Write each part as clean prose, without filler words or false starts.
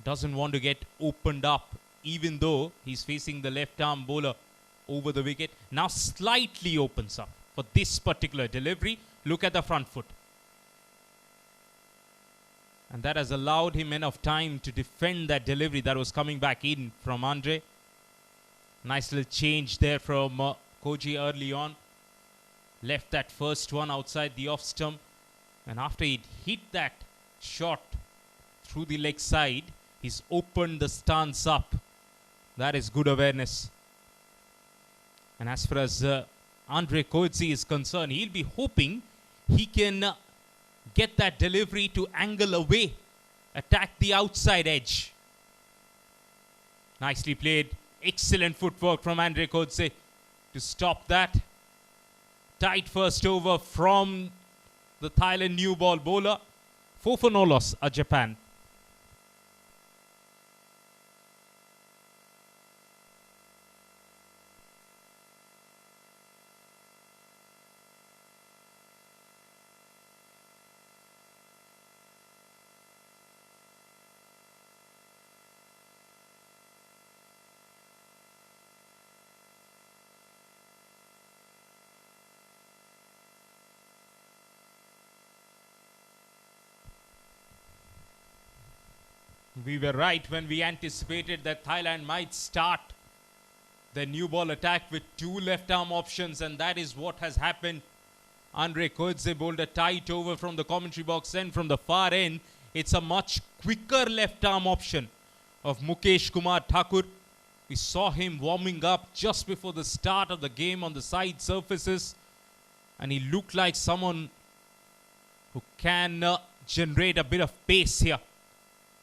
Doesn't want to get opened up, even though he's facing the left arm bowler over the wicket. Now slightly opens up for this particular delivery. Look at the front foot. And that has allowed him enough time to defend that delivery that was coming back in from Andre. Nice little change there from Koji early on. Left that first one outside the off stump. And after he hit that shot through the leg side, he's opened the stance up. That is good awareness. And as far as Andre Coetzee is concerned, he'll be hoping he can get that delivery to angle away, attack the outside edge. Nicely played. Excellent footwork from Andre Coetzee to stop that. Tight first over from the Thailand new ball bowler. 4 for no loss at Japan. We were right when we anticipated that Thailand might start the new ball attack with 2 left arm options, and that is what has happened. Andre Coetzee bowled a tight over from the commentary box, and from the far end, it's a much quicker left arm option of Mukesh Kumar Thakur. We saw him warming up just before the start of the game on the side surfaces, and he looked like someone who can generate a bit of pace here.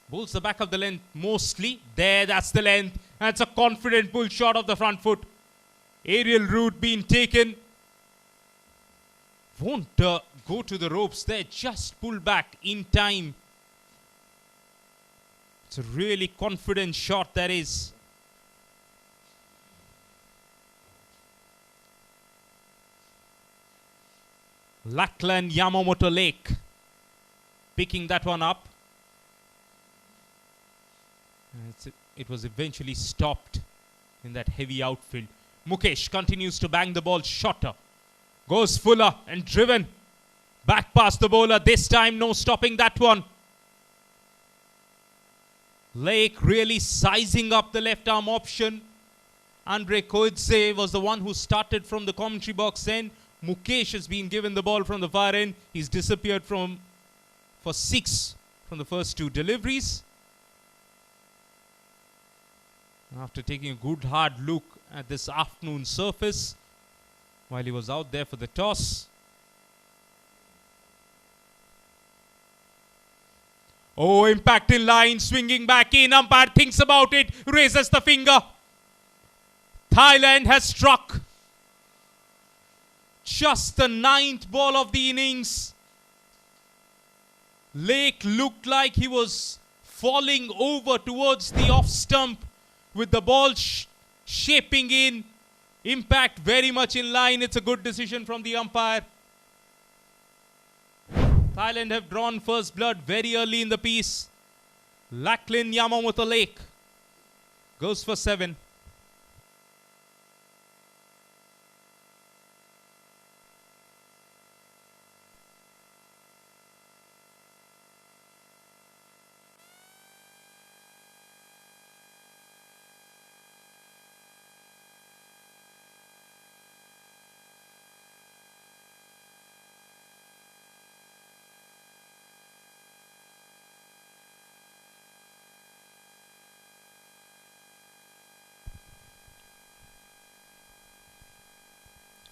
Bowls the back of the length mostly. There, that's the length. That's a confident pull shot of the front foot. Aerial route being taken. Won't go to the ropes there. Just pull back in time. It's a really confident shot that is. Lachlan Yamamoto Lake picking that one up. It was eventually stopped in that heavy outfield. Mukesh continues to bang the ball shorter. Goes fuller and driven. Back past the bowler. This time no stopping that one. Lake really sizing up the left arm option. Andre Coetzee was the one who started from the commentary box end. Mukesh has been given the ball from the far end. He's disappeared for 6 from the first 2 deliveries. After taking a good hard look at this afternoon surface while he was out there for the toss. Oh, impact in line, swinging back in. Umpire thinks about it, raises the finger. Thailand has struck just the 9th ball of the innings. Lake looked like he was falling over towards the off stump, with the ball shaping in. Impact very much in line. It's a good decision from the umpire. Thailand have drawn first blood very early in the piece. Lachlan Yamamoto Lake goes for 7.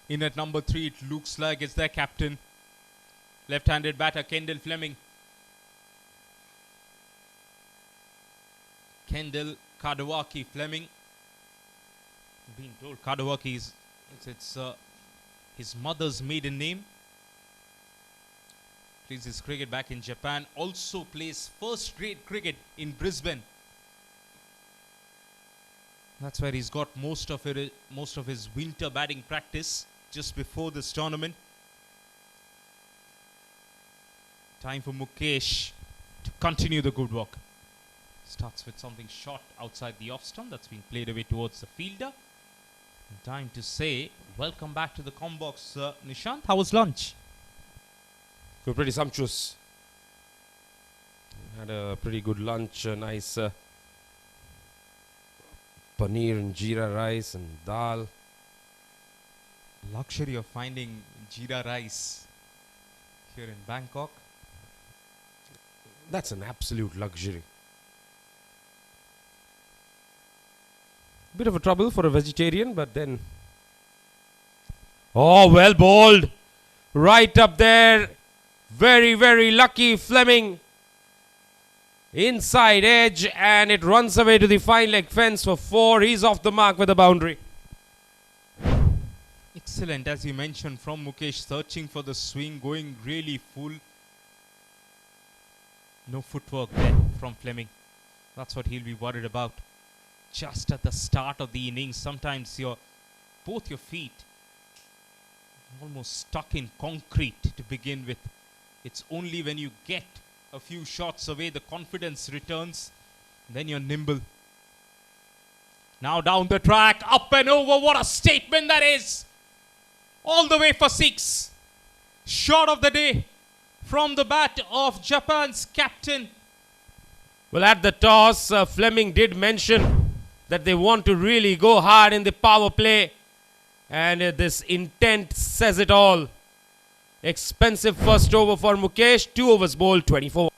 In at number 3, it looks like it's their captain. Left-handed batter, Kendall Fleming. Kendall Kadawaki Fleming. Being told Kadawaki is it's his mother's maiden name. Plays his cricket back in Japan. Also plays first-grade cricket in Brisbane. That's where he's got most of his winter batting practice just before this tournament. Time for Mukesh to continue the good work. Starts with something short outside the off stump that's been played away towards the fielder. Time to say welcome back to the combox, Nishant. How was lunch? We're pretty sumptuous. Had a pretty good lunch, a nice paneer and jeera rice and dal. Luxury of finding jeera rice here in Bangkok. That's an absolute luxury. Bit of a trouble for a vegetarian, but then... Oh, well bowled. Right up there. Very, very lucky Fleming. Inside edge, and it runs away to the fine leg fence for 4. He's off the mark with a boundary. Excellent, as you mentioned, from Mukesh, searching for the swing, going really full. No footwork there from Fleming. That's what he'll be worried about. Just at the start of the innings, sometimes both your feet almost stuck in concrete to begin with. It's only when you get a few shots away, the confidence returns, then you're nimble. Now down the track, up and over, what a statement that is! All the way for 6. Shot of the day from the bat of Japan's captain. Well, at the toss, Fleming did mention that they want to really go hard in the power play. And this intent says it all. Expensive first over for Mukesh. 2 overs bowled, 24.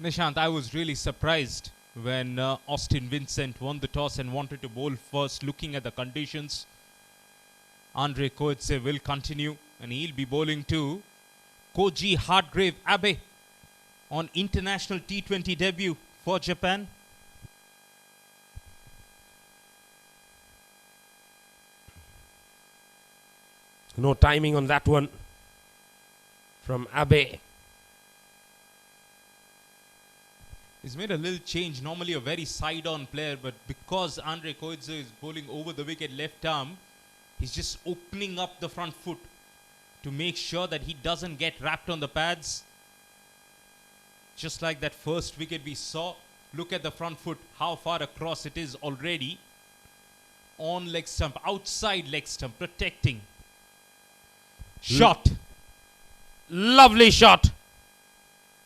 Nishant, I was really surprised when Austin Vincent won the toss and wanted to bowl first. Looking at the conditions, Andre Coetzee will continue and he'll be bowling to Koji Hargrave Abe on international T20 debut for Japan. No timing on that one from Abe. He's made a little change. Normally a very side-on player, but because Andre Coetzee is bowling over the wicket left arm, he's just opening up the front foot to make sure that he doesn't get wrapped on the pads. Just like that first wicket we saw. Look at the front foot, how far across it is already. On leg stump, outside leg stump, protecting. Shot. Lovely shot.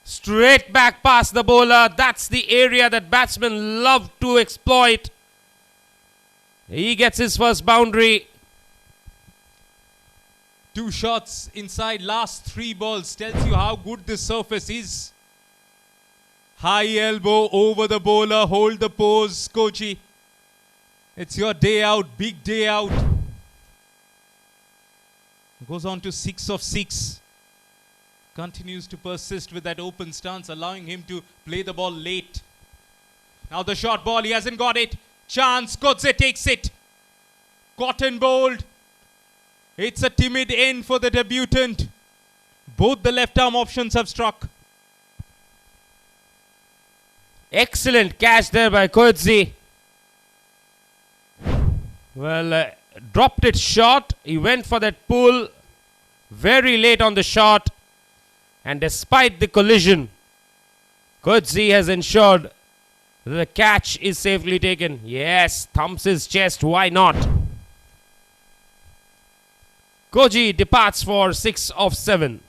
Straight back past the bowler. That's the area that batsmen love to exploit. He gets his first boundary. 2 shots inside last 3 balls. Tells you how good this surface is. High elbow over the bowler. Hold the pose, Koji. It's your day out. Big day out. Goes on to 6 of 6. Continues to persist with that open stance, allowing him to play the ball late. Now the short ball, he hasn't got it. Chance, Coetzee takes it. Caught and bowled. It's a timid end for the debutant. Both the left arm options have struck. Excellent catch there by Coetzee. Well, dropped it short. He went for that pull very late on the shot. And despite the collision, Coetzee has ensured that the catch is safely taken. Yes, thumps his chest. Why not? Koji departs for 6 of 7.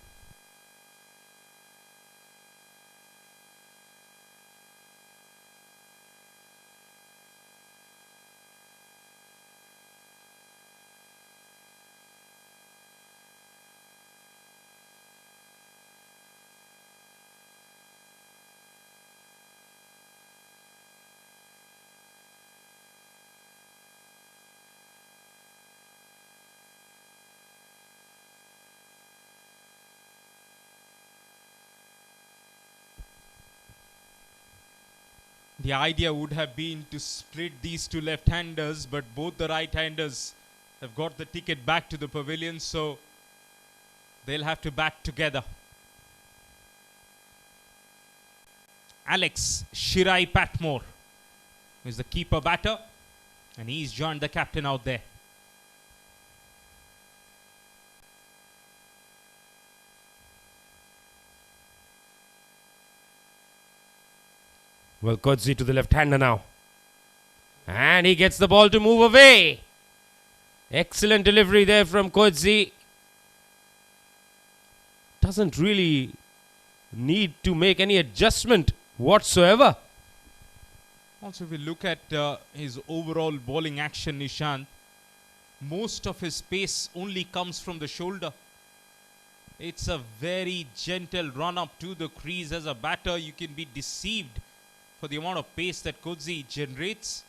The idea would have been to split these two left-handers, but both the right-handers have got the ticket back to the pavilion, so they'll have to bat together. Alex Shirai Patmore is the keeper batter, and he's joined the captain out there. Well, Kodzi to the left-hander now. And he gets the ball to move away. Excellent delivery there from Kodzi. Doesn't really need to make any adjustment whatsoever. Also, if we look at his overall bowling action, Nishant, most of his pace only comes from the shoulder. It's a very gentle run up to the crease. As a batter, you can be deceived for the amount of pace that Kodzi generates.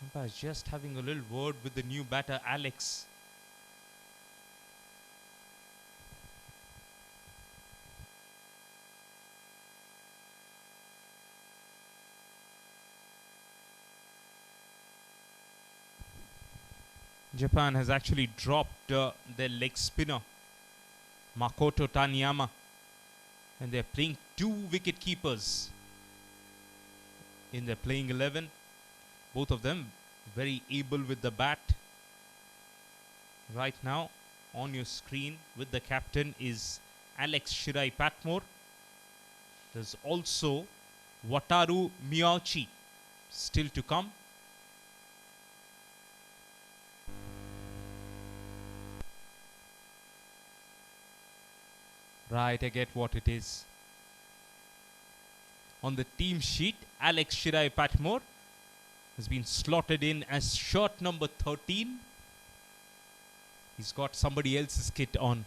Umpire just having a little word with the new batter, Alex. Japan has actually dropped their leg spinner, Makoto Taniyama, and they're playing 2 wicket keepers in their playing 11. Both of them very able with the bat. Right now on your screen with the captain is Alex Shirai Patmore. There's also Wataru Miyauchi still to come. Right, I get what it is. On the team sheet, Alex Shirai Patmore has been slotted in as shot number 13. He's got somebody else's kit on.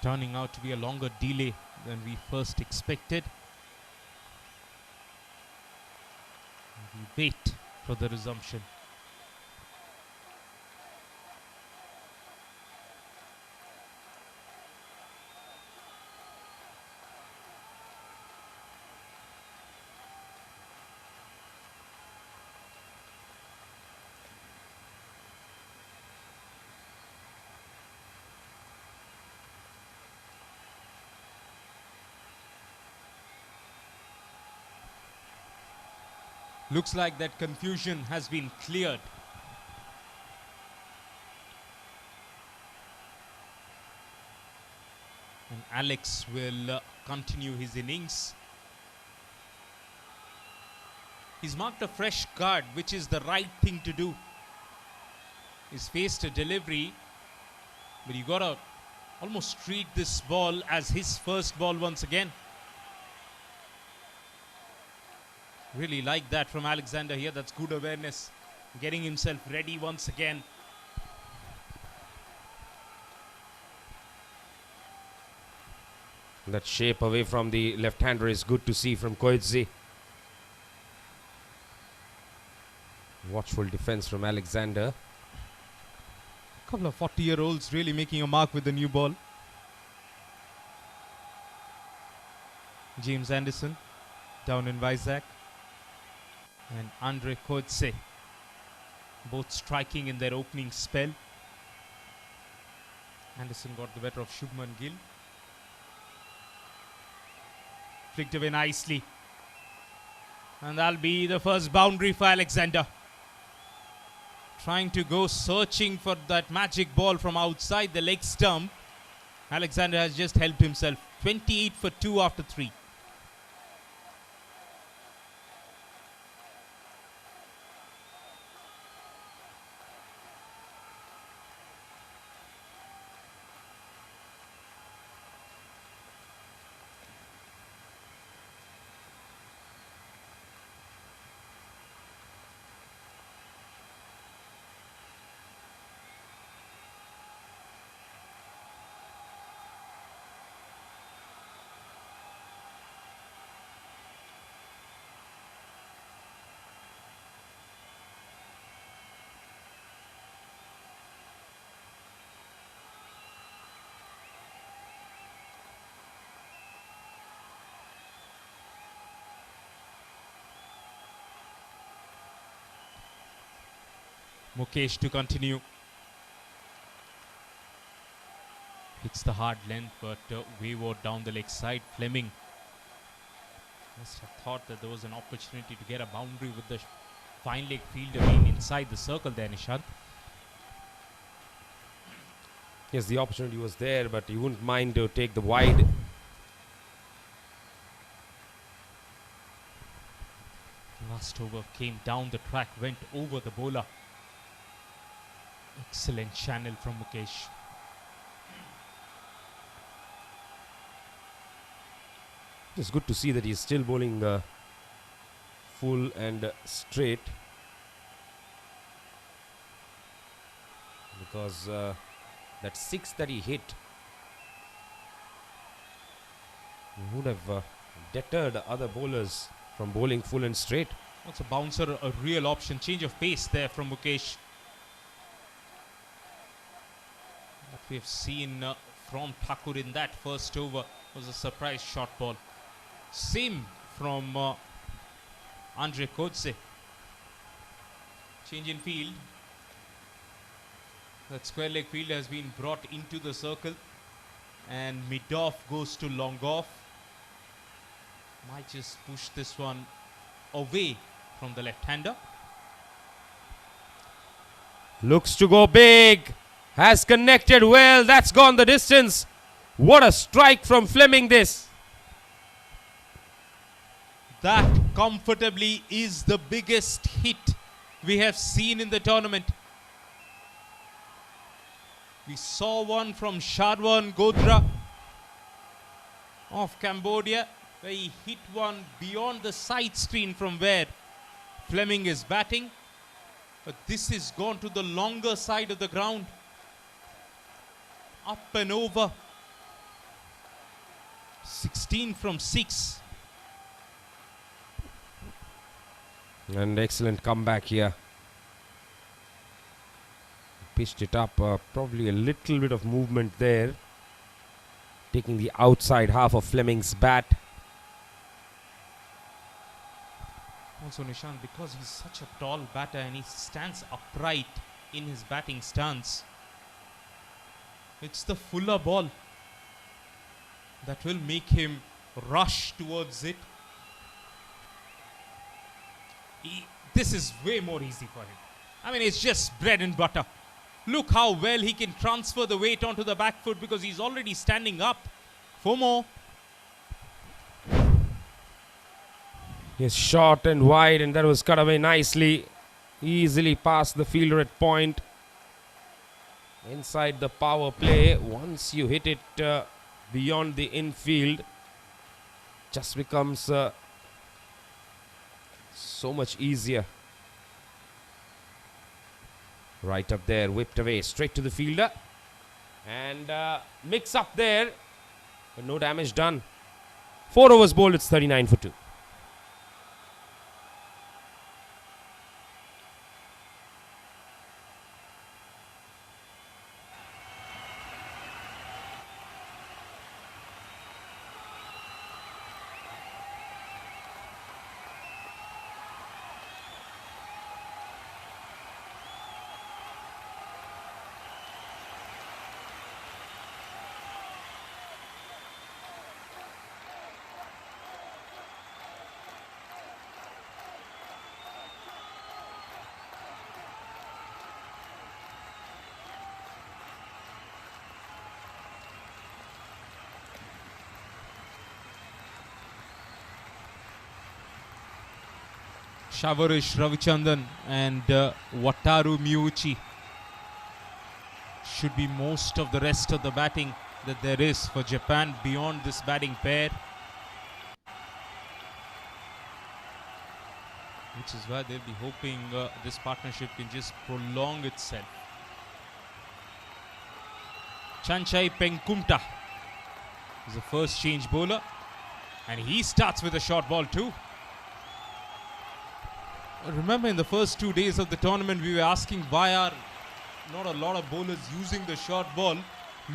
Turning out to be a longer delay than we first expected. We wait for the resumption. Looks like that confusion has been cleared. And Alex will continue his innings. He's marked a fresh card, which is the right thing to do. He's faced a delivery, but you gotta almost treat this ball as his first ball once again. Really like that from Alexander here. That's good awareness. Getting himself ready once again. That shape away from the left-hander is good to see from Koidzi. Watchful defense from Alexander. A couple of 40-year-olds really making a mark with the new ball. James Anderson down in Vizag. And Andre Koidze, both striking in their opening spell. Anderson got the better of Shubman Gill. Flicked away nicely. And that'll be the first boundary for Alexander. Trying to go searching for that magic ball from outside the leg stump. Alexander has just helped himself. 28 for 2 after 3. Mukesh to continue. Hits the hard length, but wayward down the leg side. Fleming must have thought that there was an opportunity to get a boundary with the fine leg fielder being inside the circle there, Nishant. Yes, the opportunity was there, but he wouldn't mind to take the wide. Last over came down the track, went over the bowler. Excellent channel from Mukesh. It's good to see that he's still bowling full and straight, because that 6 that he hit would have deterred other bowlers from bowling full and straight. Also bouncer, a real option. Change of pace there from Mukesh. What we have seen from Thakur in that first over was a surprise short ball. Same from Andre Koidze. Change in field. That square leg fielder has been brought into the circle, and mid-off goes to long off. Might just push this one away from the left-hander. Looks to go big. Has connected well. That's gone the distance. What a strike from Fleming this. That comfortably is the biggest hit we have seen in the tournament. We saw one from Sharwan Godra of Cambodia, where he hit one beyond the side screen from where Fleming is batting. But this is gone to the longer side of the ground. Up and over. 16 from 6. And excellent comeback here. Pitched it up, probably a little bit of movement there, taking the outside half of Fleming's bat. Also Nishant, because he's such a tall batter and he stands upright in his batting stance, it's the fuller ball that will make him rush towards it. This is way more easy for him. I mean, it's just bread and butter. Look how well he can transfer the weight onto the back foot because he's already standing up. 4 more. He's short and wide, and that was cut away nicely. Easily past the fielder at point. Inside the power play, once you hit it beyond the infield, just becomes so much easier. Right up there, whipped away, straight to the fielder. And mix up there, but no damage done. 4 overs bowled, it's 39 for 2. Shavarish Ravichandran and Wataru Miuchi should be most of the rest of the batting that there is for Japan beyond this batting pair. Which is why they'll be hoping this partnership can just prolong itself. Chanchai Pengkumta is the first change bowler, and he starts with a short ball too. Remember, in the first 2 days of the tournament, we were asking why are not a lot of bowlers using the short ball.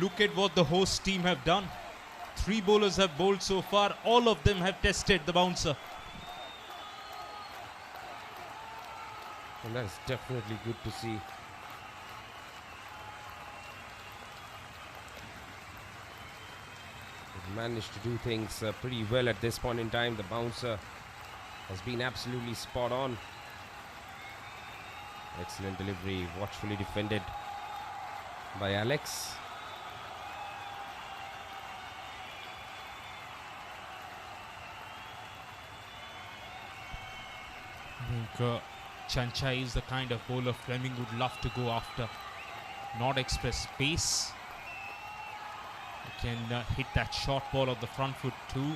Look at what the host team have done. 3 bowlers have bowled so far. All of them have tested the bouncer. And that is definitely good to see. They've managed to do things pretty well at this point in time. The bouncer has been absolutely spot on. Excellent delivery, watchfully defended by Alex. I think Chanchai is the kind of bowler Fleming would love to go after. Not express pace. He can hit that short ball of the front foot too.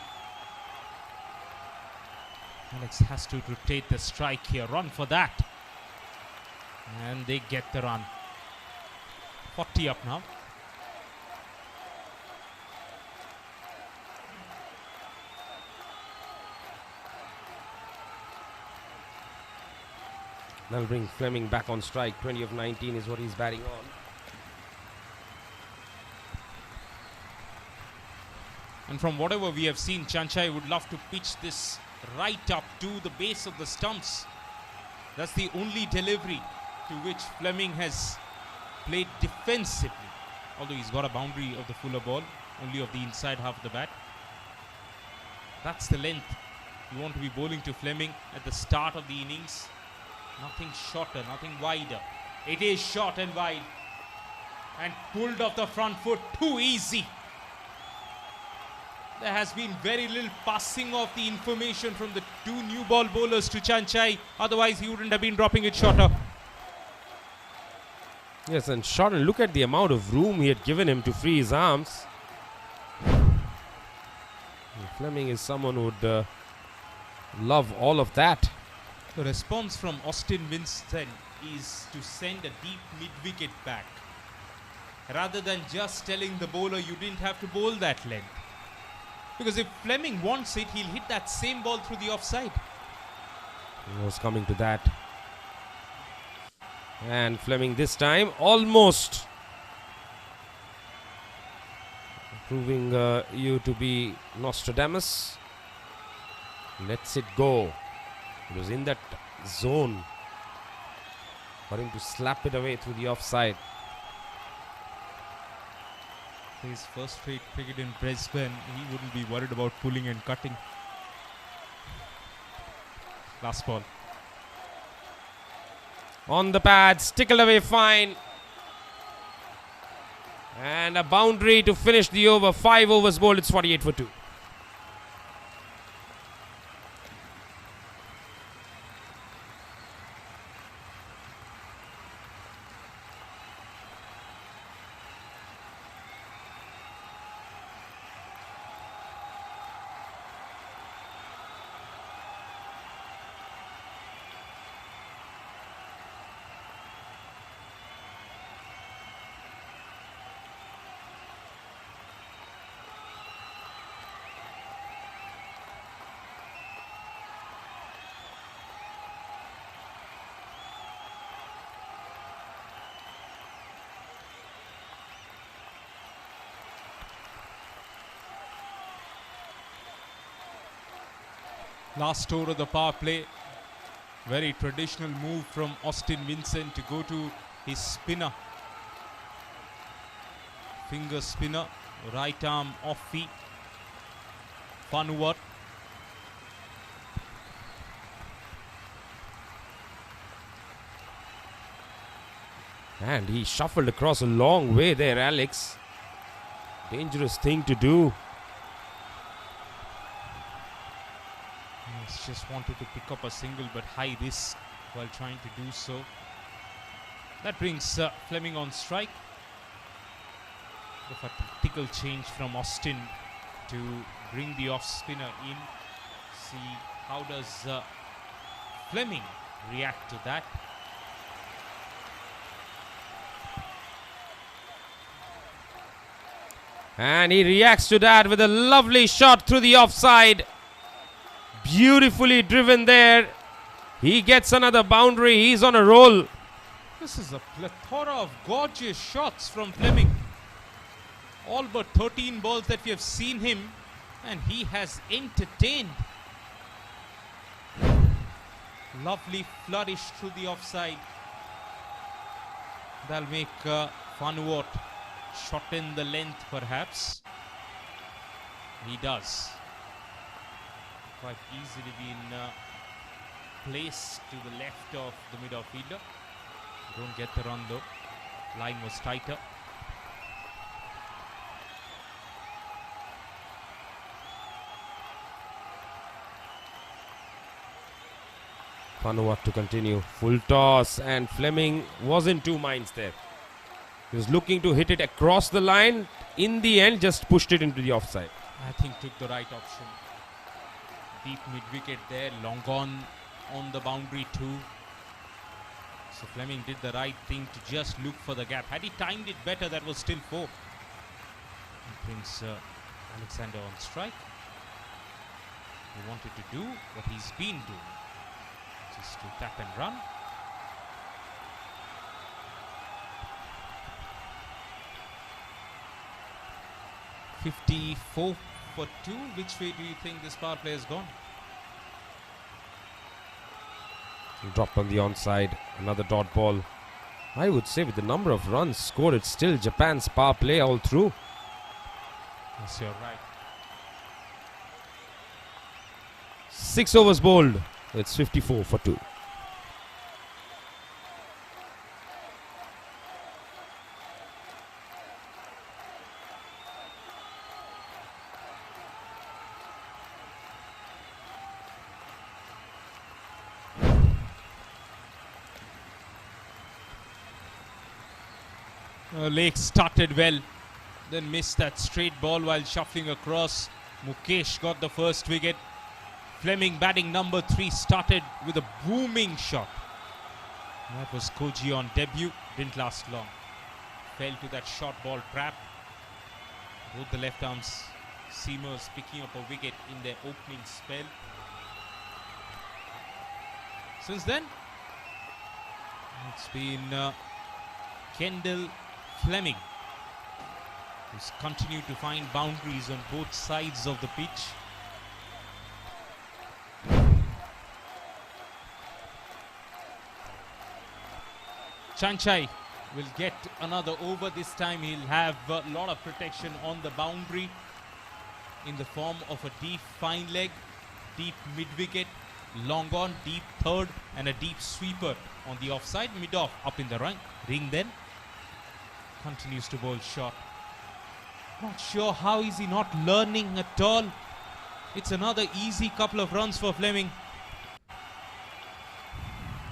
Alex has to rotate the strike here. Run for that. And they get the run. 40 up now. That'll bring Fleming back on strike. 20 of 19 is what he's batting on. And from whatever we have seen, Chanchai would love to pitch this right up to the base of the stumps. That's the only delivery to which Fleming has played defensively. Although he's got a boundary of the fuller ball, only of the inside half of the bat. That's the length you want to be bowling to Fleming at the start of the innings. Nothing shorter, nothing wider. It is short and wide. And pulled off the front foot, too easy. There has been very little passing of the information from the 2 new ball bowlers to Chanchai. Otherwise, he wouldn't have been dropping it shorter. Yes, and short, and look at the amount of room he had given him to free his arms. Fleming is someone who would love all of that. The response from Austin Winston is to send a deep mid-wicket back. Rather than just telling the bowler you didn't have to bowl that length. Because if Fleming wants it, he'll hit that same ball through the offside. He was coming to that. And Fleming this time almost proving you to be Nostradamus. Lets it go. It was in that zone for him to slap it away through the offside. His first straight cricket in Brisbane, he wouldn't be worried about pulling and cutting. Last ball. on the pads, tickled away fine. And a boundary to finish the over. 5 overs bowled, it's 48 for 2. Last over of the power play. Very traditional move from Austin Vincent to go to his spinner. Finger spinner, right arm off feet. Fanuwat. And he shuffled across a long way there, Alex. Dangerous thing to do. He's just wanted to pick up a single, but high risk while trying to do so. That brings Fleming on strike. Of a tactical change from Austin to bring the off spinner in. See how does Fleming react to that. And he reacts to that with a lovely shot through the offside. Beautifully driven there. He gets another boundary. He's on a roll. This is a plethora of gorgeous shots from Fleming. All but 13 balls that we have seen him, and he has entertained. Lovely flourish through the offside. That'll make Fanuwat shorten the length perhaps. He does. Quite easily been placed to the left of the mid-off fielder. Don't get the run though. Line was tighter. Fanuwat to continue. Full toss, and Fleming was in two minds there. He was looking to hit it across the line. In the end, just pushed it into the offside. I think took the right option. Deep mid-wicket there. Long on the boundary too. So Fleming did the right thing to just look for the gap. Had he timed it better, that was still 4. It brings Alexander on strike. He wanted to do what he's been doing. Just to tap and run. (54 for 2). Which way do you think this power play has gone? Dropped on the onside. Another dot ball. I would say with the number of runs scored, it's still Japan's power play all through. Yes, you're right. 6 overs bowled. It's 54 for 2. Lake started well, then missed that straight ball while shuffling across. Mukesh got the first wicket. Fleming, batting number 3, started with a booming shot. That was Koji on debut. Didn't last long. Fell to that short ball trap. Both the left arms seamers picking up a wicket in their opening spell. Since then, it's been Kendall Fleming who's continued to find boundaries on both sides of the pitch. Chanchai will get another over. This time he'll have a lot of protection on the boundary in the form of a deep fine leg, deep mid-wicket. long on, deep third, and a deep sweeper on the offside. Mid-off up in the ring then. Continues to bowl short. Not sure how is he not learning at all. It's another easy couple of runs for Fleming.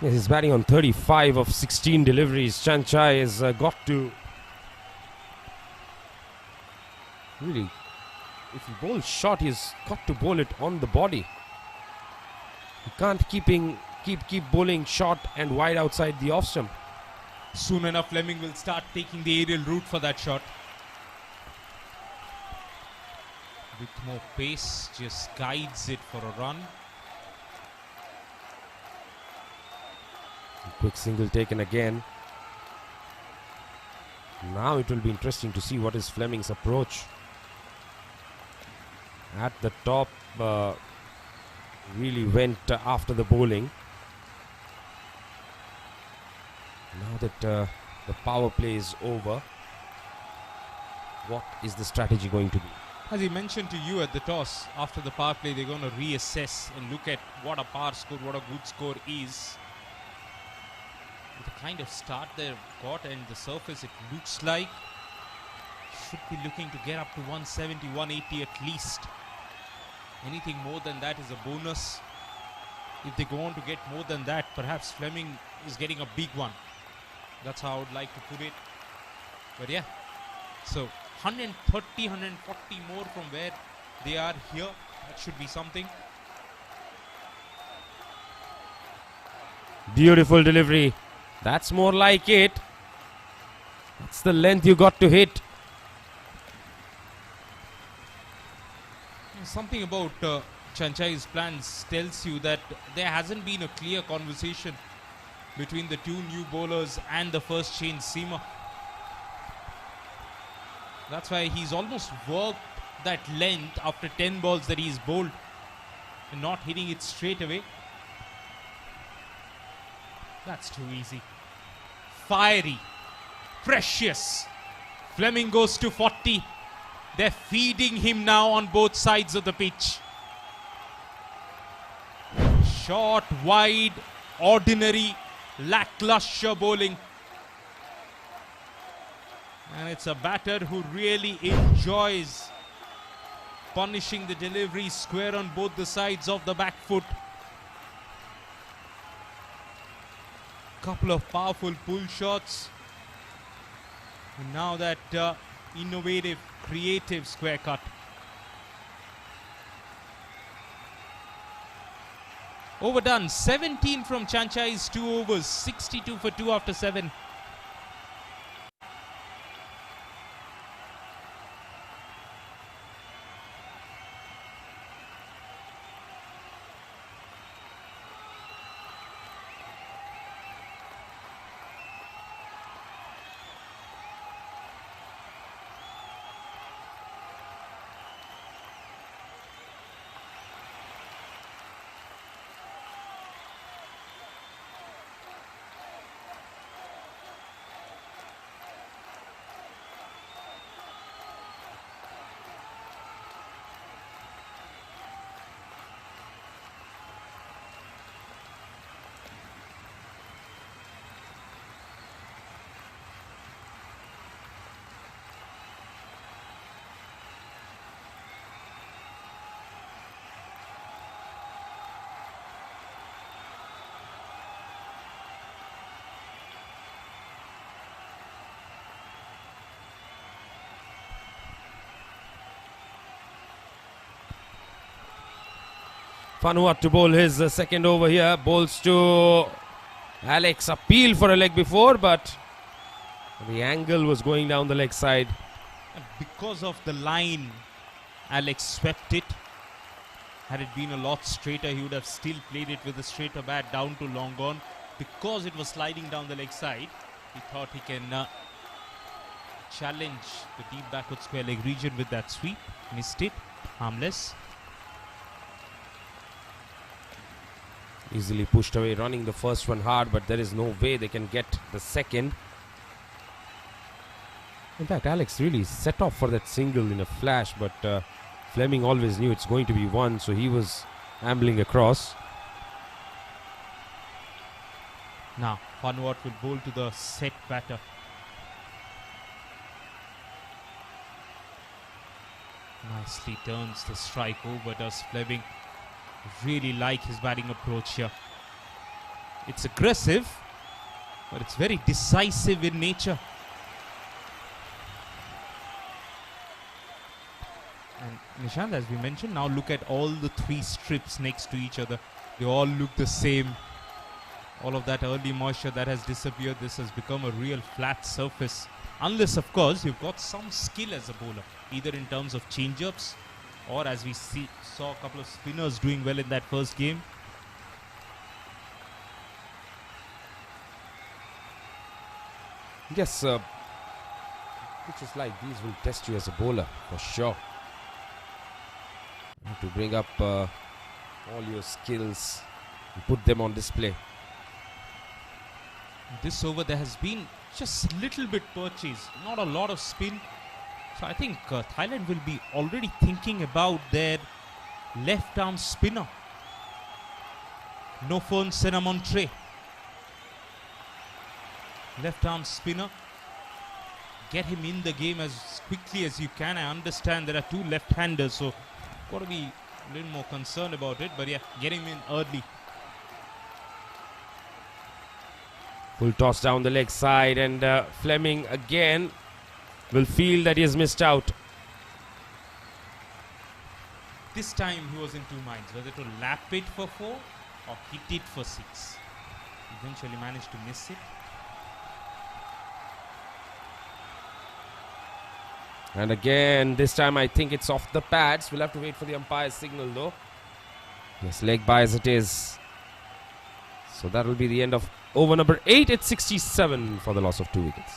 Yes, he's batting on 35 of 16 deliveries. Chanchai has got to really, if he bowls short, he's got to bowl it on the body. He can't keep bowling short and wide outside the off stump. Soon enough, Fleming will start taking the aerial route for that shot. With more pace, just guides it for a run. A quick single taken again. Now it will be interesting to see what is Fleming's approach. At the top, really went after the bowling. Now that the power play is over, what is the strategy going to be? As he mentioned to you at the toss, after the power play, they're going to reassess and look at what a power score, what a good score is. With the kind of start they've got and the surface, it looks like should be looking to get up to 170, 180 at least. Anything more than that is a bonus. If they go on to get more than that, perhaps Fleming is getting a big one. That's how I would like to put it. But yeah, so 130, 140 more from where they are here. That should be something. Beautiful delivery. That's more like it. That's the length you got to hit. Something about Chanchai's plans tells you that there hasn't been a clear conversation between the two new bowlers and the first change seamer. That's why he's almost worked that length after 10 balls that he's bowled and not hitting it straight away. That's too easy. Fiery, precious. Fleming goes to 40. They're feeding him now on both sides of the pitch. Short, wide, ordinary, lackluster bowling. And it's a batter who really enjoys punishing the delivery square on both the sides of the back foot. Couple of powerful pull shots. And now that innovative, creative square cut. Overdone. 17 from Chanchai's 2 overs. 62 for 2 after 7. Vanuatu to bowl his second over here. Bowls to Alex. Appeal for a leg before, but the angle was going down the leg side. And because of the line, Alex swept it. Had it been a lot straighter, he would have still played it with a straighter bat down to long on. Because it was sliding down the leg side, he thought he can challenge the deep backward square leg region with that sweep. Missed it. Harmless. Easily pushed away, running the first one hard, but there is no way they can get the second. In fact, Alex really set off for that single in a flash, but Fleming always knew it's going to be one, so he was ambling across. Now, Vanuatu will bowl to the set batter. Nicely turns the strike over, does Fleming. Really like his batting approach here. It's aggressive, but it's very decisive in nature. And Nishant, as we mentioned, now look at all the three strips next to each other. They all look the same. All of that early moisture that has disappeared. This has become a real flat surface. Unless, of course, you've got some skill as a bowler, either in terms of change-ups or as we saw a couple of spinners doing well in that first game. Yes, pitches like these will test you as a bowler for sure. You have to bring up all your skills and put them on display. This over there has been just a little bit purchase, not a lot of spin. So I think Thailand will be already thinking about their left arm spinner, Nofon Senamontre. Left arm spinner. Get him in the game as quickly as you can. I understand there are two left-handers, so got to be a little more concerned about it. But yeah, get him in early. Full toss down the leg side, and Fleming again will feel that he has missed out. This time he was in two minds, whether to lap it for 4 or hit it for 6. Eventually managed to miss it. And again, this time I think it's off the pads. We'll have to wait for the umpire's signal though. Yes, leg by as it is. So that will be the end of over number 8 at 67 for the loss of 2 wickets.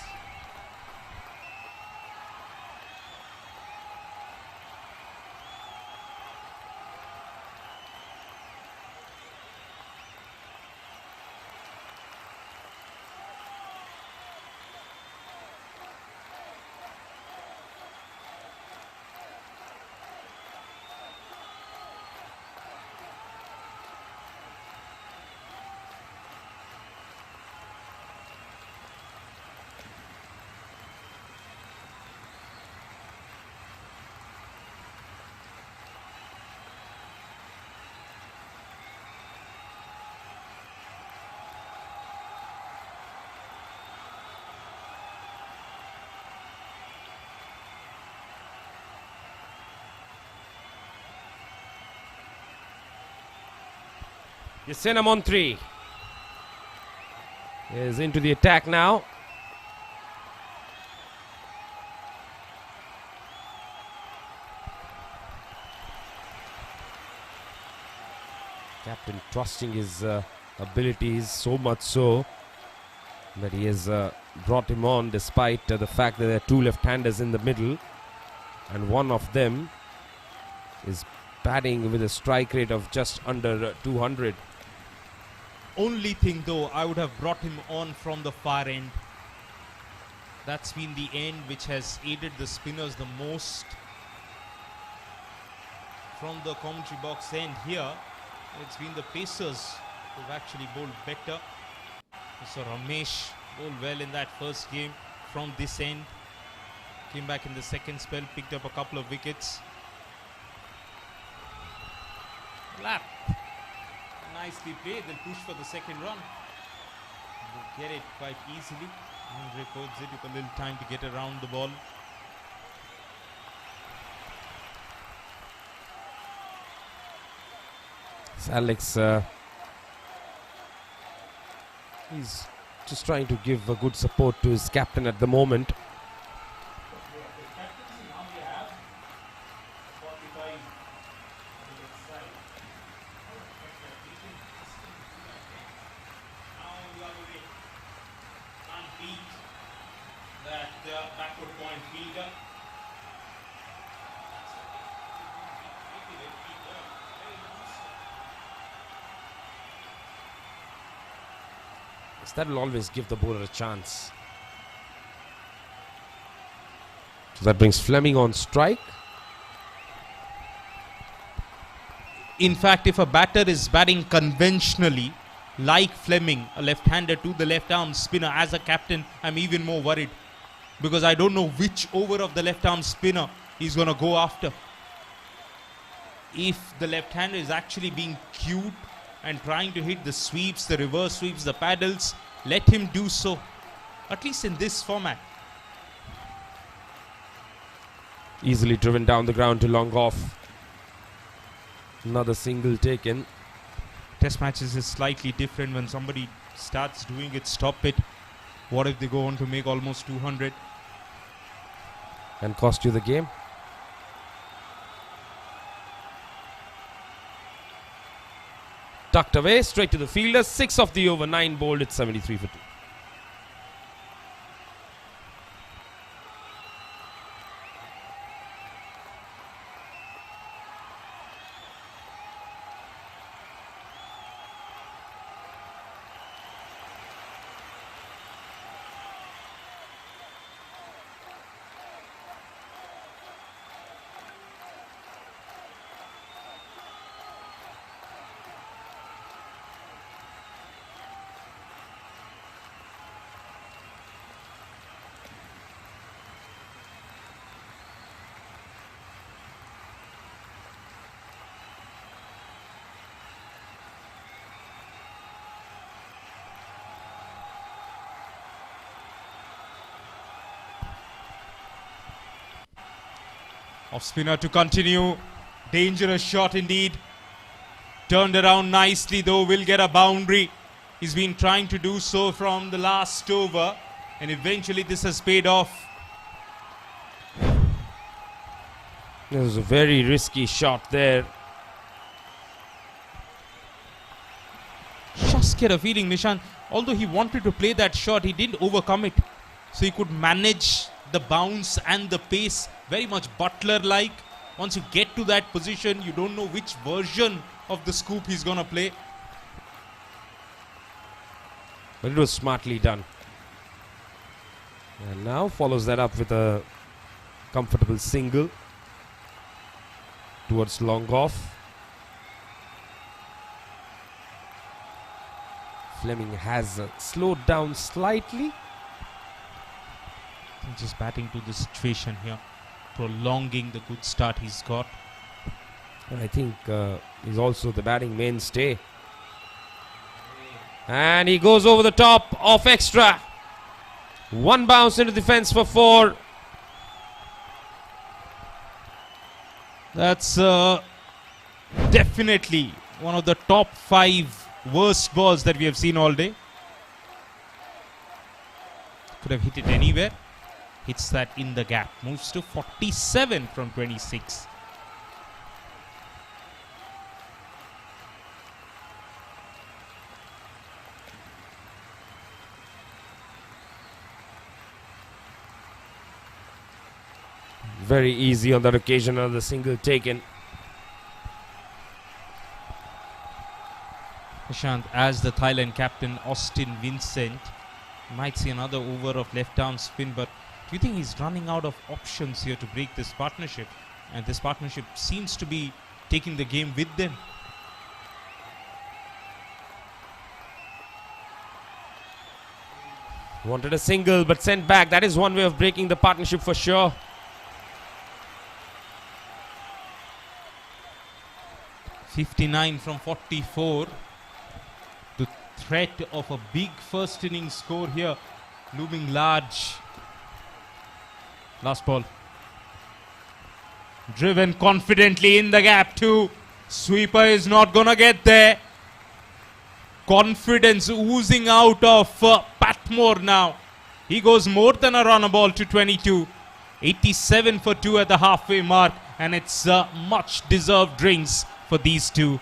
Senamontre is into the attack now. Captain trusting his abilities so much so that he has brought him on despite the fact that there are two left-handers in the middle and one of them is batting with a strike rate of just under 200. Only thing though, I would have brought him on from the far end. That's been the end which has aided the spinners the most. From the commentary box end here, it's been the pacers who've actually bowled better. So Ramesh bowled well in that first game from this end. Came back in the second spell, picked up a couple of wickets. Lap. Nicely played, they'll push for the second run. They'll get it quite easily. Records it, took a little time to get around the ball. Alex, he's just trying to give a good support to his captain at the moment. That will always give the bowler a chance. So that brings Fleming on strike. In fact, if a batter is batting conventionally, like Fleming, a left-hander to the left-arm spinner, as a captain, I'm even more worried because I don't know which over of the left-arm spinner he's going to go after. If the left-hander is actually being cued and trying to hit the sweeps, the reverse sweeps, the paddles, let him do so, at least in this format. Easily driven down the ground to long off. Another single taken. Test matches is slightly different. When somebody starts doing it, stop it. What if they go on to make almost 200? And cost you the game. Tucked away, straight to the fielder. 6 of the over, 9 bowled at 73 for 2. Off spinner to continue. Dangerous shot indeed. Turned around nicely though, will get a boundary. He's been trying to do so from the last over, and eventually this has paid off. It was a very risky shot there. Just get a feeling, Nishant, although he wanted to play that shot, he didn't overcome it. So he could manage the bounce and the pace, very much Butler-like. Once you get to that position, you don't know which version of the scoop he's going to play. But it was smartly done. And now follows that up with a comfortable single towards long off. Fleming has slowed down slightly. Just batting to the situation here, prolonging the good start he's got. And I think he's also the batting mainstay. And he goes over the top of extra. One bounce into the fence for 4. That's definitely one of the top 5 worst balls that we have seen all day. Could have hit it anywhere. Hits that in the gap. Moves to 47 from 26. Very easy on that occasion, another single taken. Nishant, as the Thailand captain, Austin Vincent, might see another over of left-arm spin, but do you think he's running out of options here to break this partnership? And this partnership seems to be taking the game with them. Wanted a single but sent back. That is one way of breaking the partnership for sure. .59 from 44. The threat of a big first inning score here looming large. Last ball. Driven confidently in the gap too. Sweeper is not gonna get there. Confidence oozing out of Patmore now. He goes more than a runner ball to 22. 87 for 2 at the halfway mark, and it's much deserved drinks for these two.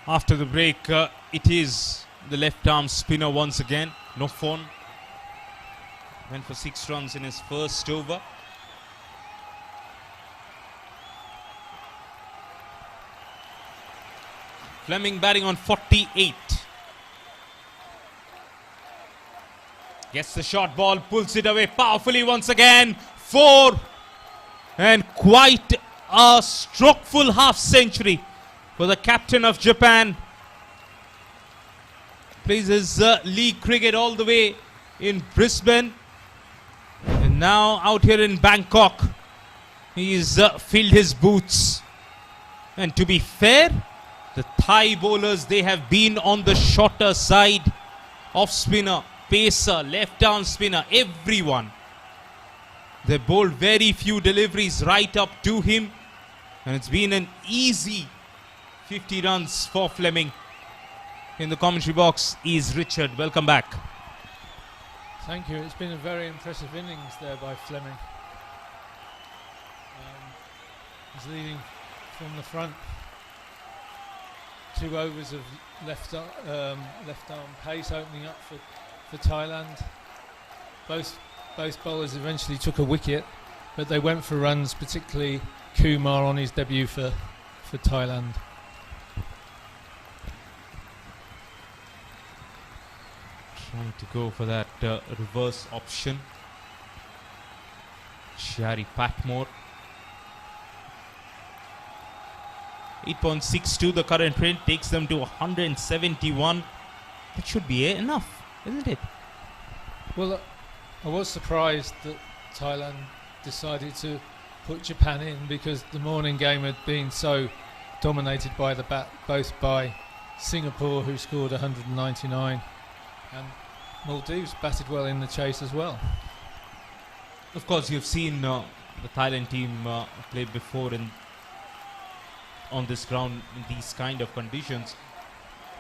After the break, it is the left arm spinner once again. No phone. Went for 6 runs in his first over. Fleming batting on 48. Gets the short ball, pulls it away powerfully once again. 4. And quite a strokeful half century for the captain of Japan. Plays his league cricket all the way in Brisbane. And now out here in Bangkok, he's filled his boots. And to be fair, the Thai bowlers, they have been on the shorter side. Off spinner, pacer, left arm spinner, everyone. They bowled very few deliveries right up to him. And it's been an easy 50 runs for Fleming. In the commentary box is Richard. Welcome back. Thank you. It's been a very impressive innings there by Fleming. He's leading from the front. 2 overs of left arm pace opening up for Thailand. Both bowlers eventually took a wicket, but they went for runs, particularly Kumar on his debut for Thailand. Trying to go for that reverse option. Shari Patmore. 8.62 the current rate takes them to 171. That should be enough, isn't it? Well, I was surprised that Thailand decided to put Japan in, because the morning game had been so dominated by the bat, both by Singapore, who scored 199, and Maldives batted well in the chase as well. Of course, you've seen the Thailand team play before on this ground in these kind of conditions.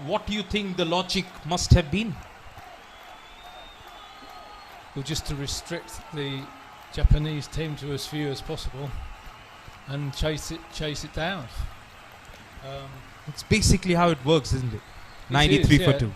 What do you think the logic must have been? Well, just to restrict the Japanese team to as few as possible and chase it down. It's basically how it works, isn't it? It 93 is, for yeah. 2.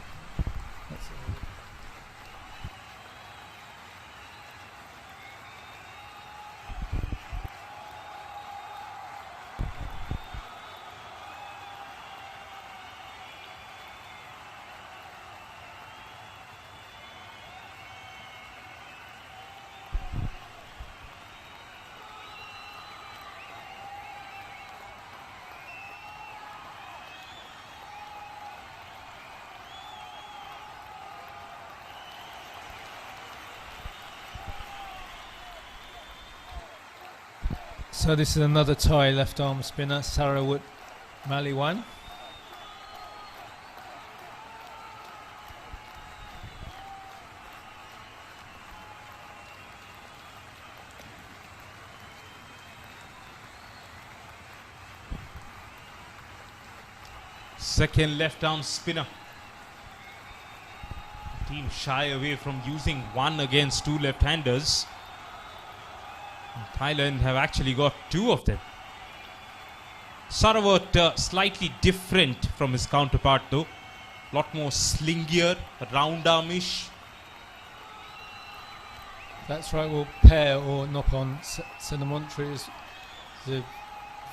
So this is another Thai left arm spinner, Sarawut Maliwan. Second left arm spinner. Team shy away from using one against 2 left-handers. Thailand have actually got 2 of them. Sarawat slightly different from his counterpart though. Lot more slingier, round armish. That's right, well, pair or knock on. Senamontri is the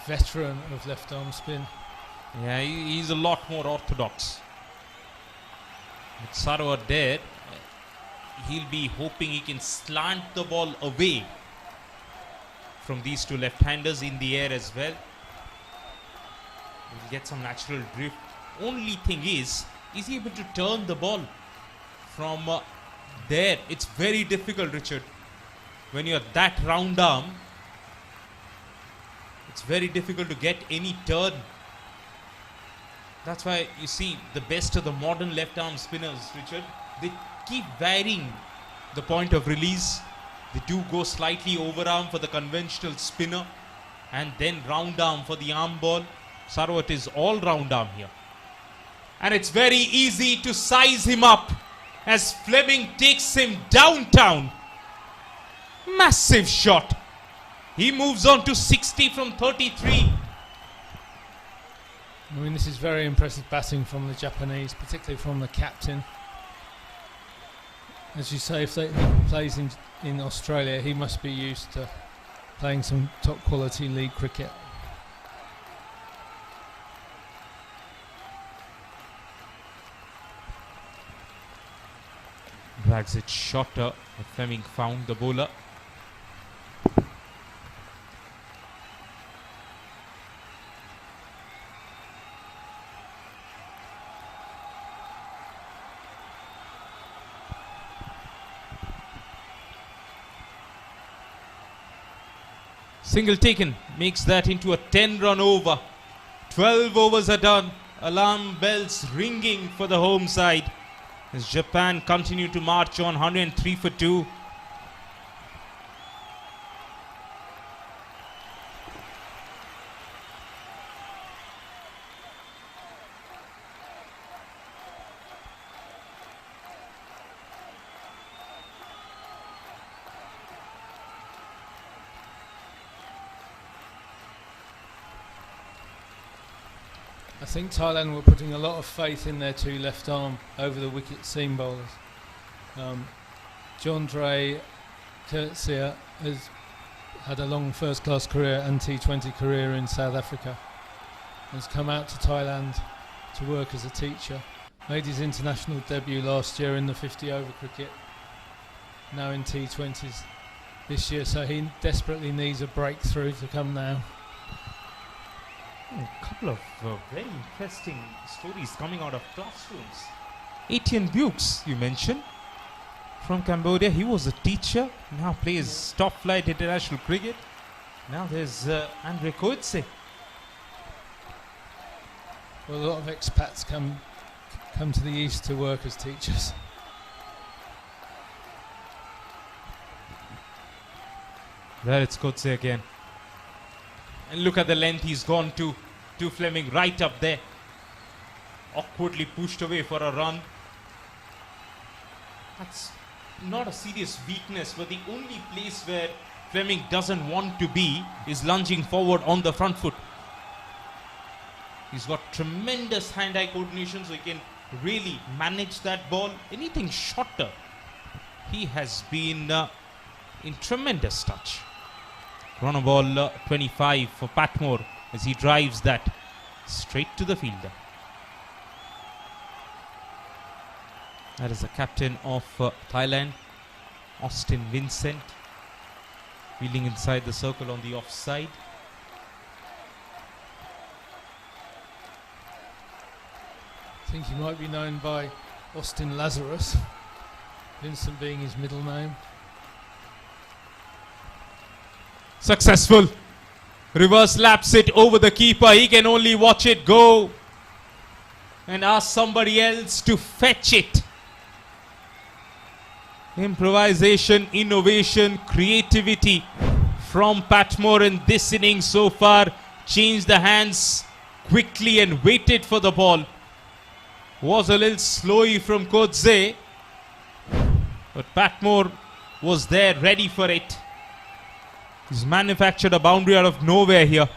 veteran of left arm spin. Yeah, he's a lot more orthodox. With Sarawat there, he'll be hoping he can slant the ball away from these 2 left-handers in the air as well. He'll get some natural drift. Only thing is he able to turn the ball from there? It's very difficult, Richard. When you're that round arm, it's very difficult to get any turn. That's why you see the best of the modern left-arm spinners, Richard, they keep varying the point of release. They do go slightly overarm for the conventional spinner and then round arm for the arm ball. Sarawat is all round arm here. And it's very easy to size him up as Fleming takes him downtown. Massive shot. He moves on to 60 from 33. I mean, this is very impressive batting from the Japanese, particularly from the captain. As you say, if he plays in Australia, he must be used to playing some top quality league cricket. Drags it shorter. Fleming found the bowler. Single taken makes that into a 10-run over. 12 overs are done. Alarm bells ringing for the home side as Japan continue to march on 103 for 2. I think Thailand were putting a lot of faith in their two left arm over the wicket seam bowlers. John Dre Kurtzia has had a long first class career and T20 career in South Africa. Has come out to Thailand to work as a teacher. Made his international debut last year in the 50 over cricket. Now in T20s this year, so he desperately needs a breakthrough to come now. A couple of very interesting stories coming out of classrooms. Etienne Bukes, you mentioned, from Cambodia. He was a teacher, now plays top flight international cricket. Now there's Andre Coetzee. Well, a lot of expats come to the east to work as teachers. There it's Coetzee again. And look at the length he's gone to Fleming, right up there. Awkwardly pushed away for a run. That's not a serious weakness, but the only place where Fleming doesn't want to be is lunging forward on the front foot. He's got tremendous hand-eye coordination, so he can really manage that ball. Anything shorter, he has been in tremendous touch. Run a ball 25 for Patmore as he drives that straight to the fielder. That is the captain of Thailand, Austin Vincent, fielding inside the circle on the offside. I think he might be known by Austin Lazarus, Vincent being his middle name. Successful. Reverse laps it over the keeper. He can only watch it go and ask somebody else to fetch it. Improvisation, innovation, creativity from Patmore in this innings so far. Changed the hands quickly and waited for the ball. Was a little slowy from Coetzee, but Patmore was there ready for it. He's manufactured a boundary out of nowhere here.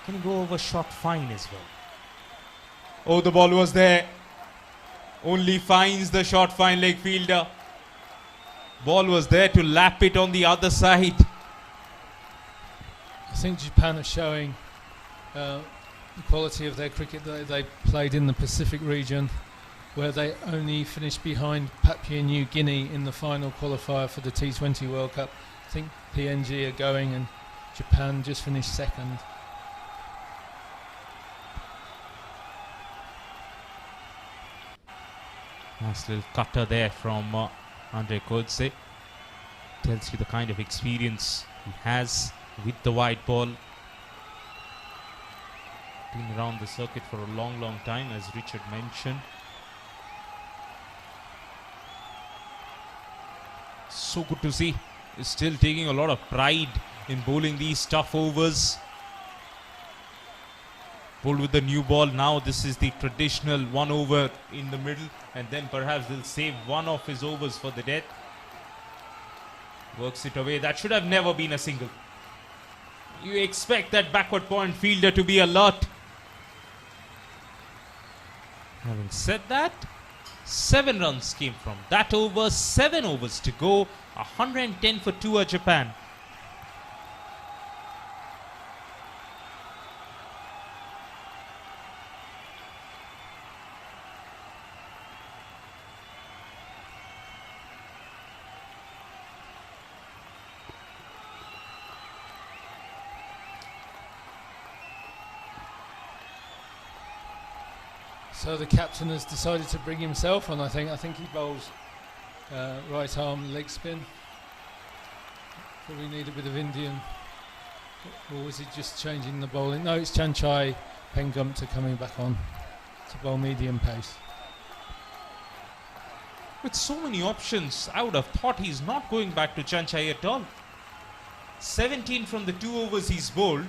Can he go over short fine as well? Oh, the ball was there. Only finds the short fine leg fielder. Ball was there to lap it on the other side. I think Japan are showing the quality of their cricket that they played in the Pacific region, where they only finished behind Papua New Guinea in the final qualifier for the T20 World Cup. I think PNG are going and Japan just finished second. Nice little cutter there from Andre Coetzee. Tells you the kind of experience he has with the white ball. Been around the circuit for a long, long time, as Richard mentioned. So good to see. He's still taking a lot of pride in bowling these tough overs. Bowled with the new ball. Now this is the traditional one over in the middle, and then perhaps they'll save one of his overs for the death. Works it away. That should have never been a single. You expect that backward point fielder to be alert. Having said that, 7 runs came from that over. 7 overs to go. 110 for Tua Japan. So the captain has decided to bring himself on. I think he bowls right arm leg spin. Probably need a bit of Indian. Or was he just changing the bowling? No, it's Chanchai Pengumta coming back on to bowl medium pace. With so many options, I would have thought he's not going back to Chanchai at all. 17 from the 2 overs he's bowled.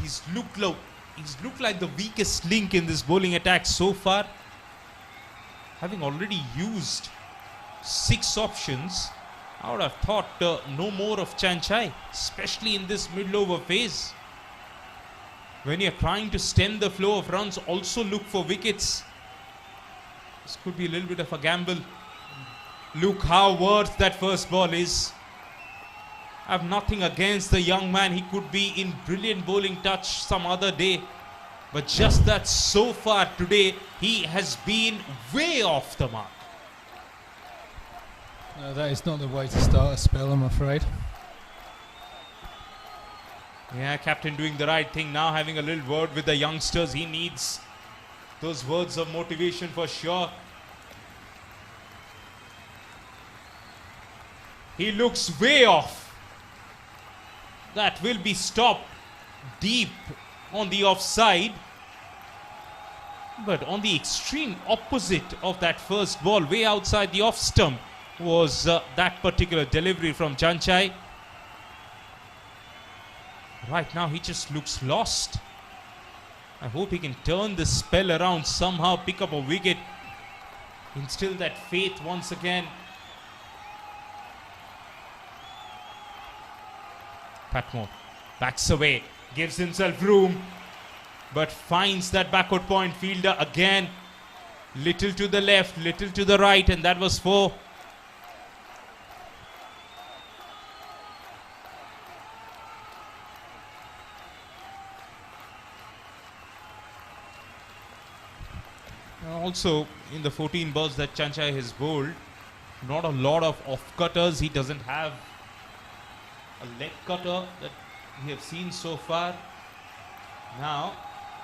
He's looked like the weakest link in this bowling attack so far. Having already used 6 options, I would have thought no more of Chanchai, especially in this middle over phase. When you're trying to stem the flow of runs, also look for wickets. This could be a little bit of a gamble. Look how worth that first ball is. I have nothing against the young man. He could be in brilliant bowling touch some other day. But just that so far today, he has been way off the mark. No, that is not the way to start a spell, I'm afraid. Yeah, captain doing the right thing now, having a little word with the youngsters. He needs those words of motivation for sure. He looks way off. That will be stopped deep on the offside. But on the extreme opposite of that first ball, way outside the off stump, was that particular delivery from Chanchai. Right now he just looks lost. I hope he can turn the spell around somehow, pick up a wicket, instill that faith once again. Patmore backs away, gives himself room, but finds that backward point fielder again. Little to the left, little to the right, and that was 4. Also, in the 14 balls that Chanchai has bowled, not a lot of off-cutters. He doesn't have a leg cutter that we have seen so far. Now,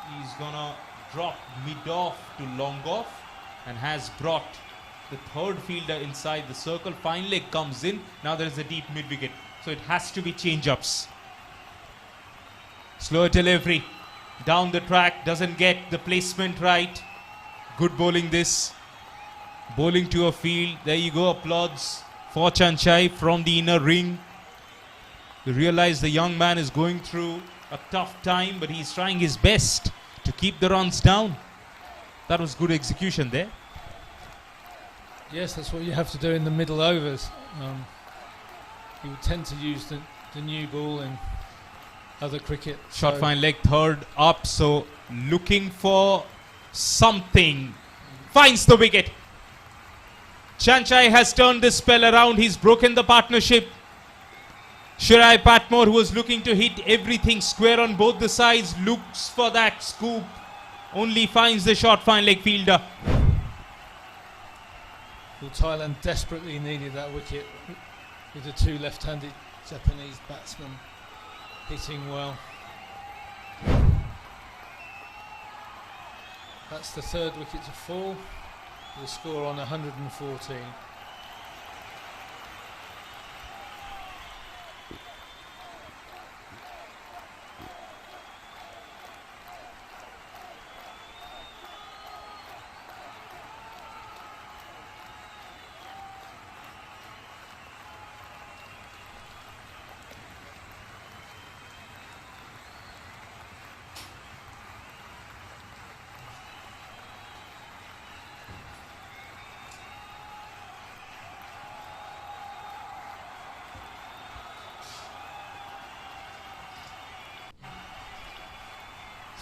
he's gonna drop mid-off to long-off and has brought the third fielder inside the circle. Fine leg comes in. Now there is a deep mid-wicket. So it has to be change-ups. Slower delivery. Down the track. Doesn't get the placement right. Good bowling this. Bowling to a field. There you go. Applauds for Chanchai from the inner ring. You realize the young man is going through a tough time, but he's trying his best to keep the runs down. That was good execution there. Yes, that's what you have to do in the middle overs. You would tend to use the new ball in other cricket. Shot fine leg, third up, so looking for something. Finds the wicket. Chanchai has turned this spell around. He's broken the partnership. Shirai Patmore, who was looking to hit everything square on both the sides, looks for that scoop. Only finds the short fine leg fielder. Well, Thailand desperately needed that wicket with the 2 left-handed Japanese batsmen hitting well. That's the 3rd wicket to fall. The score on 114.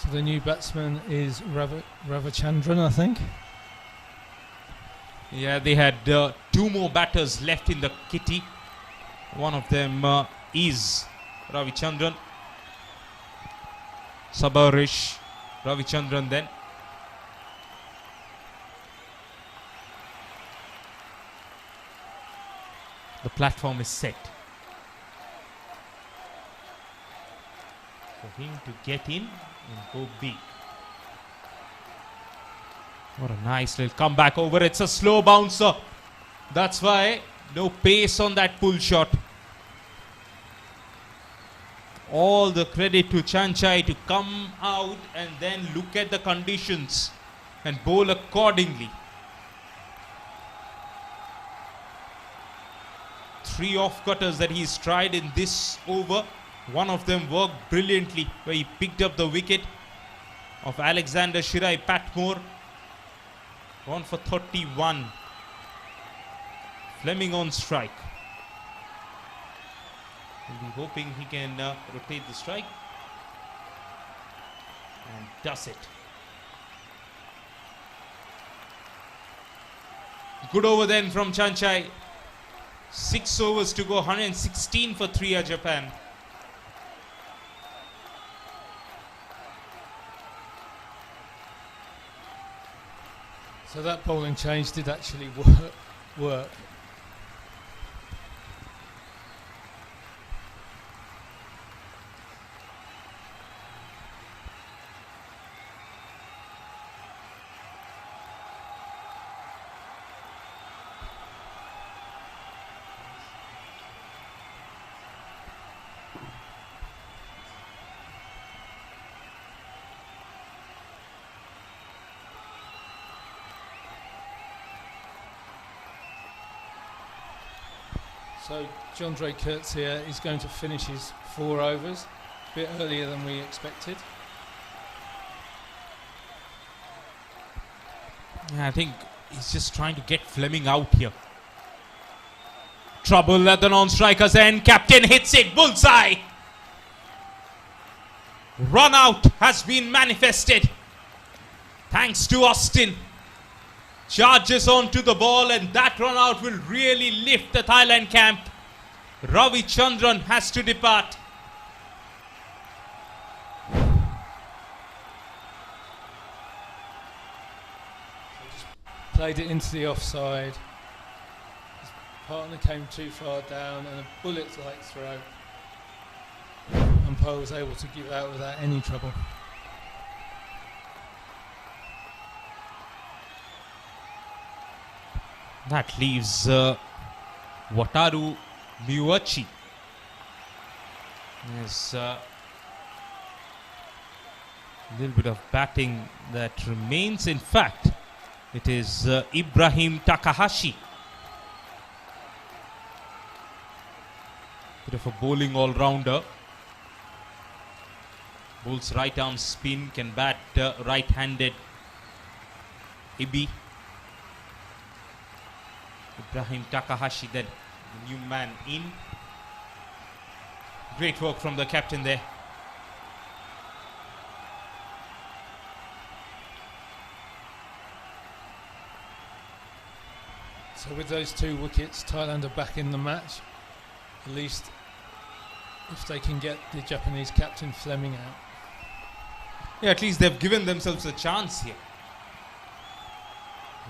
So the new batsman is Ravichandran, I think. Yeah, they had two more batters left in the kitty. One of them is Ravichandran. Sabarish Ravichandran then. The platform is set for him to get in and go big. What a nice little comeback over. It's a slow bouncer. That's why no pace on that pull shot. All the credit to Chanchai to come out and then look at the conditions and bowl accordingly. 3 off-cutters that he's tried in this over. One of them worked brilliantly where he picked up the wicket of Alexander Shirai Patmore. Gone for 31. Fleming on strike. We'll be hoping he can rotate the strike. And does it. Good over then from Chanchai. 6 overs to go, 116 for 3 Japan. So that bowling change did actually work. So John Dre Kurtz here is going to finish his 4 overs a bit earlier than we expected. Yeah, I think he's just trying to get Fleming out here. Trouble at the non-strikers end. Captain hits it. Bullseye. Run out has been manifested. Thanks to Austin. Charges onto the ball and that run out will really lift the Thailand camp. Ravichandran has to depart. Played it into the offside. His partner came too far down and a bullet-like throw. Umpire was able to give out without any trouble. That leaves Wataru Miwachi. There's a little bit of batting that remains. In fact, it is Ibrahim Takahashi. Bit of a bowling all-rounder. Bowls right arm spin, can bat right-handed Ibi. Ibrahim Takahashi then, the new man in. Great work from the captain there. So with those 2 wickets, Thailand are back in the match. At least if they can get the Japanese captain Fleming out. Yeah, at least they've given themselves a chance here.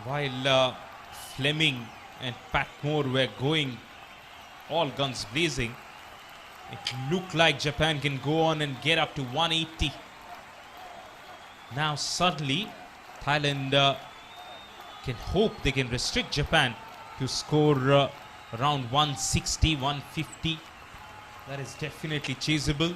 While Fleming and Patmore were going all guns blazing, it looked like Japan can go on and get up to 180. Now suddenly Thailand can hope they can restrict Japan to score around 160, 150. That is definitely chaseable.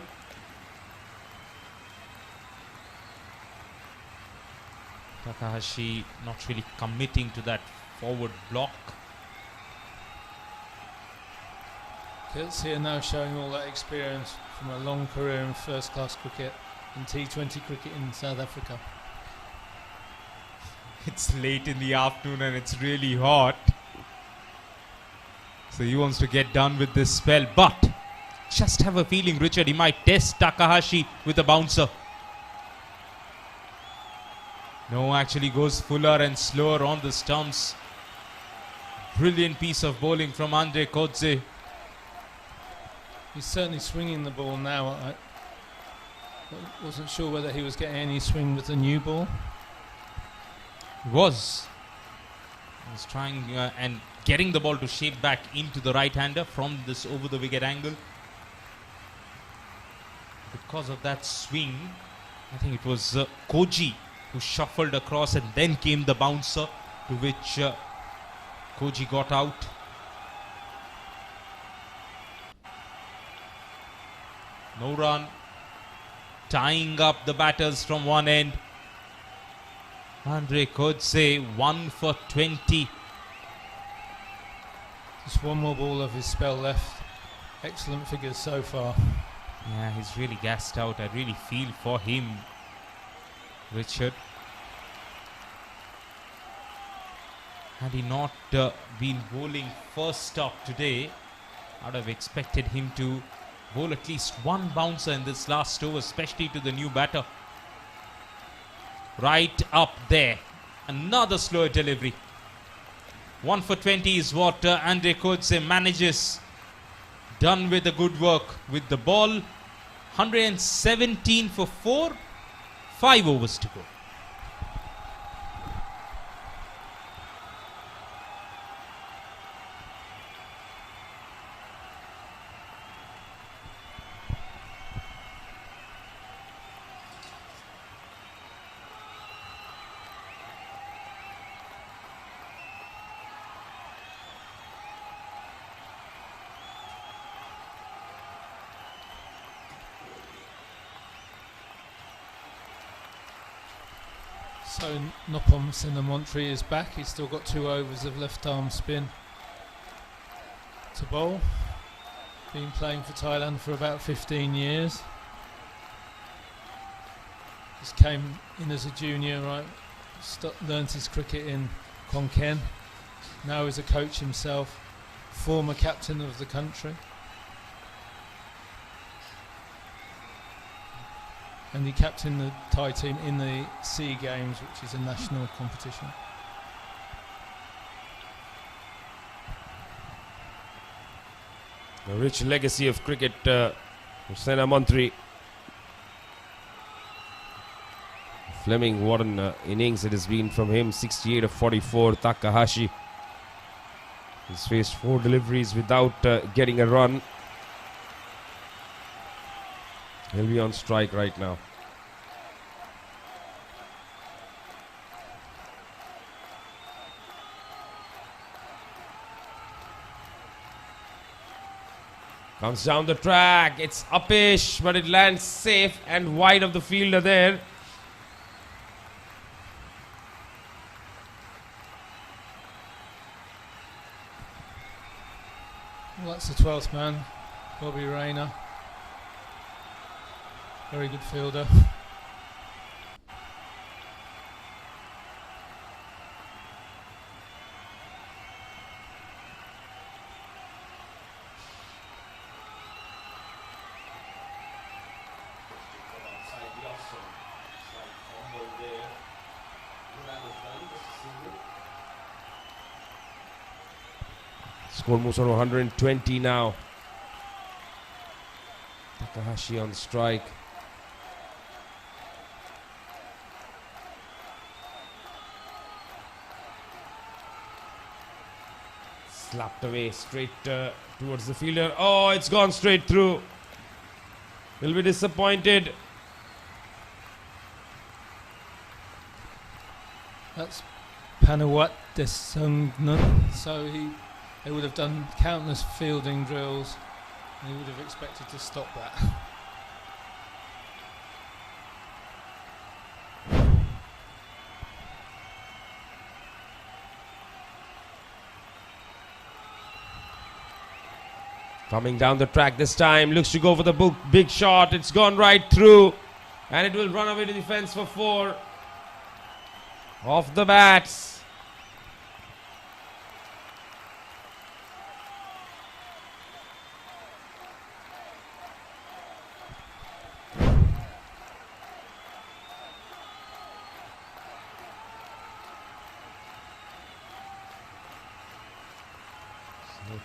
Takahashi not really committing to that forward block. Kurtz here now showing all that experience from a long career in first-class cricket and T20 cricket in South Africa. It's late in the afternoon and it's really hot. So he wants to get done with this spell. But just have a feeling, Richard, he might test Takahashi with a bouncer. No, actually goes fuller and slower on the stumps. Brilliant piece of bowling from Andre Kodze. He's certainly swinging the ball now. I wasn't sure whether he was getting any swing with the new ball. He was trying and getting the ball to shape back into the right-hander from this over the wicket angle. Because of that swing, I think it was Koji who shuffled across, and then came the bouncer, to which Koji got out. No run. Tying up the batters from one end. Andre Kodze 1 for 20. Just one more ball of his spell left. Excellent figures so far. Yeah, he's really gassed out. I really feel for him, Richard. Had he not been bowling first up today, I'd have expected him to bowl at least one bouncer in this last over, especially to the new batter. Right up there. Another slower delivery. 1 for 20 is what Andre Kodze manages. Done with the good work with the ball. 117 for 4. 5 overs to go. So Nopom Sinamontri is back. He's still got 2 overs of left arm spin to bowl. Been playing for Thailand for about 15 years. Just came in as a junior, right? Learned his cricket in Khon Kaen. Now he's a coach himself. Former captain of the country. And he captained the Thai team in the SEA Games, which is a national competition. A rich legacy of cricket for Sena Mantri. Fleming, what an innings it has been from him. 68 of 44. Takahashi. He's faced 4 deliveries without getting a run. He'll be on strike right now. Comes down the track. It's uppish, but it lands safe and wide of the fielder there. Well, that's the 12th man, Bobby Rayner. Very good fielder. Score moves on 120 now. Takahashi on strike. Slapped away straight towards the fielder. Oh, it's gone straight through. Will be disappointed. That's Panuwat Desungna. So they would have done countless fielding drills, and he would have expected to stop that. Coming down the track this time, looks to go for the big shot. It's gone right through, and it will run away to the fence for 4. Off the bats.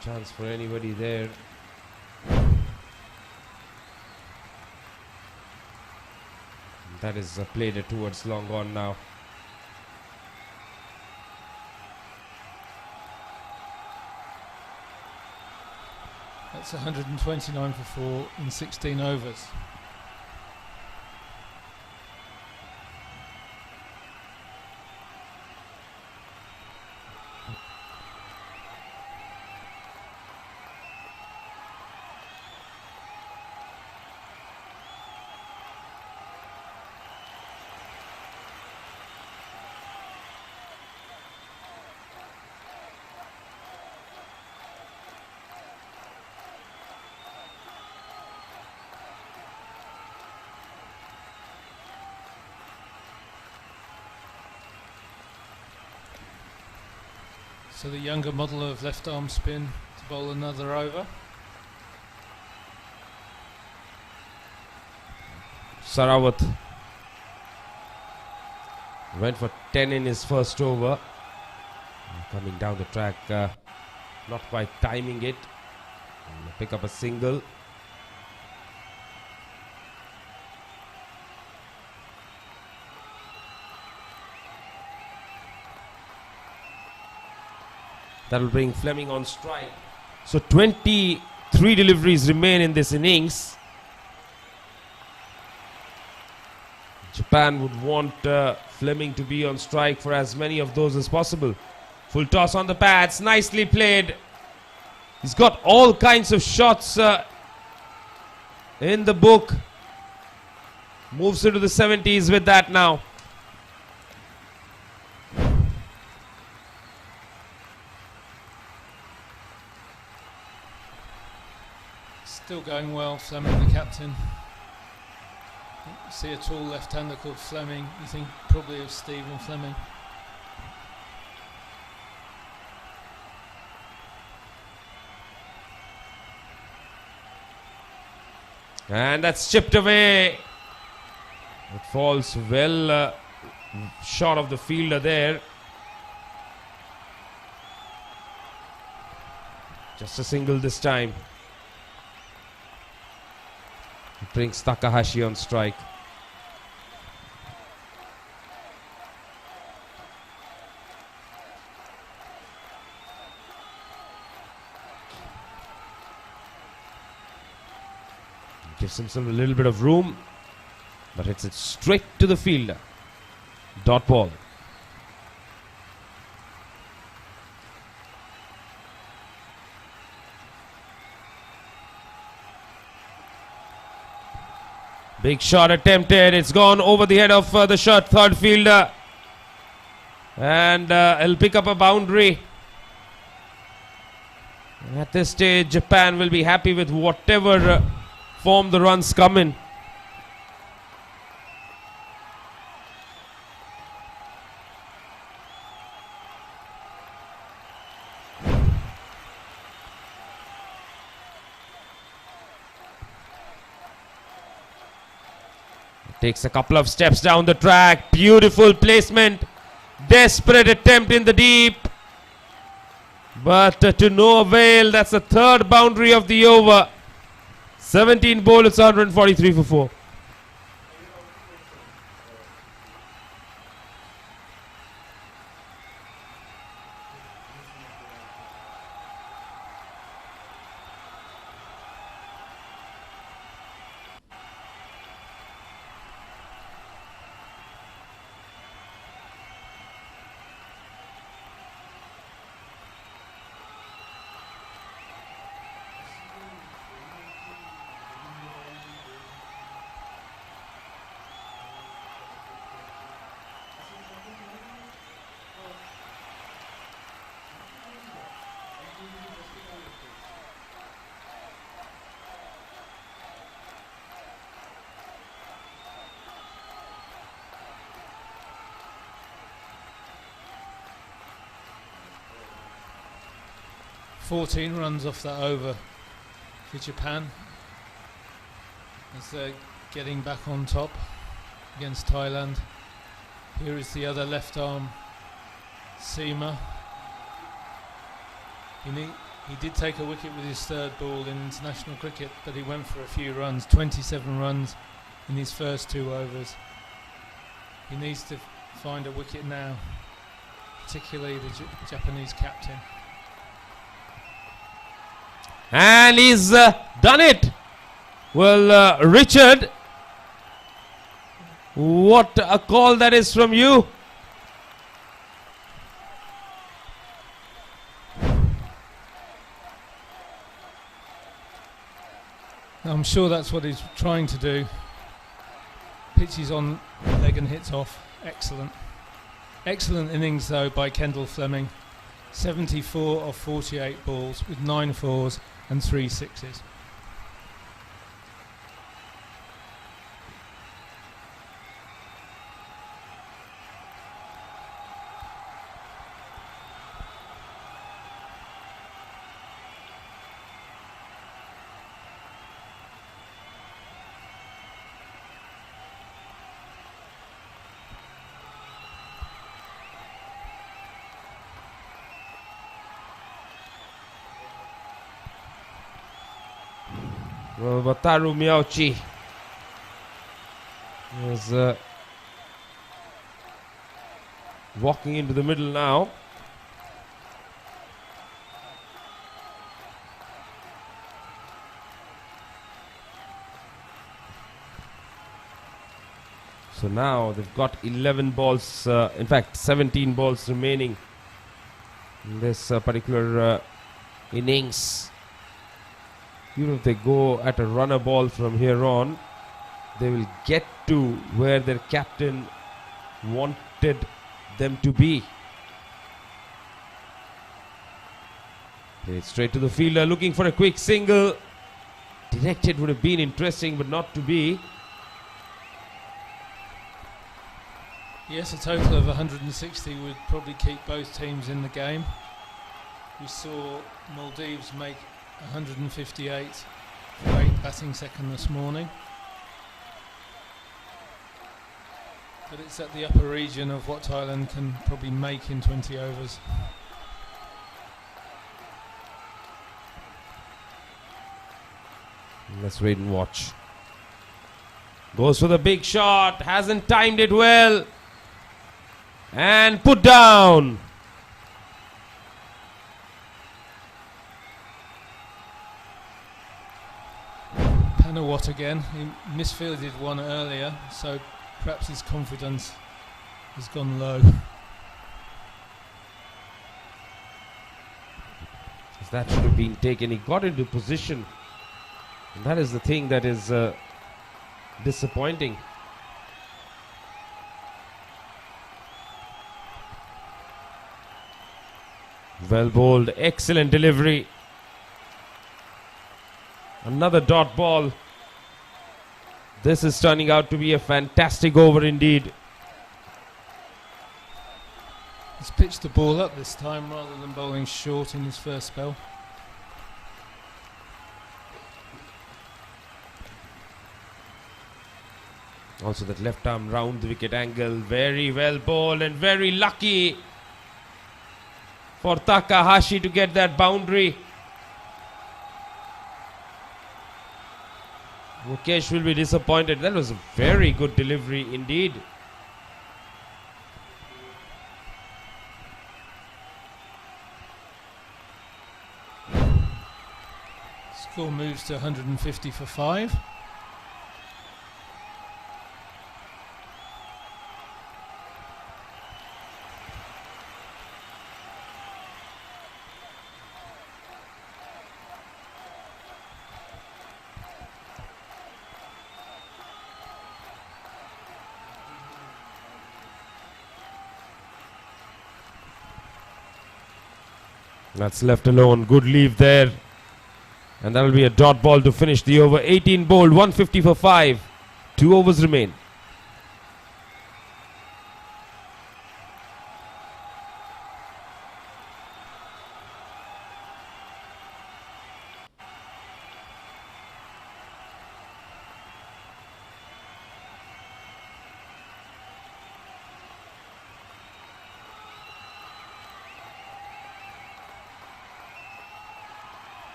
chance for anybody there. That is played towards long on now. That's 129 for 4 in 16 overs. So the younger model of left arm spin to bowl another over. Sarawat went for 10 in his first over. Coming down the track, not quite timing it. Pick up a single. That will bring Fleming on strike. So 23 deliveries remain in this innings. Japan would want Fleming to be on strike for as many of those as possible. Full toss on the pads, nicely played. He's got all kinds of shots in the book. Moves into the 70s with that now. Still going well, Fleming, the captain. You see a tall left-hander called Fleming. You think probably of Stephen Fleming. And that's chipped away. It falls well short of the fielder there. Just a single this time. It brings Takahashi on strike. Gives himself a little bit of room, but hits it straight to the fielder. Dot ball. Big shot attempted. It's gone over the head of the third fielder. And he'll pick up a boundary. And at this stage, Japan will be happy with whatever form the runs come in. Takes a couple of steps down the track. Beautiful placement. Desperate attempt in the deep. But to no avail. That's the third boundary of the over. 17 bowled, it's 143 for 4. "14 runs off that over for Japan as they're getting back on top against Thailand. Here is the other left arm seamer. He did take a wicket with his third ball in international cricket, but he went for a few runs, 27 runs in his first 2 overs. He needs to find a wicket now, particularly the Japanese captain. And he's done it. Well, Richard, what a call that is from you. I'm sure that's what he's trying to do. Pitches on leg and hits off. Excellent. Excellent innings though by Kendall Fleming. 74 of 48 balls with 9 fours and 3 sixes. Well, Wataru Miyauchi is walking into the middle now. So now they've got 11 balls, in fact 17 balls remaining in this particular innings. Even if they go at a runner ball from here on, they will get to where their captain wanted them to be. Played straight to the fielder, looking for a quick single. Directed would have been interesting, but not to be. Yes, a total of 160 would probably keep both teams in the game. We saw Maldives make 158 for 8th batting second this morning. But it's at the upper region of what Thailand can probably make in 20 overs. Let's wait and watch. Goes for the big shot, hasn't timed it well. And put down. Panawat again. He misfielded one earlier, so perhaps his confidence has gone low. That should have been taken. He got into position. And that is the thing that is disappointing. Well bowled, excellent delivery. Another dot ball. This is turning out to be a fantastic over indeed. He's pitched the ball up this time rather than bowling short in his first spell. Also that left arm round the wicket angle. Very well bowled and very lucky for Takahashi to get that boundary. Mukesh will be disappointed. That was a very good delivery indeed. Score moves to 150 for 5. That's left alone. Good leave there. And that will be a dot ball to finish the over. 18 bowled, 150 for 5. 2 overs remain.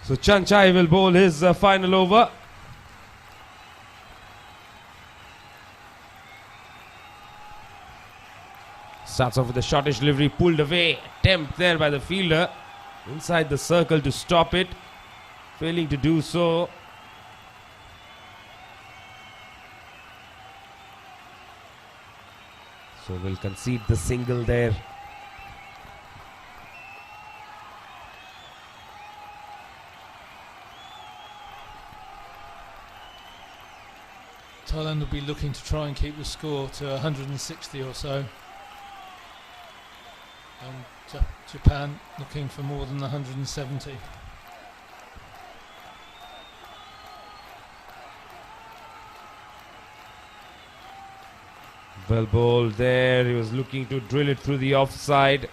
So Chanchai will bowl his final over. Starts off with a shortish delivery, pulled away. Attempt there by the fielder. Inside the circle to stop it. Failing to do so. So will concede the single there. Thailand will be looking to try and keep the score to 160 or so. And Japan looking for more than 170. Well bowled there. He was looking to drill it through the offside.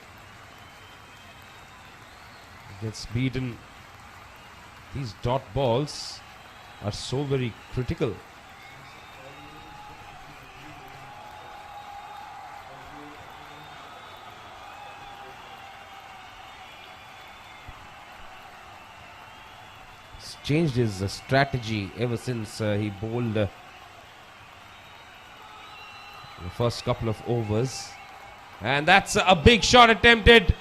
Gets beaten. These dot balls are so very critical. He's changed his strategy ever since he bowled the first couple of overs. And that's a big shot attempted.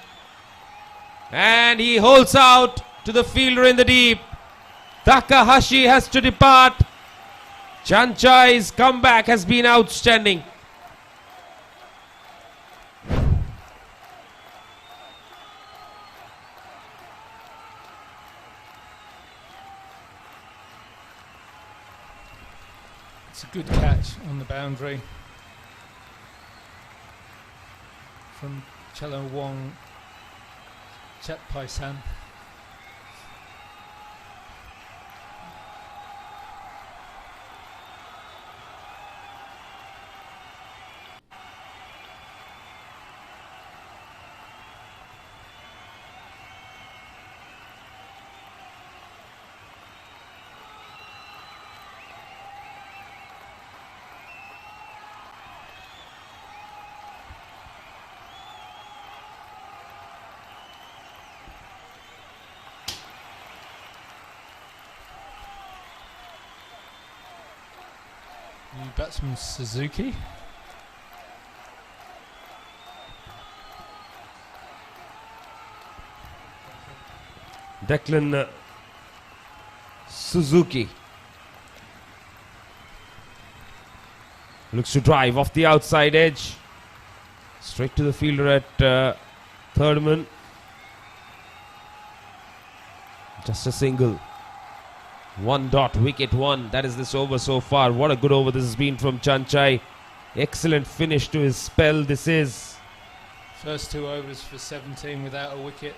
And he holds out to the fielder in the deep. Takahashi has to depart. Chanchai's comeback has been outstanding. It's a good catch on the boundary from Chelo Wong Chatpai-san. New batsman Suzuki. Declan Suzuki looks to drive off the outside edge. Straight to the fielder at third man. Just a single. One dot, wicket one. That is this over so far. What a good over this has been from Chanchai. Excellent finish to his spell. This is. First 2 overs for 17 without a wicket.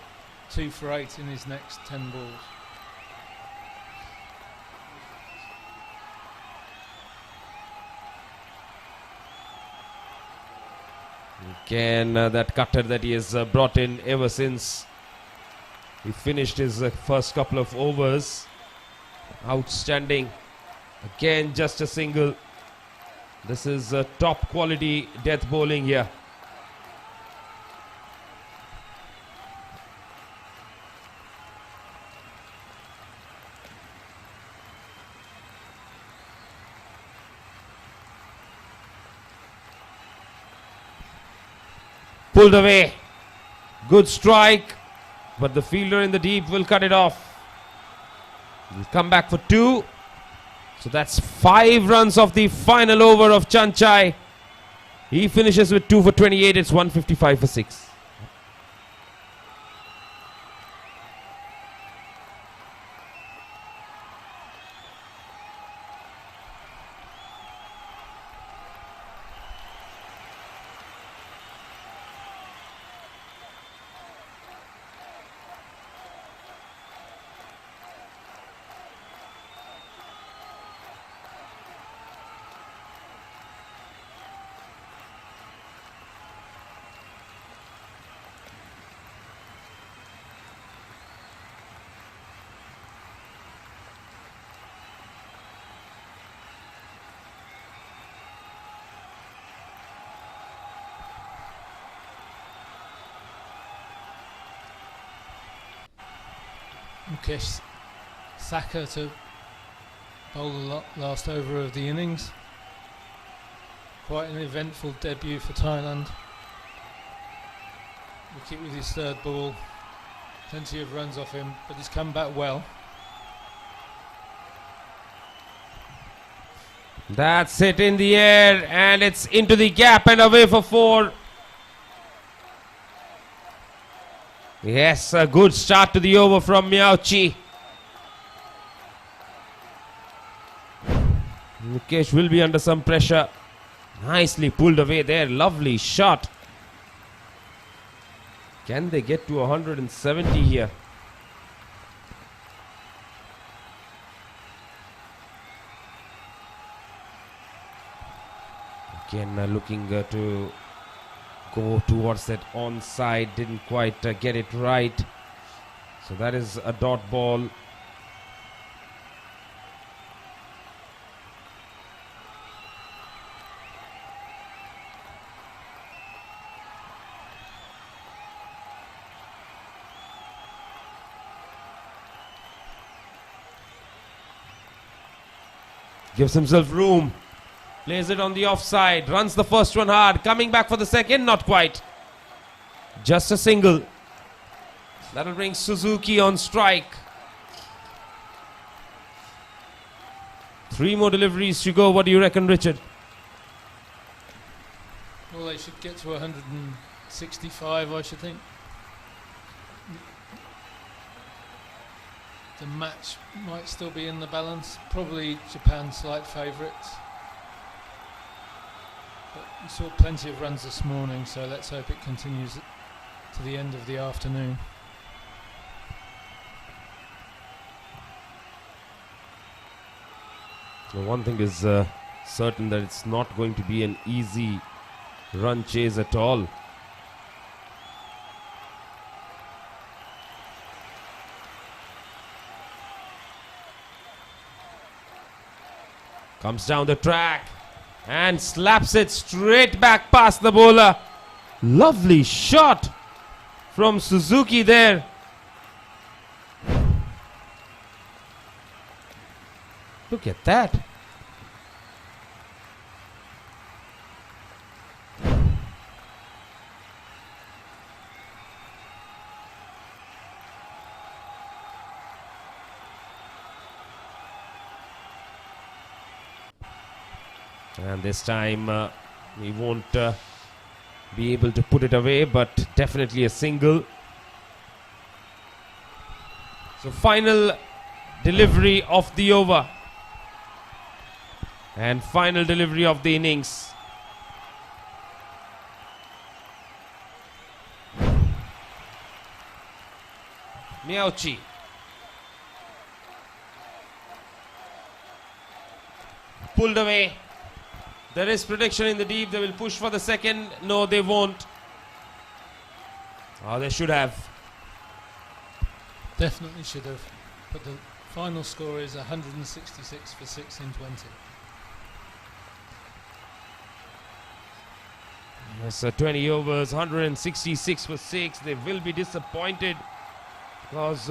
2 for 8 in his next 10 balls. Again, that cutter that he has brought in ever since he finished his first couple of overs. Outstanding. Again, just a single. This is top quality death bowling here. Pulled away. Good strike. But the fielder in the deep will cut it off. He'll come back for 2. So that's 5 runs of the final over of Chanchai. He finishes with 2 for 28. It's 155 for 6. Mukesh Thacker to bowl the last over of the innings. Quite an eventful debut for Thailand. Wicket with his third ball. Plenty of runs off him, but he's come back well. That's it in the air, and it's into the gap and away for 4. Yes, a good start to the over from Miauchi. Mukesh will be under some pressure. Nicely pulled away there. Lovely shot. Can they get to 170 here? Again, looking to go towards that onside. Didn't quite get it right. So that is a dot ball. Gives himself room. Plays it on the offside. Runs the first one hard. Coming back for the second. Not quite. Just a single. That'll bring Suzuki on strike. 3 more deliveries to go. What do you reckon, Richard? Well, they should get to 165, I should think. The match might still be in the balance. Probably Japan's slight favourites. But we saw plenty of runs this morning, so let's hope it continues to the end of the afternoon. So one thing is certain, that it's not going to be an easy run chase at all. Comes down the track and slaps it straight back past the bowler. Lovely shot from Suzuki there. Look at that. And this time he won't be able to put it away, but definitely a single. So final delivery of the over and final delivery of the innings. Miauchi. Pulled away. There is prediction in the deep. They will push for the second. No, they won't. Oh, they should have. Definitely should have. But the final score is 166 for 6 in 20. Yes, 20 overs, 166 for 6. They will be disappointed because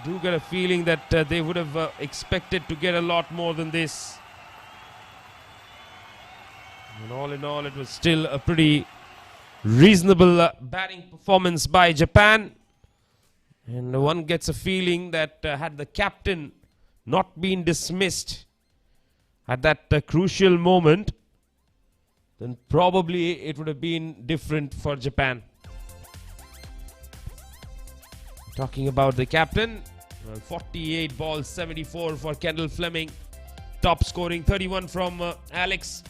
do get a feeling that they would have expected to get a lot more than this. And all in all, it was still a pretty reasonable batting performance by Japan. And one gets a feeling that had the captain not been dismissed at that crucial moment, then probably it would have been different for Japan. Talking about the captain, 48 balls, 74 for Kendall Fleming. Top scoring 31 from Alex.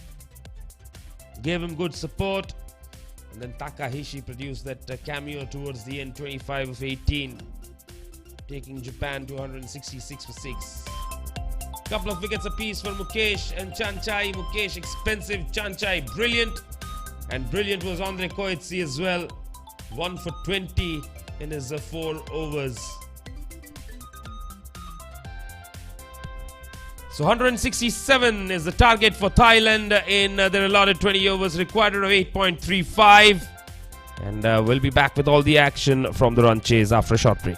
Gave him good support. And then Takahashi produced that cameo towards the end, 25 of 18. Taking Japan to 166 for 6. Couple of wickets apiece for Mukesh and Chanchai. Mukesh expensive, Chanchai brilliant. And brilliant was Andre Coetzee as well. 1 for 20 in his 4 overs. So 167 is the target for Thailand in their allotted 20 overs, required of 8.35. And we'll be back with all the action from the run chase after a short break.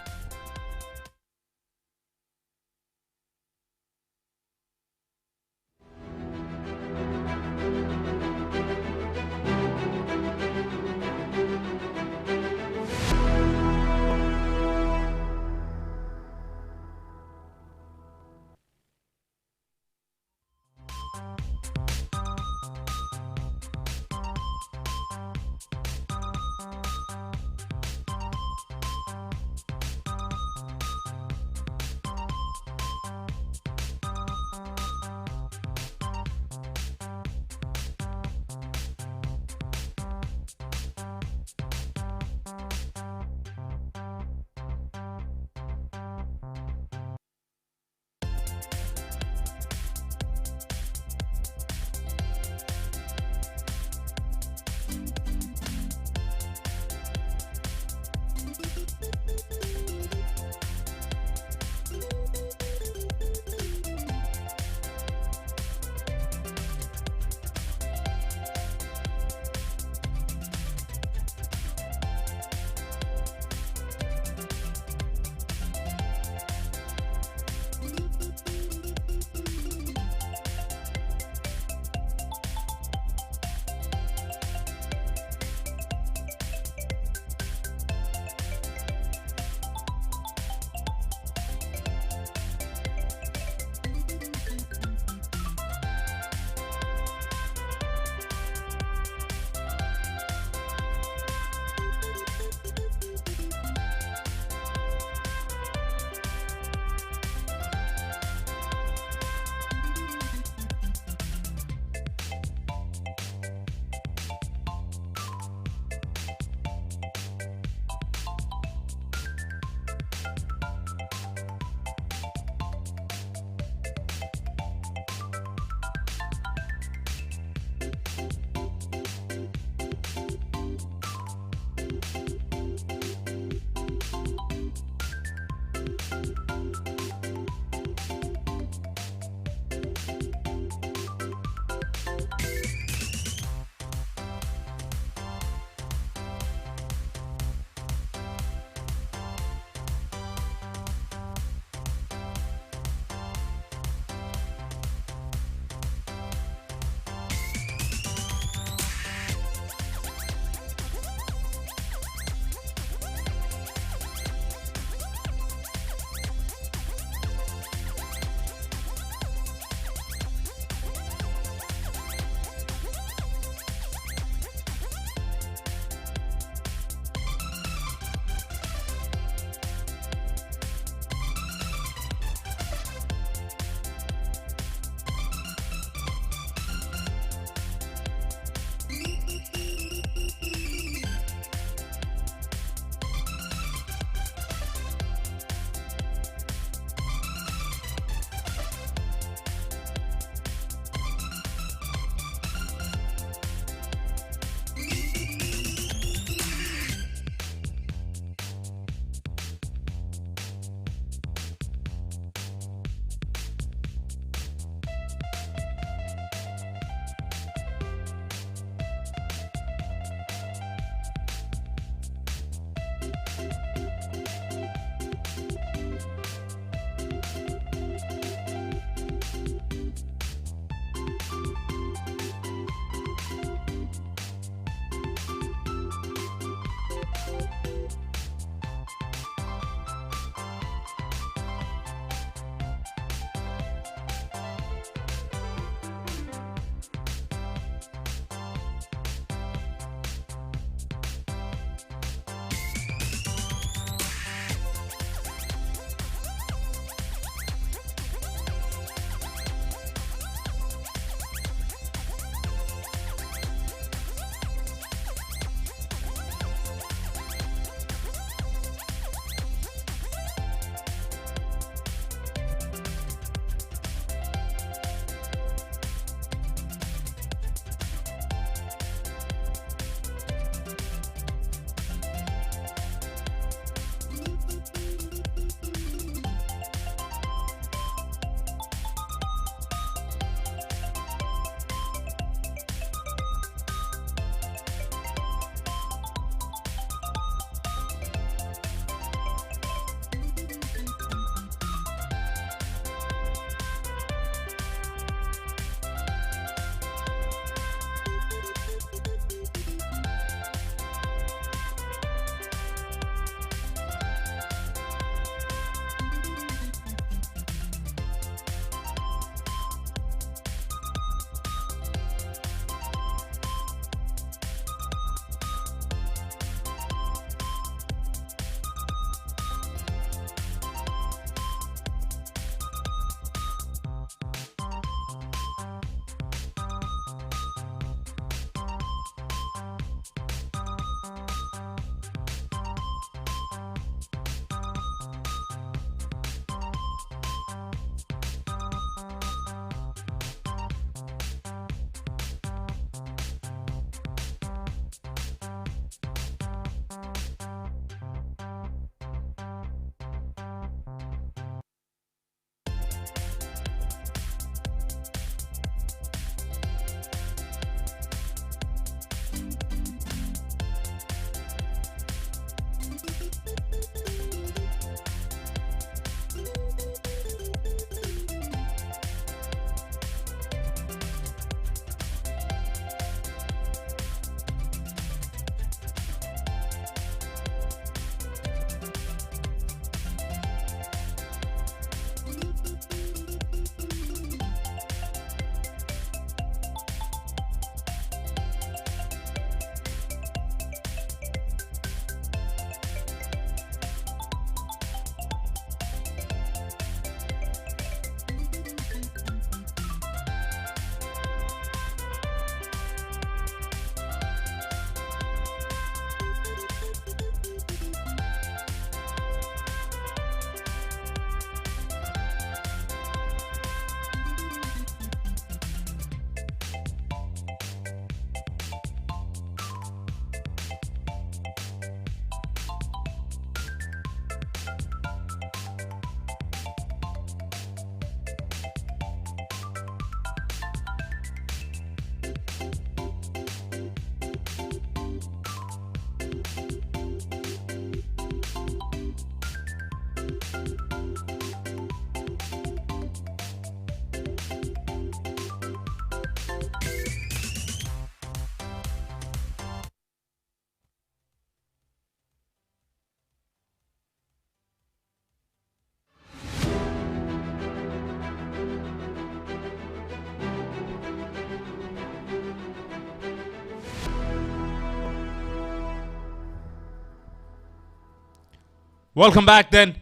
Welcome back then.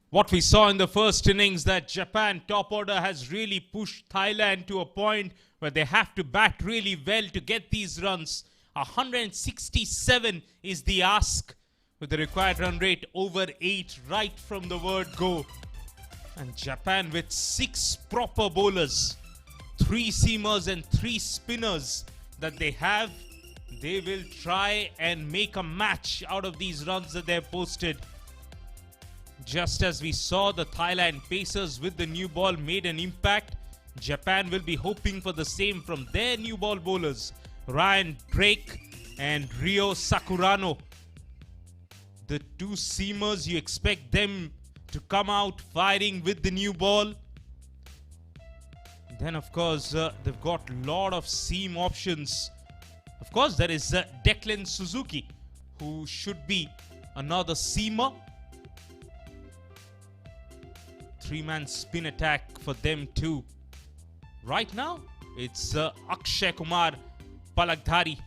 What we saw in the first innings, that Japan top order has really pushed Thailand to a point where they have to bat really well to get these runs. 167 is the ask, with the required run rate over 8 right from the word go. And Japan with 6 proper bowlers, 3 seamers and 3 spinners that they have, they will try and make a match out of these runs that they have posted. Just as we saw the Thailand pacers with the new ball made an impact, Japan will be hoping for the same from their new ball bowlers, Ryan Drake and Rio Sakurano. The 2 seamers, you expect them to come out firing with the new ball. Then of course they've got a lot of seam options. Of course there is Declan Suzuki, who should be another seamer. 3-man spin attack for them too. Right now, it's Akshay Kumar Palakdhari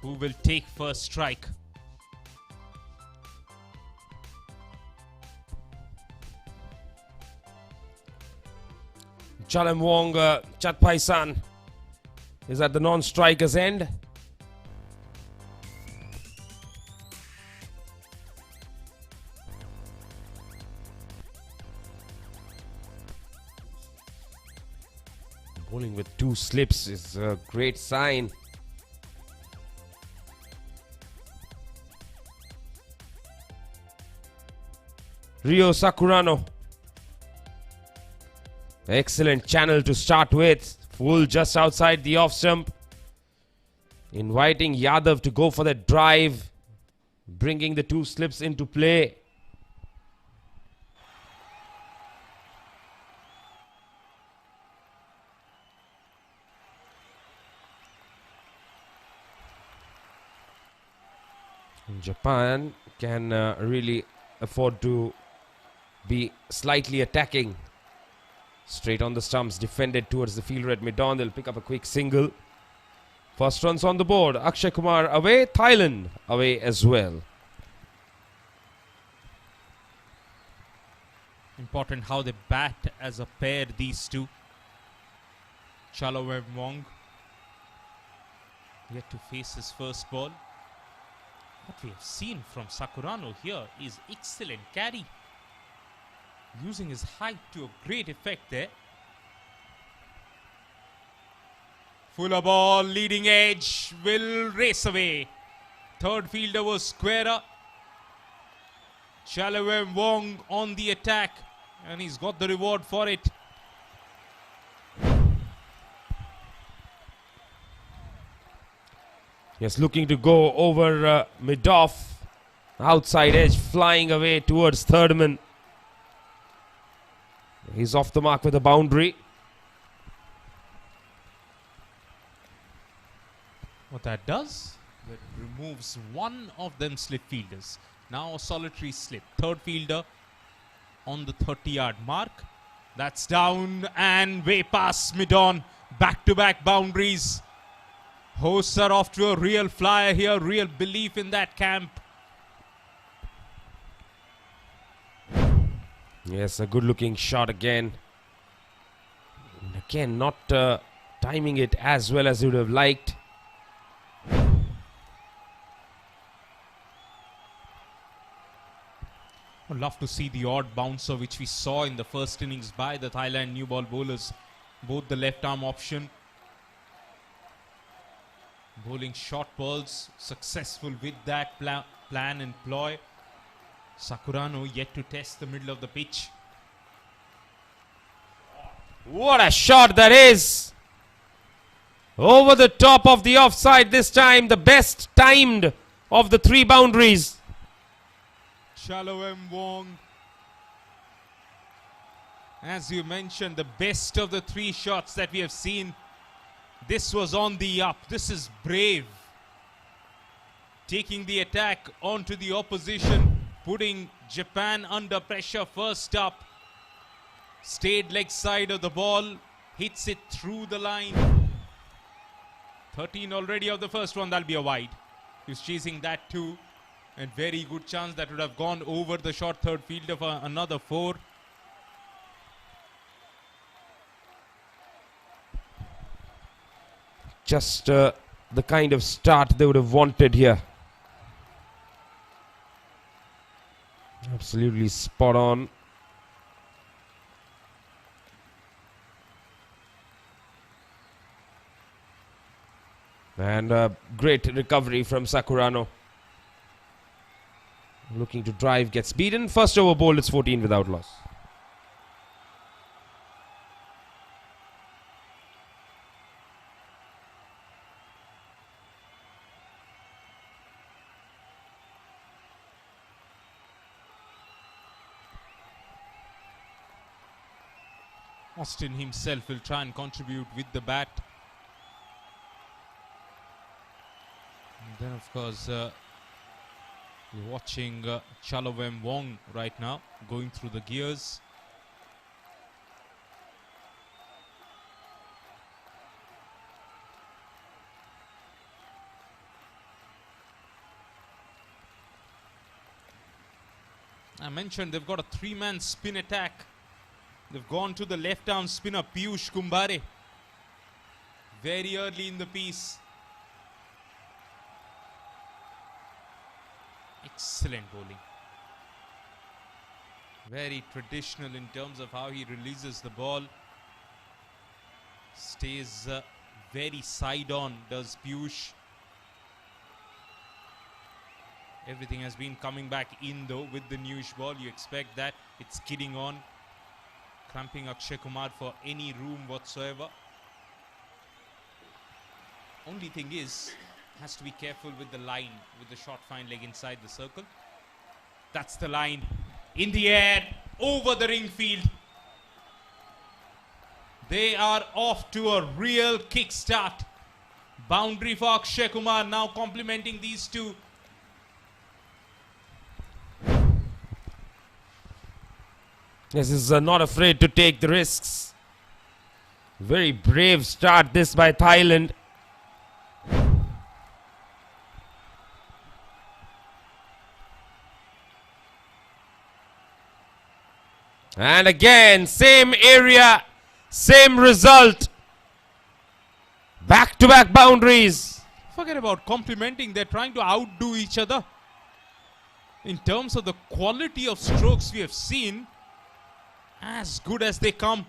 who will take first strike. Chalam Wong Chatpai-san is at the non-striker's end. Bowling with 2 slips is a great sign. Rio Sakurano. Excellent channel to start with. Full just outside the off stump. Inviting Yadav to go for the drive. Bringing the 2 slips into play. Japan can really afford to be slightly attacking. Straight on the stumps, defended towards the fielder at mid-on. They'll pick up a quick single. First runs on the board. Akshay Kumar away, Thailand away as well. Important how they bat as a pair, these two. Chalawem Wong yet to face his first ball. What we have seen from Sakurano here is excellent carry. Using his height to a great effect there. Fuller ball, leading edge, will race away. Third fielder was squarer. Chalawem Wong on the attack, and he's got the reward for it. Yes, looking to go over mid-off. Outside edge, flying away towards third man. He's off the mark with a boundary. What that does, it removes one of them slip fielders. Now a solitary slip. Third fielder on the 30-yard mark. That's down and way past mid-on. Back-to-back boundaries. Hosts are off to a real flyer here. Real belief in that camp. Yes, a good-looking shot again. And again, not timing it as well as you would have liked. I'd love to see the odd bouncer which we saw in the first innings by the Thailand new ball bowlers. Both the left arm option. Bowling short balls, successful with that plan and ploy. Sakurano yet to test the middle of the pitch. What a shot that is! Over the top of the offside this time, the best timed of the 3 boundaries. Chalawem Wong. As you mentioned, the best of the 3 shots that we have seen. This was on the up. This is brave. Taking the attack onto the opposition. Putting Japan under pressure first up. Stayed leg side of the ball. Hits it through the line. 13 already of the first one. That'll be a wide. He's chasing that too. And very good chance that would have gone over the short third fielder for another 4. Just the kind of start they would have wanted here. Absolutely spot on. And a great recovery from Sakurano. Looking to drive, gets beaten. First over bowled, it's 14 without loss. Austin himself will try and contribute with the bat. And then, of course, you're watching Chalovem Wong right now going through the gears. I mentioned they've got a 3-man spin attack. They've gone to the left-arm spinner Piyush Kumbare very early in the piece. Excellent bowling. Very traditional in terms of how he releases the ball. Stays very side-on, does Piyush. Everything has been coming back in though with the newish ball. You expect that. It's skidding on. Cramping Akshay Kumar for any room whatsoever. Only thing is, has to be careful with the line, with the short fine leg inside the circle. That's the line. In the air, over the ring field. They are off to a real kickstart. Boundary for Akshay Kumar, now complementing these two. Yes, he's not afraid to take the risks. Very brave start this by Thailand. And again, same area, same result. Back-to-back boundaries. Forget about complimenting, they're trying to outdo each other. In terms of the quality of strokes we have seen, as good as they come.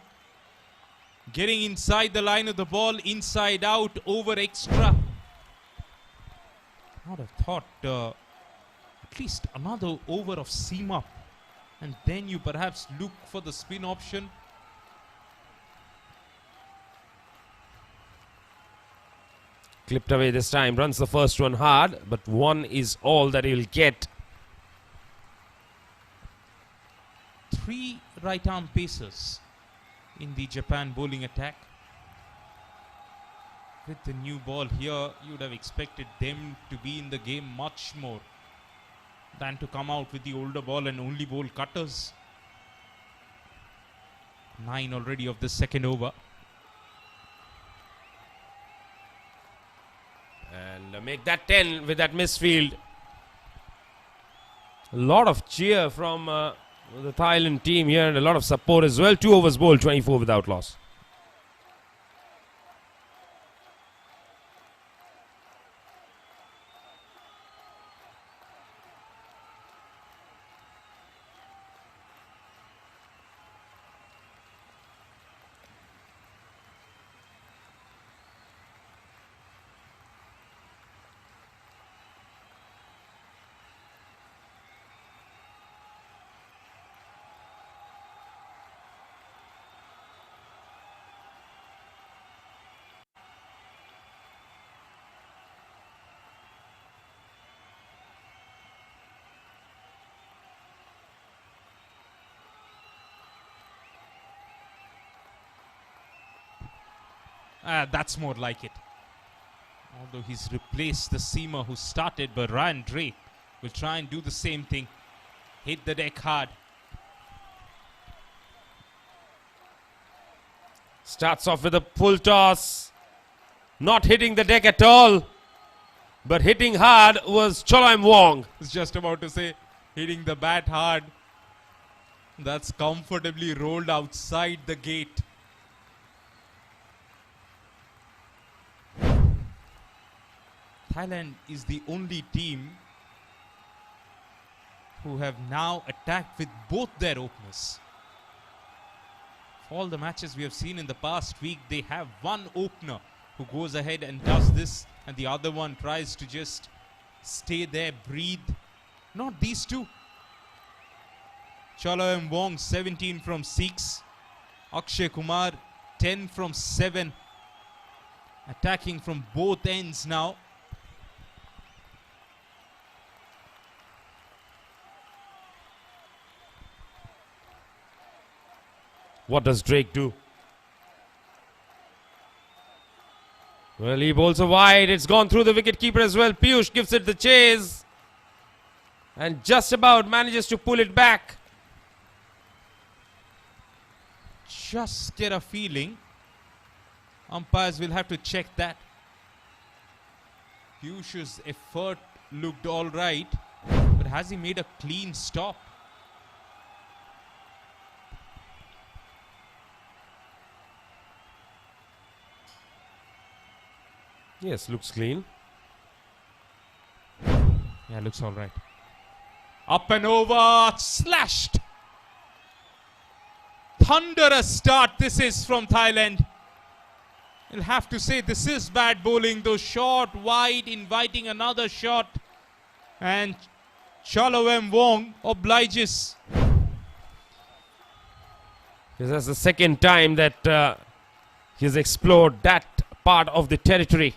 Getting inside the line of the ball, inside out, over extra. I would have thought at least another over of seam up. And then you perhaps look for the spin option. Clipped away this time, runs the first one hard, but one is all that he'll get. 3 right-arm pacers in the Japan bowling attack. With the new ball here, you would have expected them to be in the game much more than to come out with the older ball and only bowl cutters. 9 already of the second over. And make that 10 with that misfield. A lot of cheer from the Thailand team here and a lot of support as well. 2 overs bowled, 24 without loss. That's more like it. Although he's replaced the seamer who started, but Ryan Drake will try and do the same thing. Hit the deck hard. Starts off with a full toss. Not hitting the deck at all. But hitting hard was Choloem Wong. I was just about to say, hitting the bat hard. That's comfortably rolled outside the gate. Thailand is the only team who have now attacked with both their openers. For all the matches we have seen in the past week, they have one opener who goes ahead and does this, and the other one tries to just stay there, breathe. Not these two. Choloem Wong 17 from 6. Akshay Kumar 10 from 7. Attacking from both ends now. What does Drake do? Well, he bowls a wide. It's gone through the wicketkeeper as well. Piyush gives it the chase. And just about manages to pull it back. Just get a feeling umpires will have to check that. Piyush's effort looked all right, but has he made a clean stop? Yes, looks clean. Yeah, looks all right. Up and over, slashed. Thunderous start this is from Thailand. You'll have to say this is bad bowling, though short, wide, inviting another shot. And Choloem Wong obliges. This is the second time that he's explored that part of the territory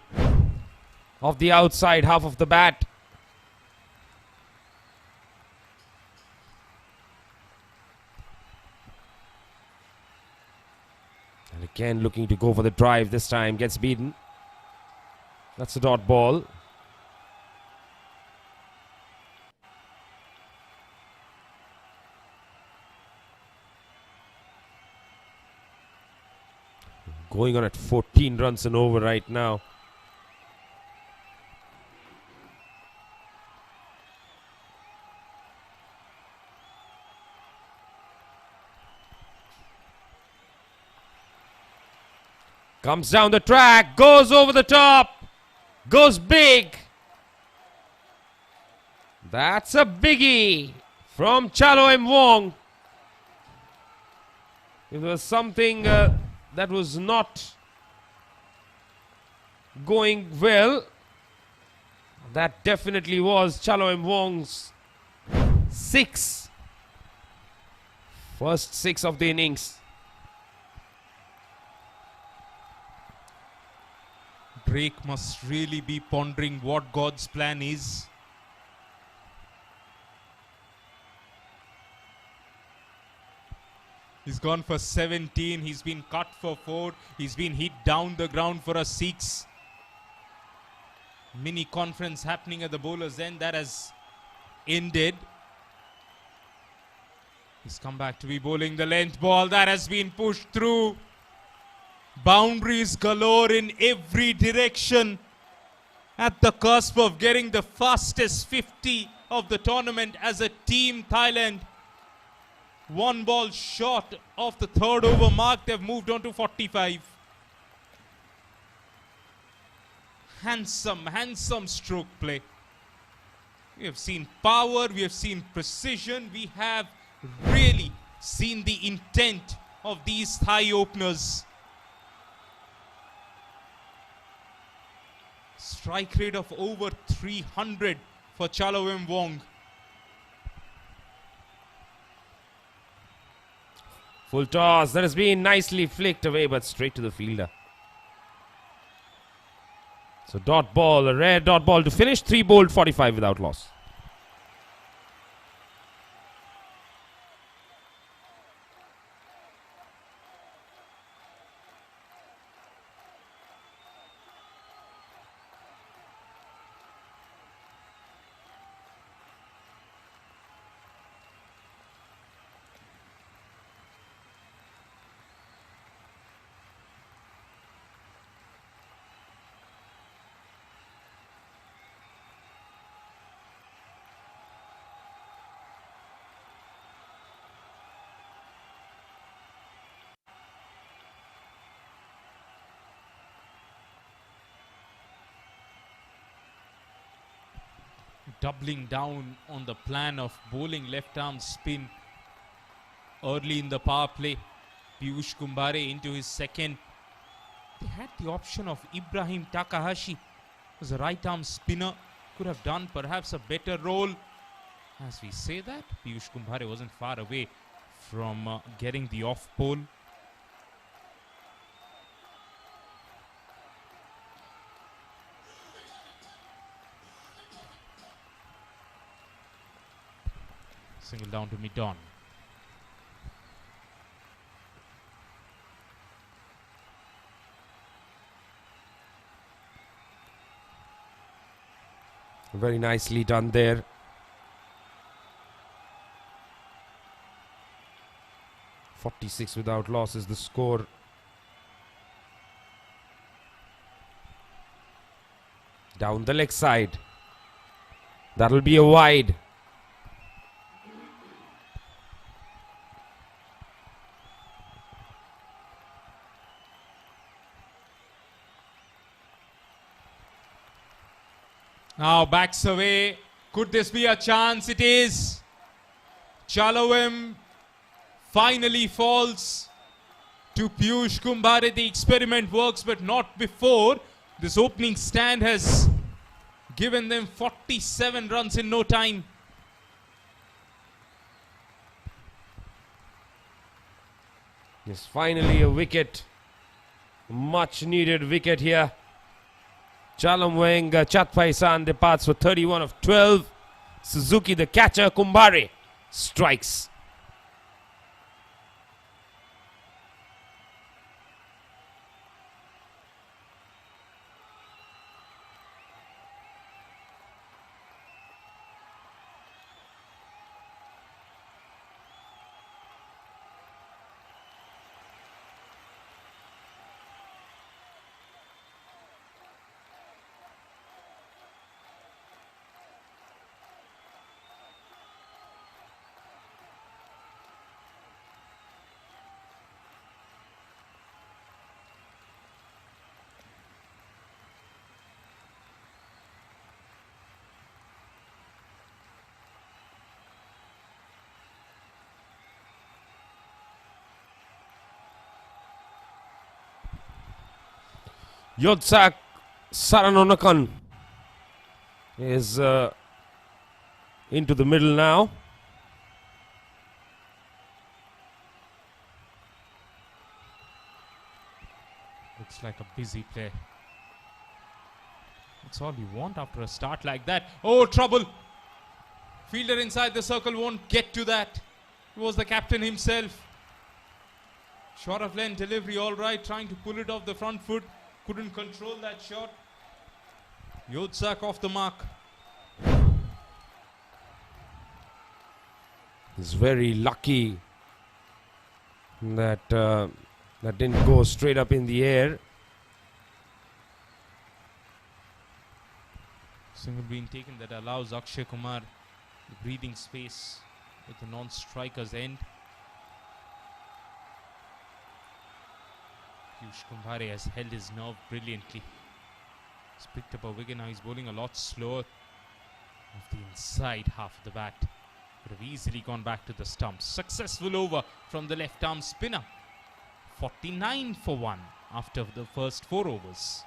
of the outside half of the bat. And again looking to go for the drive, this time gets beaten. That's a dot ball. Going on at 14 runs and over right now. Comes down the track, goes over the top, goes big. That's a biggie from Choloem Wong. It was something that was not going well. That definitely was Choloem Wong's six. First 6 of the innings. Drake must really be pondering what God's plan is. He's gone for 17. He's been cut for 4. He's been hit down the ground for a 6. Mini conference happening at the bowler's end. That has ended. He's come back to be bowling the length ball. That has been pushed through. Boundaries galore in every direction. At the cusp of getting the fastest 50 of the tournament as a team, Thailand. 1 ball short of the 3rd over mark. They've moved on to 45. Handsome stroke play. We have seen power, we have seen precision, we have really seen the intent of these Thai openers. Strike rate of over 300 for Choloem Wong. Full toss. That has been nicely flicked away, but straight to the fielder. So dot ball, a rare dot ball to finish. 3 bowled, 45 without loss. doubling down on the plan of bowling left arm spin early in the power play. Piyush Kumbhare into his second. They had the option of Ibrahim Takahashi as a right arm spinner. Could have done perhaps a better role. As we say that, Piyush Kumbhare wasn't far away from getting the off pole. Single down to mid-on. Very nicely done there. .46 without loss is the score. Down the leg side. That'll be a wide. Now backs away. Could this be a chance? It is. Chalawem finally falls to Piyush Kumbhare. The experiment works, but not before. This opening stand has given them 47 runs in no time. Yes, finally a wicket. Much needed wicket here. Chalamweng Chatpaisan departs for 31 of 12. Suzuki the catcher, Kumbhare strikes. Yodsak Saranonakan is into the middle now. Looks like a busy play. That's all you want after a start like that. Oh, trouble. Fielder inside the circle won't get to that. It was the captain himself. Short of length delivery, all right. Trying to pull it off the front foot. Couldn't control that shot. Yodsak off the mark. He's very lucky that that didn't go straight up in the air. Single being taken that allows Akshay Kumar the breathing space with the non-striker's end. Piyush Kumbhare has held his nerve brilliantly. He's picked up a wicket. Now he's bowling a lot slower off the inside half of the bat. Could have easily gone back to the stumps. Successful over from the left arm spinner. 49 for 1 after the first 4 overs.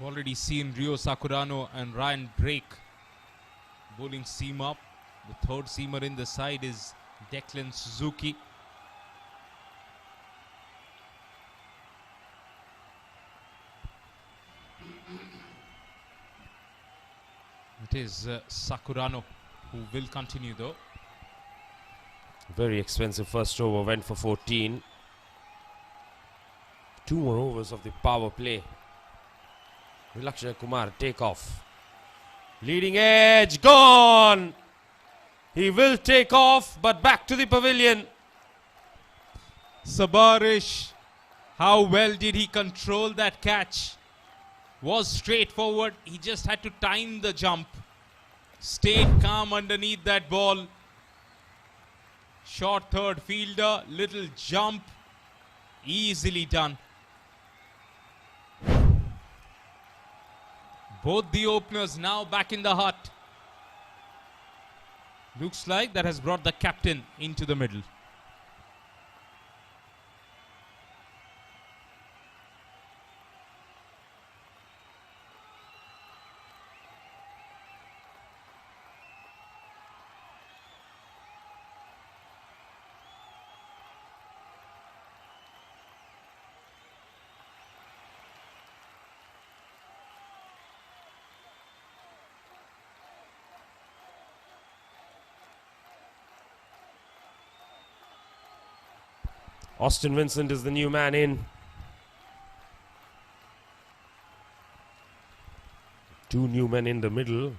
Already seen Rio Sakurano and Ryan Drake bowling seam up. The third seamer in the side is Declan Suzuki. It is Sakurano who will continue though. Very expensive first over, went for 14. 2 more overs of the power play. Will Akshay Kumar take off? Leading edge, gone. He will take off, but back to the pavilion. Sabarish, how well did he control that catch? Was straightforward. He just had to time the jump. Stayed calm underneath that ball. Short third fielder, little jump. Easily done. Both the openers now back in the hut. Looks like that has brought the captain into the middle. Austin Vincent is the new man in. 2 new men in the middle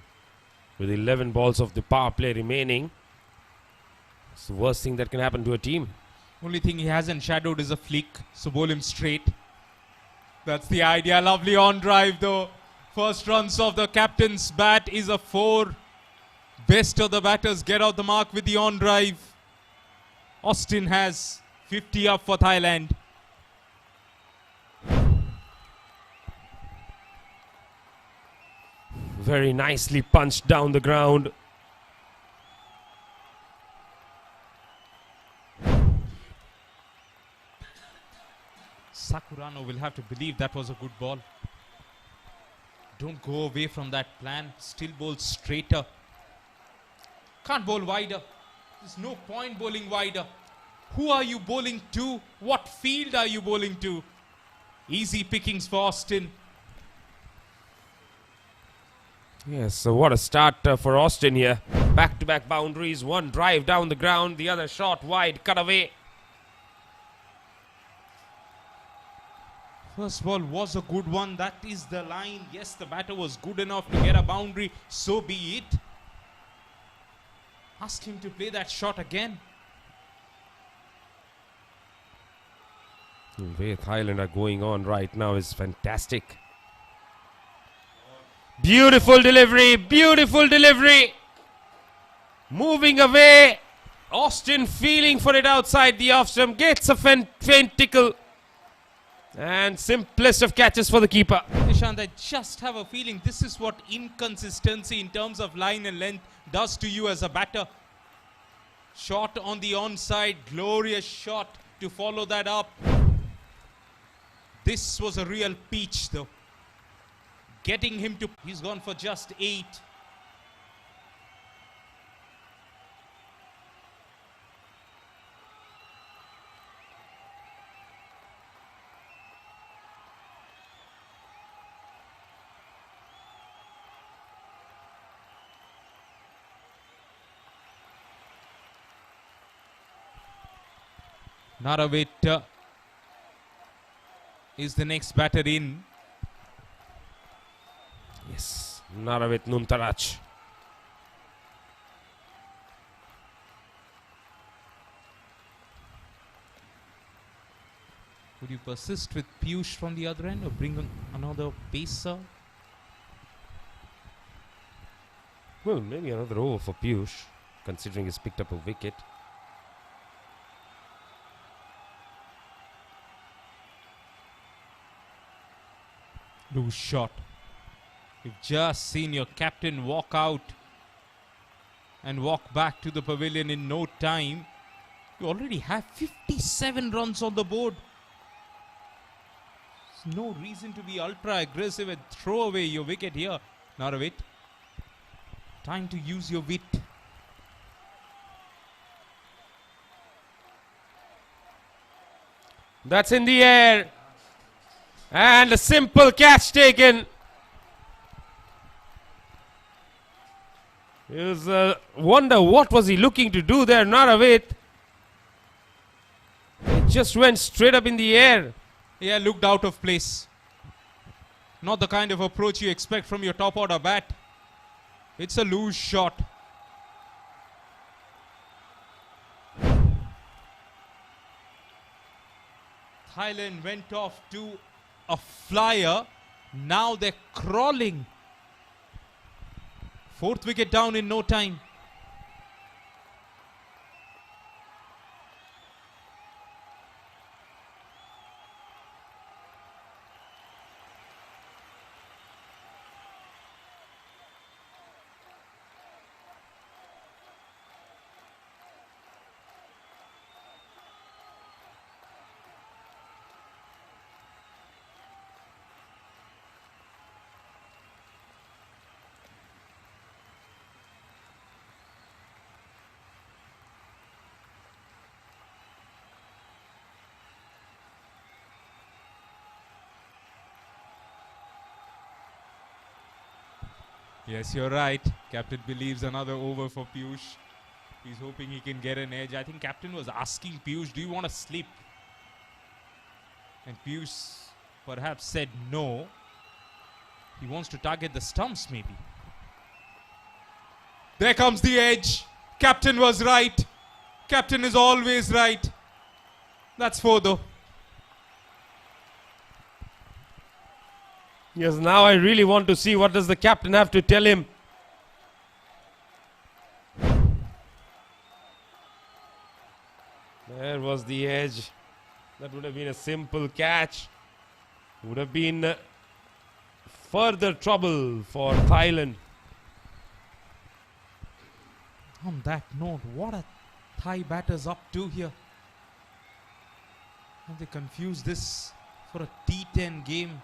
with 11 balls of the power play remaining. It's the worst thing that can happen to a team. Only thing he hasn't shadowed is a flick, so bowl him straight. That's the idea. Lovely on drive though. First runs of the captain's bat is a 4. Best of the batters get out the mark with the on drive. Austin has 50 up for Thailand. Very nicely punched down the ground. Sakurano will have to believe that was a good ball. Don't go away from that plan. Still bowl straighter. Can't bowl wider. There's no point bowling wider. Who are you bowling to? What field are you bowling to? Easy pickings for Austin. Yes, so what a start for Austin here. Back-to-back boundaries. One drive down the ground, the other short wide, cut away. First ball was a good one. That is the line. Yes, the batter was good enough to get a boundary. So be it. Ask him to play that shot again. The way Thailand are going on right now is fantastic. Beautiful delivery, beautiful delivery. Moving away. Austin feeling for it outside the off stump. Gets a faint tickle. And simplest of catches for the keeper. Nishant, I just have a feeling this is what inconsistency in terms of line and length does to you as a batter. Shot on the onside, glorious shot to follow that up. This was a real peach though. Getting him to, he's gone for just 8. Naravit is the next batter in. Yes, Naravit Nuntaraj. Would you persist with Piyush from the other end or bring on another pacer? Well, maybe another over for Piyush, considering he's picked up a wicket. Loose shot. You've just seen your captain walk out and walk back to the pavilion in no time. You already have 57 runs on the board. There's no reason to be ultra aggressive and throw away your wicket here, Naravit. Time to use your wit. That's in the air. And a simple catch taken. It was a wonder what was he looking to do there, Naravit. It just went straight up in the air. Yeah, looked out of place. Not the kind of approach you expect from your top order bat. It's a loose shot. Thailand went off to a flyer. Now they're crawling. Fourth wicket down in no time. Yes, you're right. Captain believes another over for Piyush. He's hoping he can get an edge. I think Captain was asking Piyush, do you want to sleep? And Piyush perhaps said no. He wants to target the stumps maybe. There comes the edge. Captain was right. Captain is always right. That's four though. Yes, now I really want to see what does the captain have to tell him. There was the edge. That would have been a simple catch. Would have been further trouble for Thailand. On that note, what are Thai batters up to here? Have they confused this for a T10 game?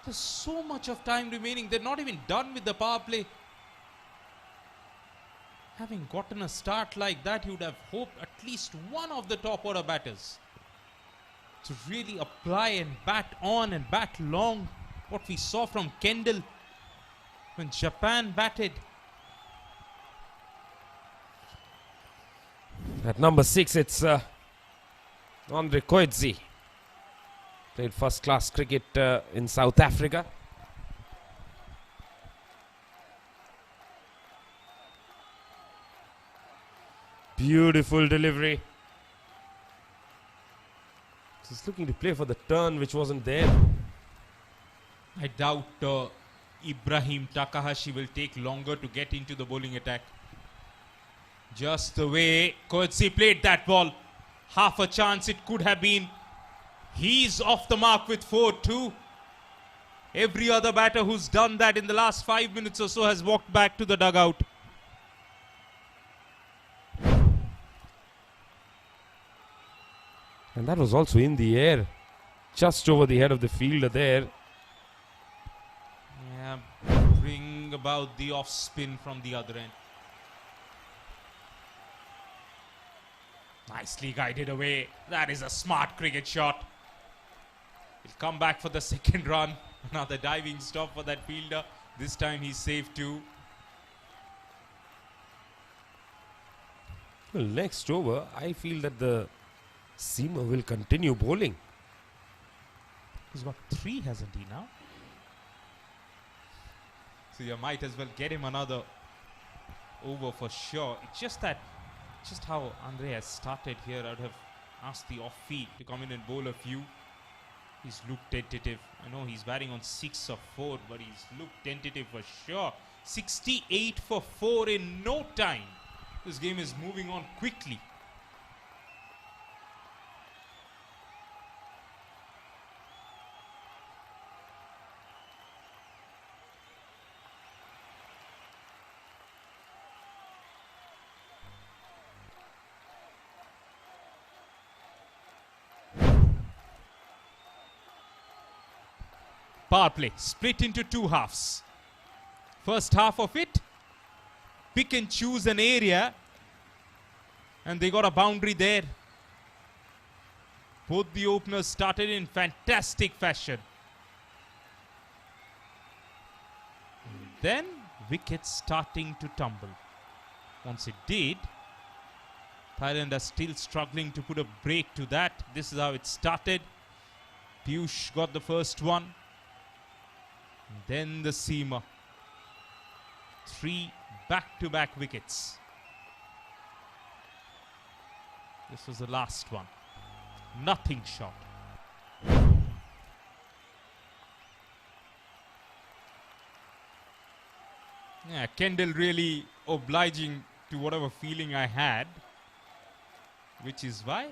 There's so much of time remaining. They're not even done with the power play. Having gotten a start like that, you would have hoped at least one of the top order batters to really apply and bat on and bat long. What we saw from Kendall when Japan batted. At number 6, it's Andre Coetzee. Played first-class cricket in South Africa. Beautiful delivery. He's looking to play for the turn which wasn't there. I doubt Ibrahim Takahashi will take longer to get into the bowling attack. Just the way Coetzee played that ball. Half a chance it could have been. He's off the mark with 4-2. Every other batter who's done that in the last 5 minutes or so has walked back to the dugout. And that was also in the air. Just over the head of the fielder there. Yeah, bring about the off spin from the other end. Nicely guided away. That is a smart cricket shot. He'll come back for the second run. Another diving stop for that fielder. This time he's safe too. Well, next over, I feel that the seamer will continue bowling. He's got 3, hasn't he now? So you might as well get him another over for sure. It's just that, just how Andre has started here, I would have asked the off feet to come in and bowl a few. He's looked tentative. I know he's batting on 6 or 4, but he's looked tentative for sure. 68 for 4 in no time. This game is moving on quickly. Power play split into 2 halves. First half of it, pick and choose an area, and they got a boundary there. Both the openers started in fantastic fashion. Then wickets starting to tumble. Once it did, Thailand are still struggling to put a break to that. This is how it started. Piyush got the first one. Then the seamer. 3 back-to-back wickets. This was the last one. Nothing short. Yeah, Kendall really obliging to whatever feeling I had, which is why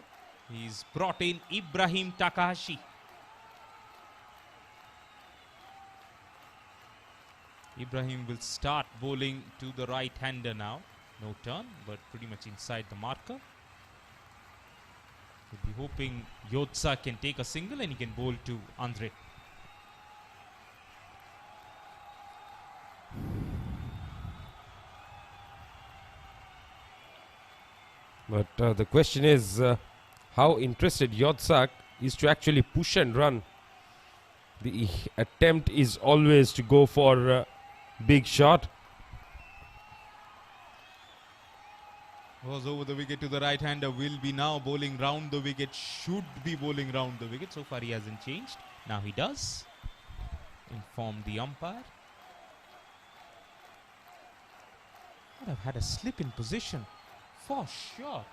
he's brought in Ibrahim Takahashi. Ibrahim will start bowling to the right-hander now. No turn, but pretty much inside the marker. We'll be hoping Yotza can take a single and he can bowl to Andre. But the question is how interested Yotsak is to actually push and run. The attempt is always to go for big shot. Was over the wicket to the right-hander, will be now bowling round the wicket, should be bowling round the wicket. So far he hasn't changed. Now he does. Inform the umpire. Would have had a slip in position for sure.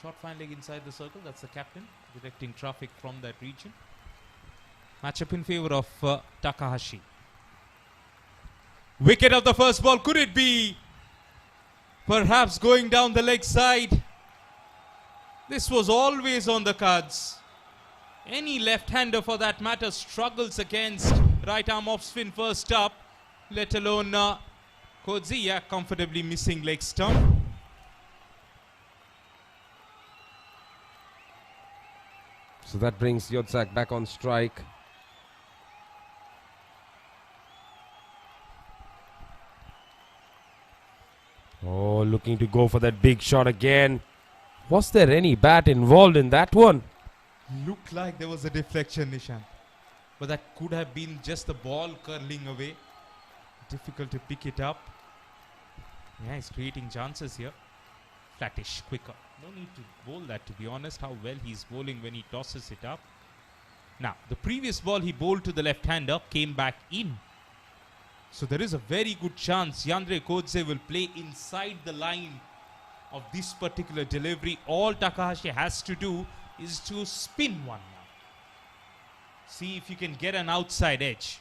Short fine leg inside the circle. That's the captain directing traffic from that region. Matchup in favor of Takahashi. Wicket of the first ball. Could it be perhaps going down the leg side? This was always on the cards. Any left-hander for that matter struggles against right arm off spin first up, let alone Kodziya comfortably missing leg stump. So that brings Yotsak back on strike. Oh, looking to go for that big shot again. Was there any bat involved in that one? Looked like there was a deflection, Nishan. But that could have been just the ball curling away. Difficult to pick it up. Yeah, he's creating chances here. Flattish, quicker. No need to bowl that, to be honest. How well he's bowling when he tosses it up. Now, the previous ball he bowled to the left-hander came back in. So there is a very good chance Yandre Kodse will play inside the line of this particular delivery. All Takahashi has to do is to spin one now. See if you can get an outside edge.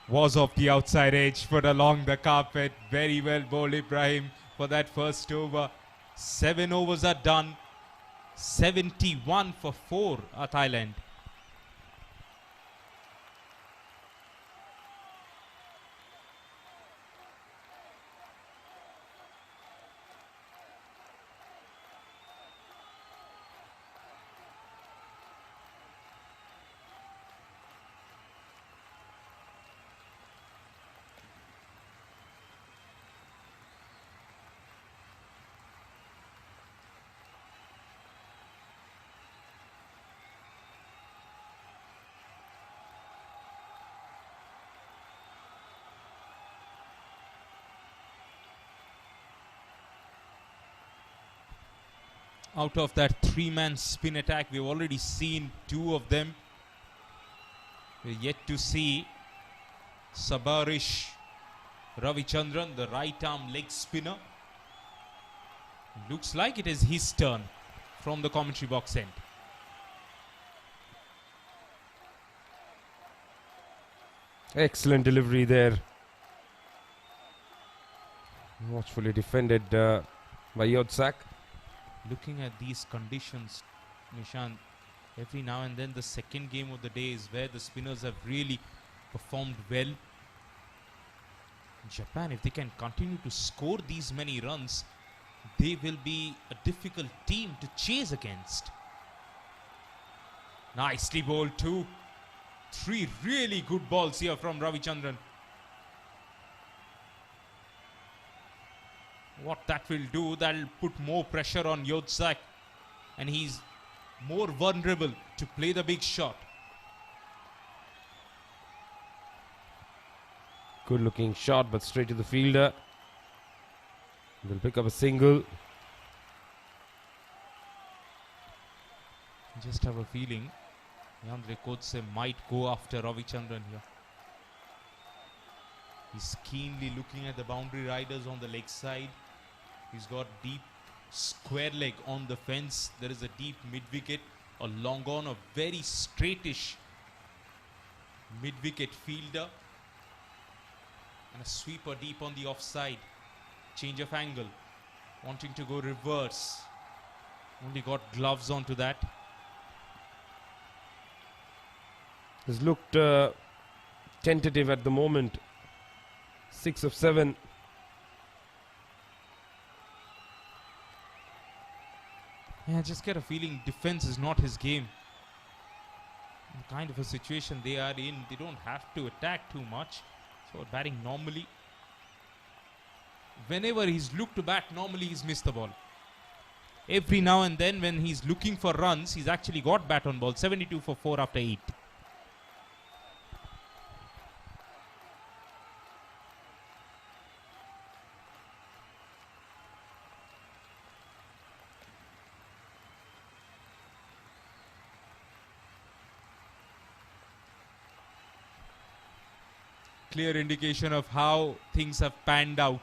Was off the outside edge, put along the carpet. Very well bowled Ibrahim for that first over. 7 overs are done. 71 for 4 Thailand. Out of that 3-man spin attack, we've already seen 2 of them. We're yet to see Sabarish Ravichandran, the right arm leg spinner. Looks like it is his turn from the commentary box end. Excellent delivery there. Watchfully defended by Yotsak. Looking at these conditions, Nishant, every now and then the second game of the day is where the spinners have really performed well. Japan, if they can continue to score these many runs, they will be a difficult team to chase against. Nicely bowled too. 3 really good balls here from Ravichandran. What that will do, that'll put more pressure on Yotsak, and he's more vulnerable to play the big shot. Good looking shot, but straight to the fielder. Will pick up a single. Just have a feeling Andre Kotse might go after Ravichandran here. He's keenly looking at the boundary riders on the leg side. He's got deep square leg on the fence. There is a deep mid wicket, a long on, a very straightish mid wicket fielder, and a sweeper deep on the offside. Change of angle, wanting to go reverse. Only got gloves onto that. Has looked tentative at the moment. 6 of 7. Yeah, I just get a feeling defense is not his game. In the kind of a situation they are in, they don't have to attack too much. So batting normally. Whenever he's looked to bat, normally he's missed the ball. Every now and then when he's looking for runs, he's actually got bat on ball. 72 for 4 after 8. Clear indication of how things have panned out.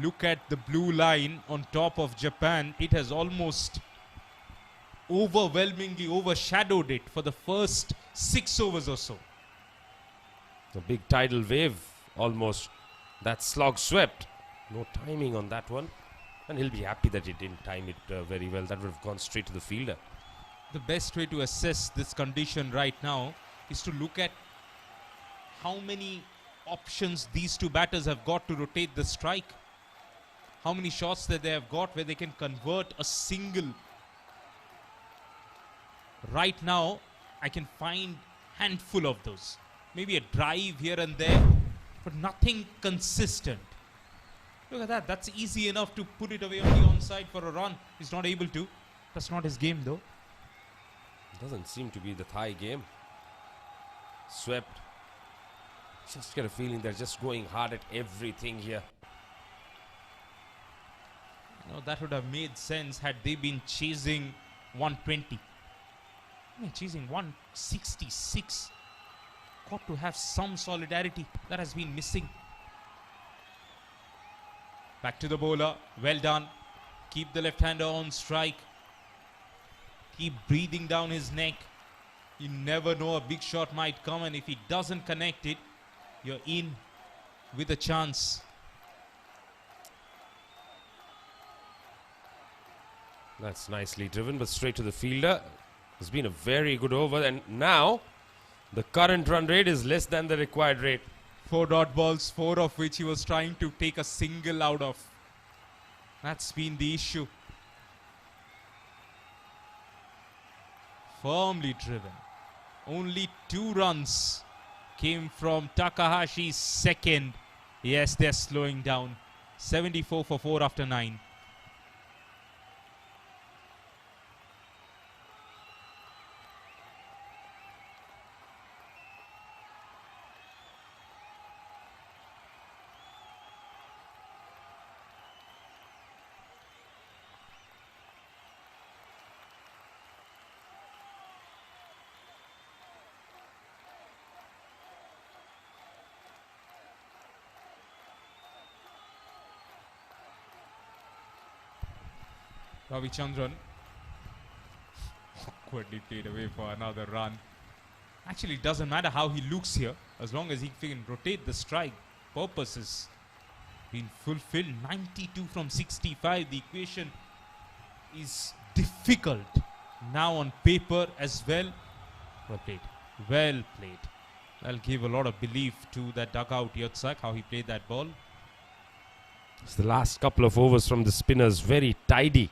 Look at the blue line on top of Japan. It has almost overwhelmingly overshadowed it for the first 6 overs or so. A big tidal wave almost. That slog swept. No timing on that one. And he'll be happy that he didn't time it very well. That would have gone straight to the fielder. The best way to assess this condition right now is to look at how many options these two batters have got to rotate the strike. How many shots that they have got where they can convert a single. Right now, I can find handful of those. Maybe a drive here and there, but nothing consistent. Look at that. That's easy enough to put it away on the onside for a run. He's not able to. That's not his game though. Doesn't seem to be the Thai game. Swept. Just get a feeling they're just going hard at everything here. You know, that would have made sense had they been chasing 120. I mean, chasing 166. Got to have some solidarity. That has been missing. Back to the bowler. Well done. Keep the left-hander on strike. Keep breathing down his neck. You never know, a big shot might come, and if he doesn't connect it, you're in with a chance. That's nicely driven, but straight to the fielder. It's been a very good over, and now the current run rate is less than the required rate. 4 dot balls, 4 of which he was trying to take a single out of. That's been the issue. Firmly driven. Only 2 runs came from Takahashi's second. Yes, they're slowing down. 74 for 4 after 9. Ravichandran awkwardly played away for another run. Actually, it doesn't matter how he looks here, as long as he can rotate the strike. Purpose has been fulfilled. 92 from 65. The equation is difficult now on paper as well. Well played. Well played. That'll give a lot of belief to that dugout, Yotsak, how he played that ball. It's the last couple of overs from the spinners. Very tidy.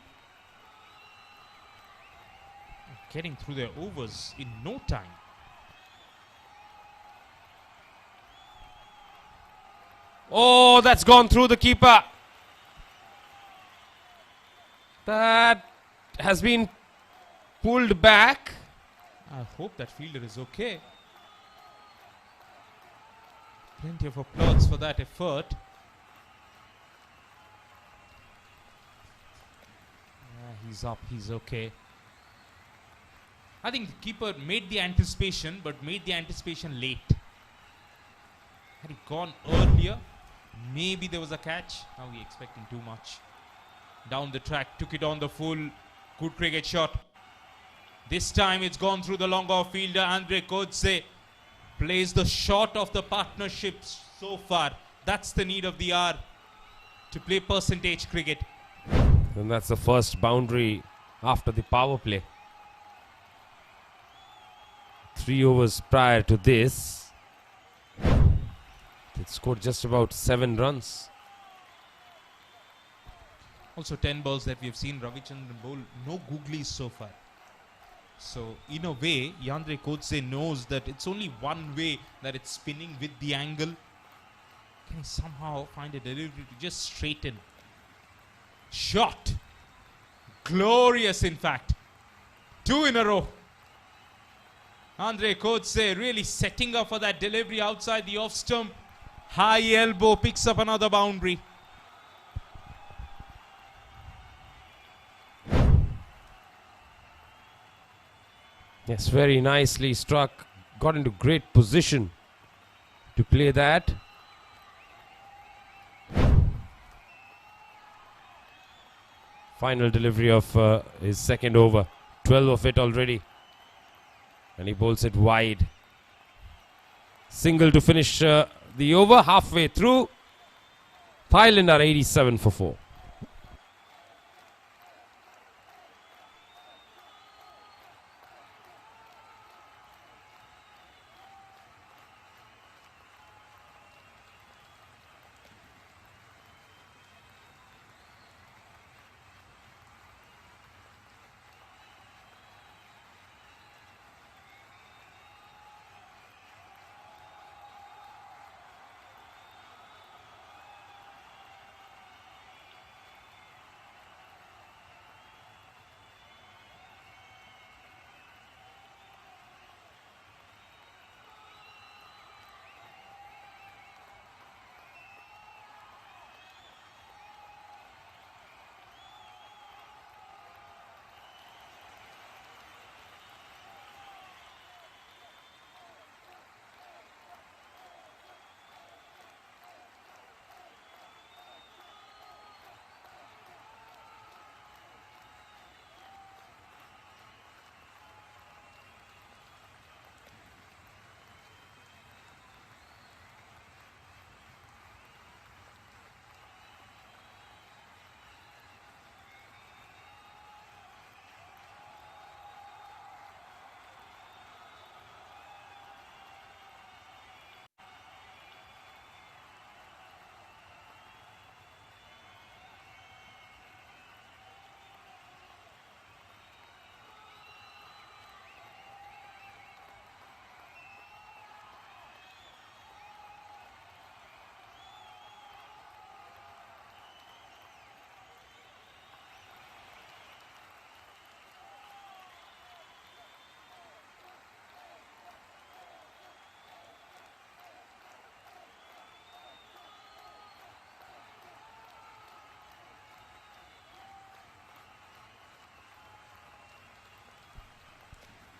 Getting through their overs in no time. Oh, that's gone through the keeper. That has been pulled back. I hope that fielder is okay. Plenty of applause for that effort. He's up, he's okay. I think the keeper made the anticipation, but made the anticipation late. Had he gone earlier, maybe there was a catch. Now we're expecting too much. Down the track, took it on the full. Good cricket shot. This time it's gone through the long off fielder. Andre Kodse plays the shot of the partnerships so far. That's the need of the hour, to play percentage cricket. And that's the first boundary after the power play. 3 overs prior to this, they scored just about 7 runs. Also 10 balls that we have seen Ravichandran bowl, no googlies so far. So in a way, Yandre Kodse knows that it's only one way that it's spinning with the angle. Can he somehow find a delivery to just straighten? Shot! Glorious, in fact. 2 in a row. Andre Kodse really setting up for that delivery outside the off stump. High elbow, picks up another boundary. Yes, very nicely struck. Got into great position to play that. Final delivery of his second over. 12 of it already. And he bowls it wide. Single to finish the over. Halfway through. Thailand are 87 for 4.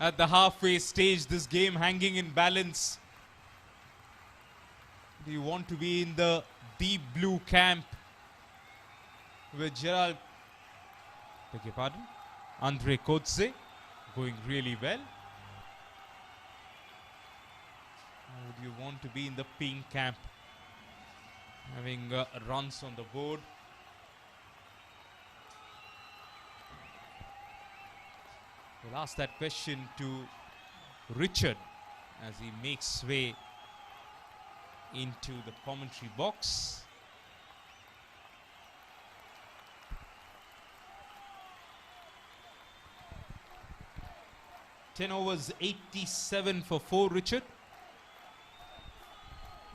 At the halfway stage, this game hanging in balance. Do you want to be in the deep blue camp with Gerald, beg your pardon, Andre Kodse going really well? Or would you want to be in the pink camp, having runs on the board? We'll ask that question to Richard as he makes way into the commentary box. Ten overs, 87 for 4, Richard.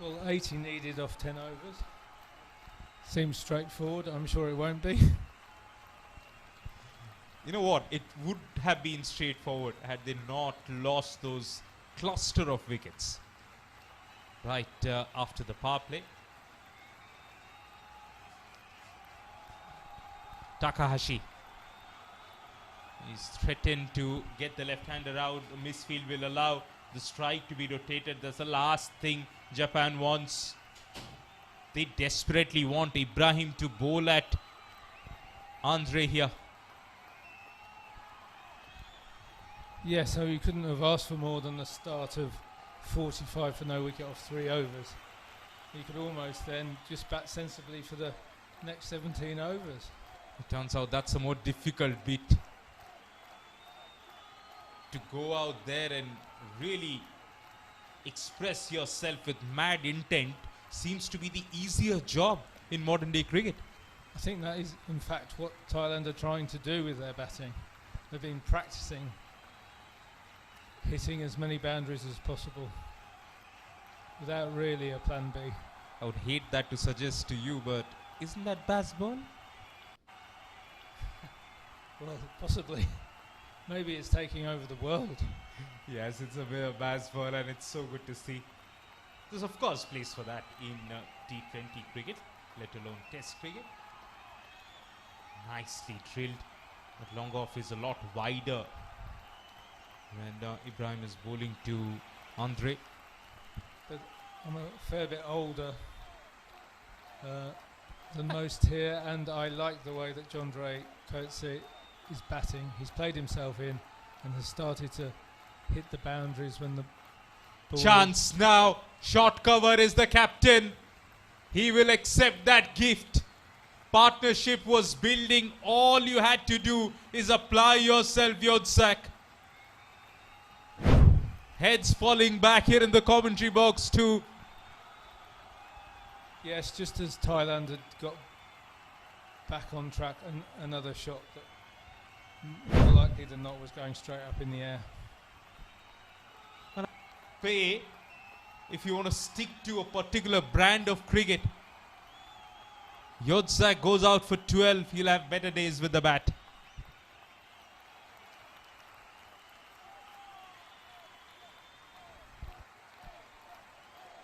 Well, 80 needed off 10 overs. Seems straightforward. I'm sure it won't be. You know what? It would have been straightforward had they not lost those cluster of wickets right after the power play. Takahashi He's threatened to get the left-hander out. The misfield will allow the strike to be rotated. That's the last thing Japan wants. They desperately want Ibrahim to bowl at Andre here. Yeah, so he couldn't have asked for more than the start of 45 for no wicket off 3 overs. He could almost then just bat sensibly for the next 17 overs. It turns out that's a more difficult bit. To go out there and really express yourself with mad intent seems to be the easier job in modern day cricket. I think that is in fact what Thailand are trying to do with their batting. They've been practicing hitting as many boundaries as possible without really a plan B. I would hate that to suggest to you, but isn't that baseball? Well, possibly. Maybe it's taking over the world. Yes, it's a bit of baseball and it's so good to see. There's of course place for that in T20 cricket, let alone Test cricket. Nicely drilled. That long off is a lot wider when Ibrahim is bowling to Andre. But I'm a fair bit older than most here, and I like the way that John Dre Coetzee is batting. He's played himself in and has started to hit the boundaries when the ball Chance now. Short cover is the captain. He will accept that gift. Partnership was building. All you had to do is apply yourself, Yodsak. Heads falling back here in the commentary box too. Yes, just as Thailand had got back on track, another shot that more likely than not was going straight up in the air. Pay, if you want to stick to a particular brand of cricket, Yodsak goes out for 12. He'll have better days with the bat.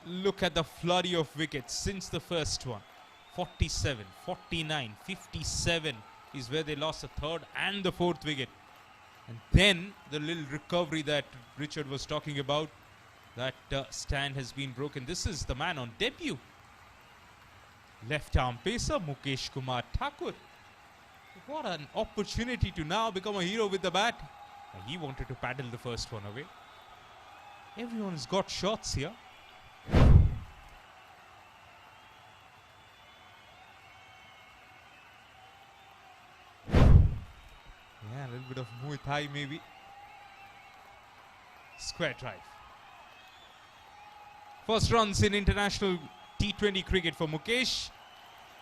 Look at the flurry of wickets since the first one. 47, 49, 57 is where they lost the third and the fourth wicket. And then the little recovery that Richard was talking about, that stand has been broken. This is the man on debut. Left arm pacer, Mukesh Kumar Thakur. What an opportunity to now become a hero with the bat. He wanted to paddle the first one away. Everyone's got shots here. Yeah, a little bit of Muay Thai maybe. Square drive. First runs in international T20 cricket for Mukesh.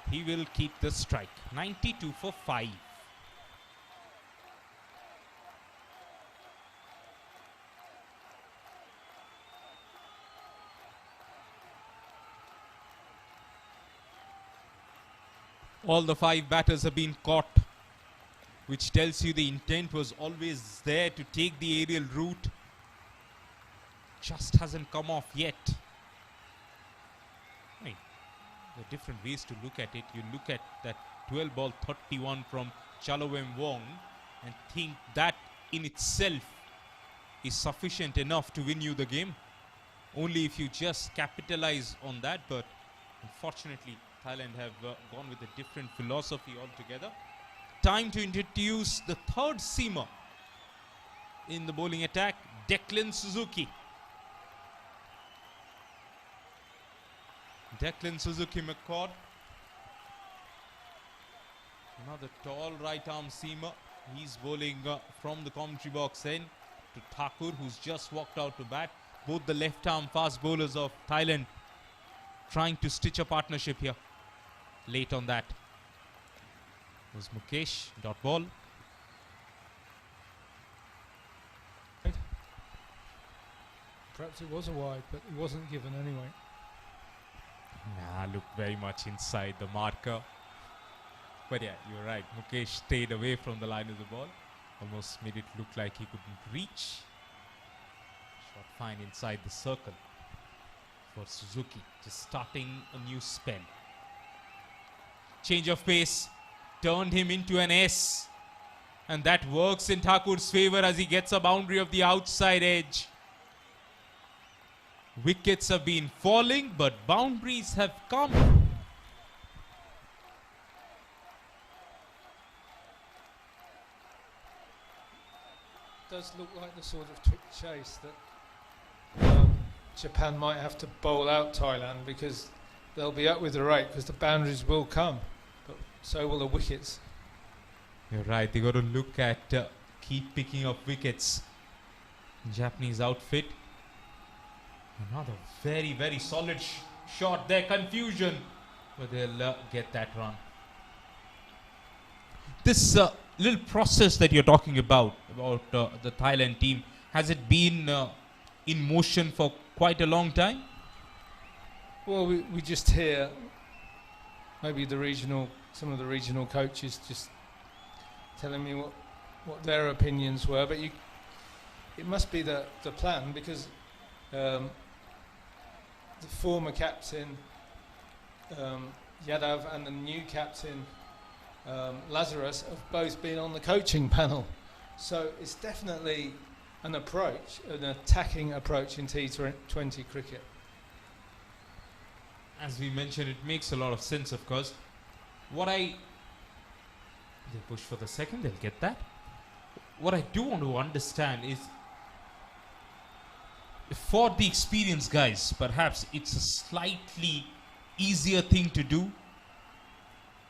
He will keep the strike. 92 for 5. All the 5 batters have been caught, which tells you the intent was always there to take the aerial route. Just hasn't come off yet. I mean, there are different ways to look at it. You look at that 12 ball 31 from Chalowem Wong and think that in itself is sufficient enough to win you the game. Only if you just capitalize on that, but unfortunately Thailand have gone with a different philosophy altogether. Time to introduce the third seamer in the bowling attack, Declan Suzuki. Declan Suzuki McCord. Another tall right arm seamer. He's bowling from the commentary box in to Thakur, who's just walked out to bat. Both the left arm fast bowlers of Thailand trying to stitch a partnership here. Late on that was Mukesh, dot ball. Perhaps it was a wide, but it wasn't given anyway. Nah, looked very much inside the marker. But yeah, you're right. Mukesh stayed away from the line of the ball. Almost made it look like he couldn't reach. Shot fine inside the circle for Suzuki. Just starting a new spell. Change of pace turned him into an S. And that works in Thakur's favor as he gets a boundary of the outside edge. Wickets have been falling, but boundaries have come. Does look like the sort of chase that Japan might have to bowl out Thailand, because they'll be up with the rate, because the boundaries will come, but so will the wickets. You're right, they got to look at keep picking up wickets. Japanese outfit. Another very, very solid shot there. Confusion, but they'll get that run. This little process that you're talking about the Thailand team, has it been in motion for quite a long time? Well, we just hear maybe some of the regional coaches just telling me what their opinions were, but it must be the plan, because the former captain Yadav and the new captain Lazarus have both been on the coaching panel, so it's definitely an attacking approach in T20 cricket. As we mentioned, it makes a lot of sense, of course. They push for the second, they'll get that. What I do want to understand is, for the experienced guys, perhaps it's a slightly easier thing to do.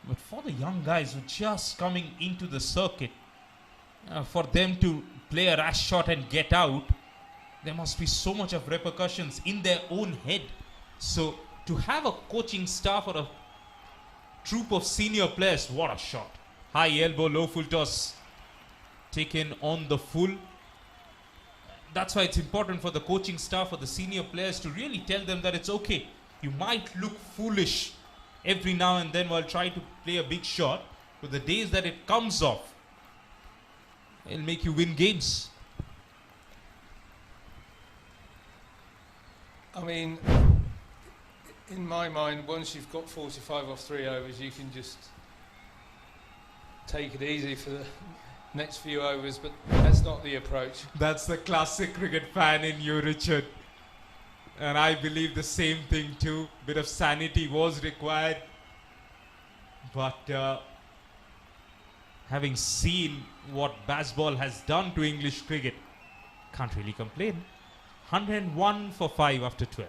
But for the young guys who are just coming into the circuit, for them to play a rash shot and get out, there must be so much of repercussions in their own head. So to have a coaching staff or a troop of senior players, what a shot. High elbow, low full toss, taken on the full. That's why it's important for the coaching staff or the senior players to really tell them that it's okay. You might look foolish every now and then while trying to play a big shot, but the days that it comes off, it'll make you win games. I mean, in my mind, once you've got 45 off 3 overs, you can just take it easy for the next few overs, but that's not the approach. That's the classic cricket fan in you, Richard. And I believe the same thing too. Bit of sanity was required. But having seen what baseball has done to English cricket, can't really complain. 101 for 5 after 12.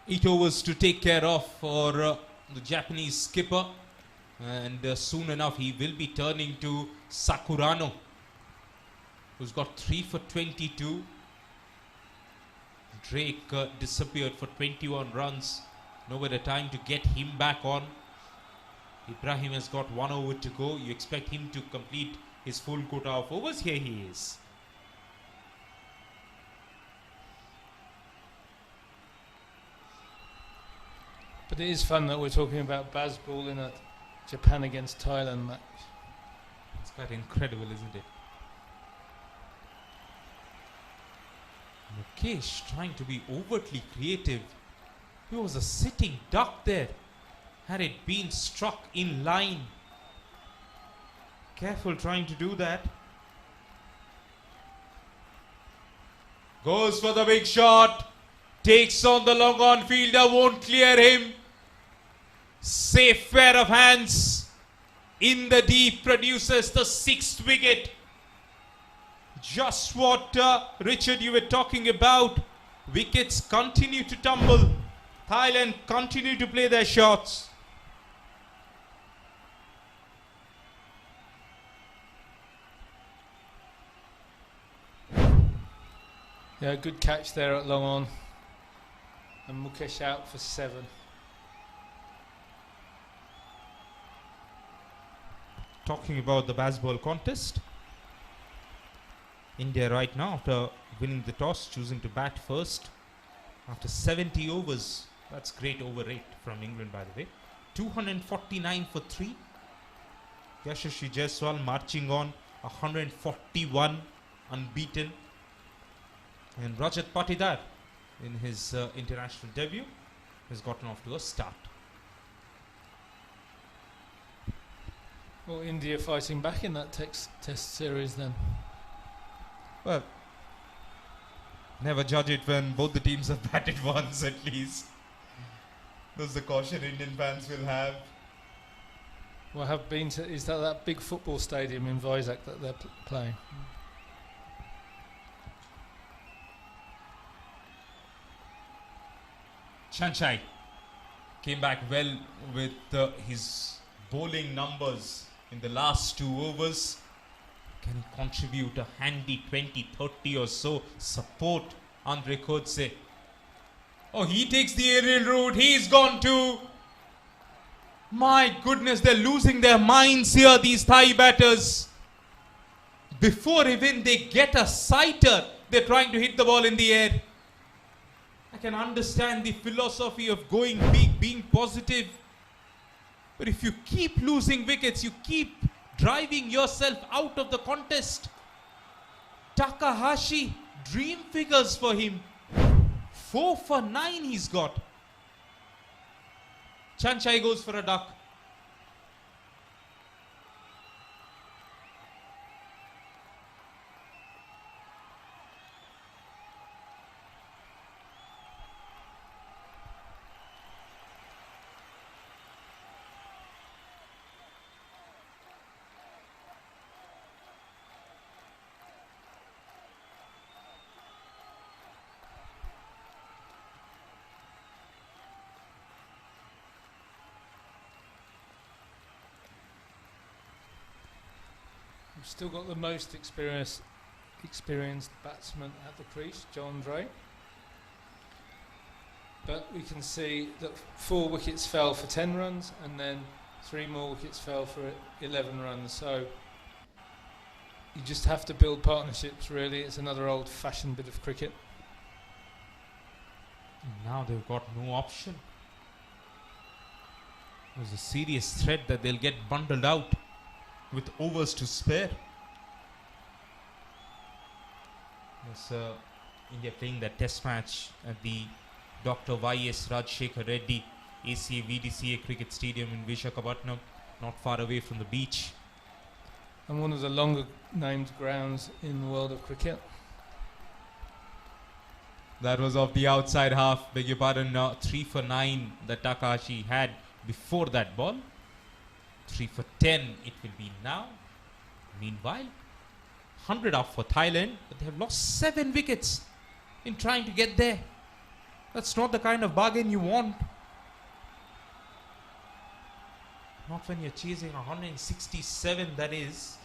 It overs to take care of for the Japanese skipper, and soon enough he will be turning to Sakurano, who's got 3 for 22. Drake disappeared for 21 runs. No better time to get him back on. Ibrahim has got 1 over to go. You expect him to complete his full quota of overs. Here he is. But it is fun that we're talking about baseball in a Japan against Thailand match. It's quite incredible, isn't it? Mukesh trying to be overtly creative. There was a sitting duck there. Had it been struck in line. Careful trying to do that. Goes for the big shot. Takes on the long on fielder. Won't clear him. Safe pair of hands. In the deep, produces the 6th wicket. Just what, Richard, you were talking about. Wickets continue to tumble. Thailand continue to play their shots. Yeah, good catch there at long on. And Mukesh out for 7. Talking about the baseball contest, India right now, after winning the toss, choosing to bat first after 70 overs. That's great over rate from England, by the way. 249 for 3. Yashasvi Jaiswal marching on 141 unbeaten. And Rajat Patidar in his international debut has gotten off to a start. Well, India fighting back in that test series then. Well, never judge it when both the teams have batted once at least. That's the caution Indian fans will have. Well, I have been to, is that big football stadium in Vizag that they're playing? Chanchai came back well with his bowling numbers in the last 2 overs. Can he contribute a handy 20-30 or so? Support Andre Kodse. Oh, he takes the aerial route. He's gone too. My goodness, they're losing their minds here, these Thai batters. Before even they get a sighter, they're trying to hit the ball in the air. I can understand the philosophy of going big, being positive. But if you keep losing wickets, you keep driving yourself out of the contest. Takahashi, dream figures for him. 4 for 9 he's got. Chanchai goes for a duck. We've still got the most experienced batsman at the crease, John Dray. But we can see that 4 wickets fell for 10 runs and then 3 more wickets fell for 11 runs. So you just have to build partnerships, really. It's another old-fashioned bit of cricket. Now they've got no option. There's a serious threat that they'll get bundled out with overs to spare. Yes, India playing that test match at the Dr. Y.S. Rajshekhar Reddy ACA VDCA Cricket Stadium in Visakhapatnam, not far away from the beach. And one of the longer named grounds in the world of cricket. That was off the outside half, beg your pardon, 3 for 9 that Takahashi had before that ball. 3 for 10 it will be now. Meanwhile, 100 off for Thailand, but they have lost 7 wickets in trying to get there. That's not the kind of bargain you want. Not when you're chasing 167, that is.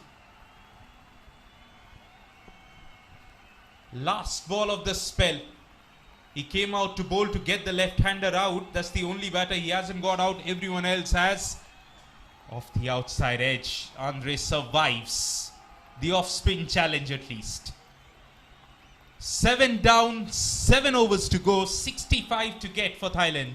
Last ball of the spell. He came out to bowl to get the left-hander out. That's the only batter he hasn't got out. Everyone else has. Off the outside edge, Andre survives the off-spin challenge at least. 7 down, 7 overs to go, 65 to get for Thailand.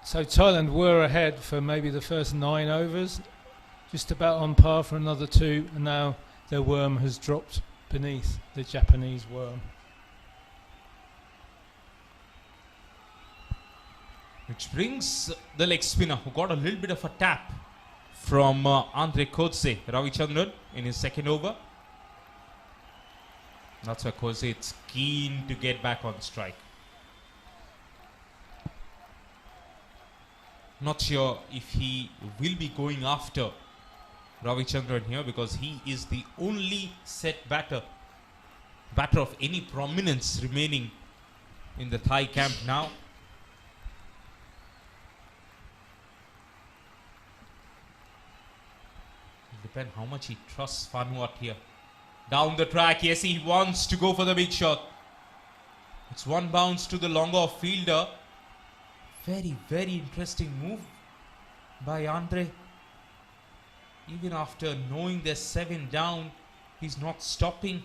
So Thailand were ahead for maybe the first 9 overs, just about on par for another 2, and now their worm has dropped beneath the Japanese worm. Which brings the leg spinner who got a little bit of a tap from Andre Kodse, Ravichandran, in his second over. That's why Kodse is keen to get back on strike. Not sure if he will be going after Ravichandran here, because he is the only set batter of any prominence remaining in the Thai camp now. The depend how much he trusts Vanuatu here. Down the track, yes, he wants to go for the big shot. It's one bounce to the longer fielder. Very, very interesting move by Andre. Even after knowing there's 7 down, he's not stopping.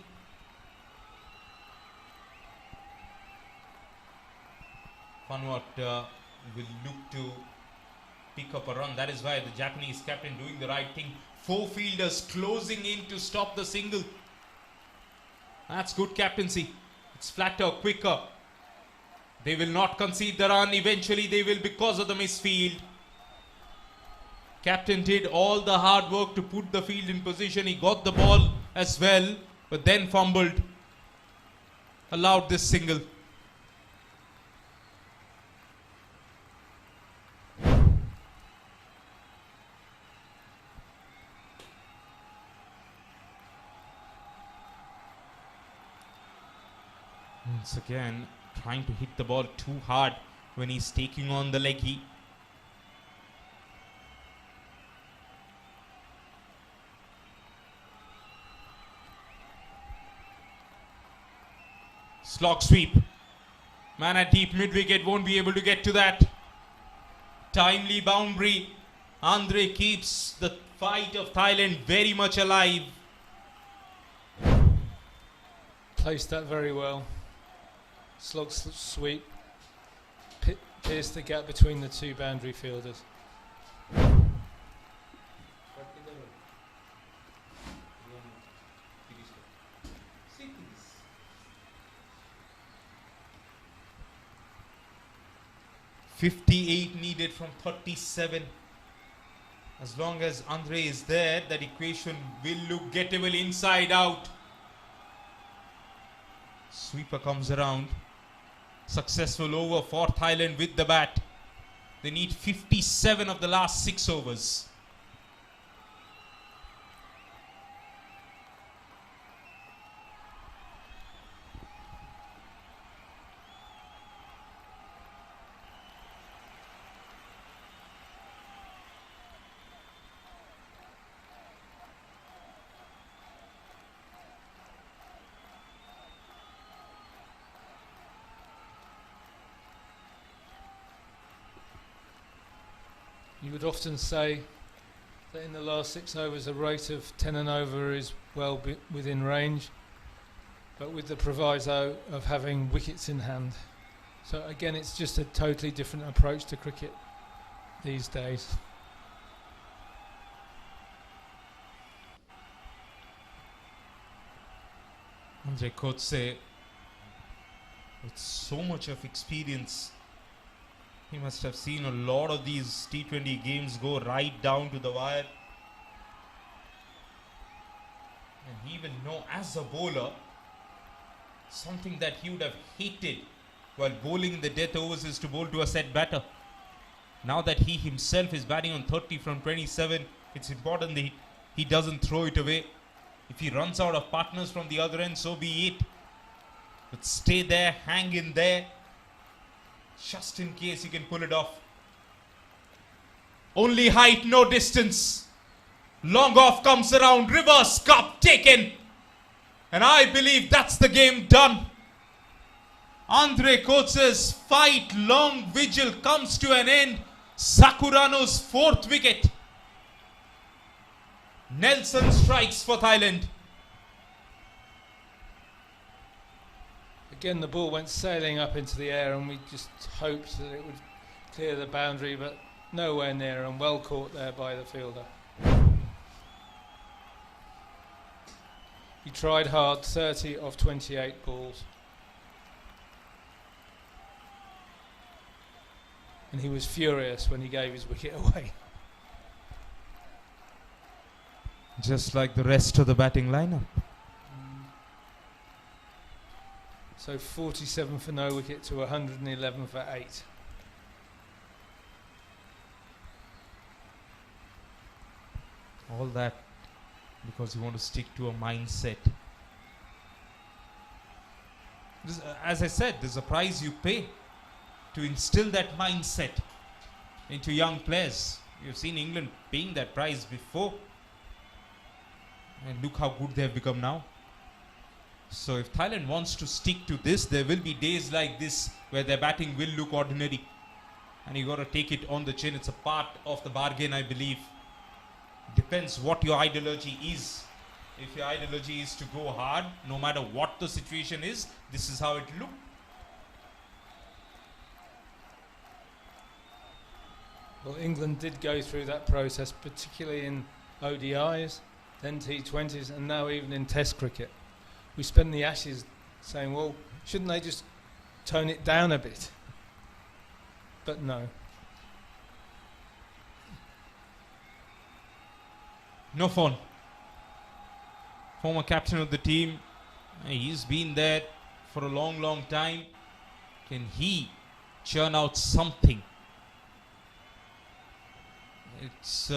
Vanuatu will look to pick up a run. That is why the Japanese captain doing the right thing. 4 fielders closing in to stop the single. That's good captaincy. It's flatter, quicker. They will not concede the run. Eventually they will because of the misfield. Captain did all the hard work to put the field in position. He got the ball as well, but then fumbled. Allowed this single. Once again, trying to hit the ball too hard when he's taking on the leggy. Slog sweep. Man at deep mid-wicket won't be able to get to that. Timely boundary. Andre keeps the fight of Thailand very much alive. Placed that very well. Slog sweep. Pierced the gap between the 2 boundary fielders. 58 needed from 37. As long as Andre is there, that equation will look gettable inside out. Sweeper comes around. Successful over for Thailand with the bat. They need 57 of the last 6 overs. You would often say that in the last 6 overs a rate of 10 and over is well within range, but with the proviso of having wickets in hand. So again, it's just a totally different approach to cricket these days. Andre Kotse, with so much of experience, he must have seen a lot of these T20 games go right down to the wire. And he will know as a bowler, something that he would have hated while bowling in the death overs is to bowl to a set batter. Now that he himself is batting on 30 from 27, it's important that he doesn't throw it away. If he runs out of partners from the other end, so be it. But stay there, hang in there, just in case he can pull it off. Only height, no distance. Long off comes around, reverse cup taken. And I believe that's the game done. Andre Kotse's fight, long vigil comes to an end. Sakurano's 4th wicket. Nelson strikes for Thailand. Again, the ball went sailing up into the air and we just hoped that it would clear the boundary, but nowhere near, and well caught there by the fielder. He tried hard, 30 of 28 balls. And he was furious when he gave his wicket away. Just like the rest of the batting lineup. So 47 for no wicket to 111 for 8. All that because you want to stick to a mindset. As I said, there's a price you pay to instill that mindset into young players. You've seen England paying that price before. And look how good they have become now. So if Thailand wants to stick to this, there will be days like this where their batting will look ordinary. And you got to take it on the chin. It's a part of the bargain, I believe. Depends what your ideology is. If your ideology is to go hard, no matter what the situation is, this is how it looks. Well, England did go through that process, particularly in ODIs, then T20s, and now even in Test cricket. We spend the Ashes saying, well, shouldn't they just tone it down a bit? But no. No fun. Former captain of the team. He's been there for a long, long time. Can he churn out something? It's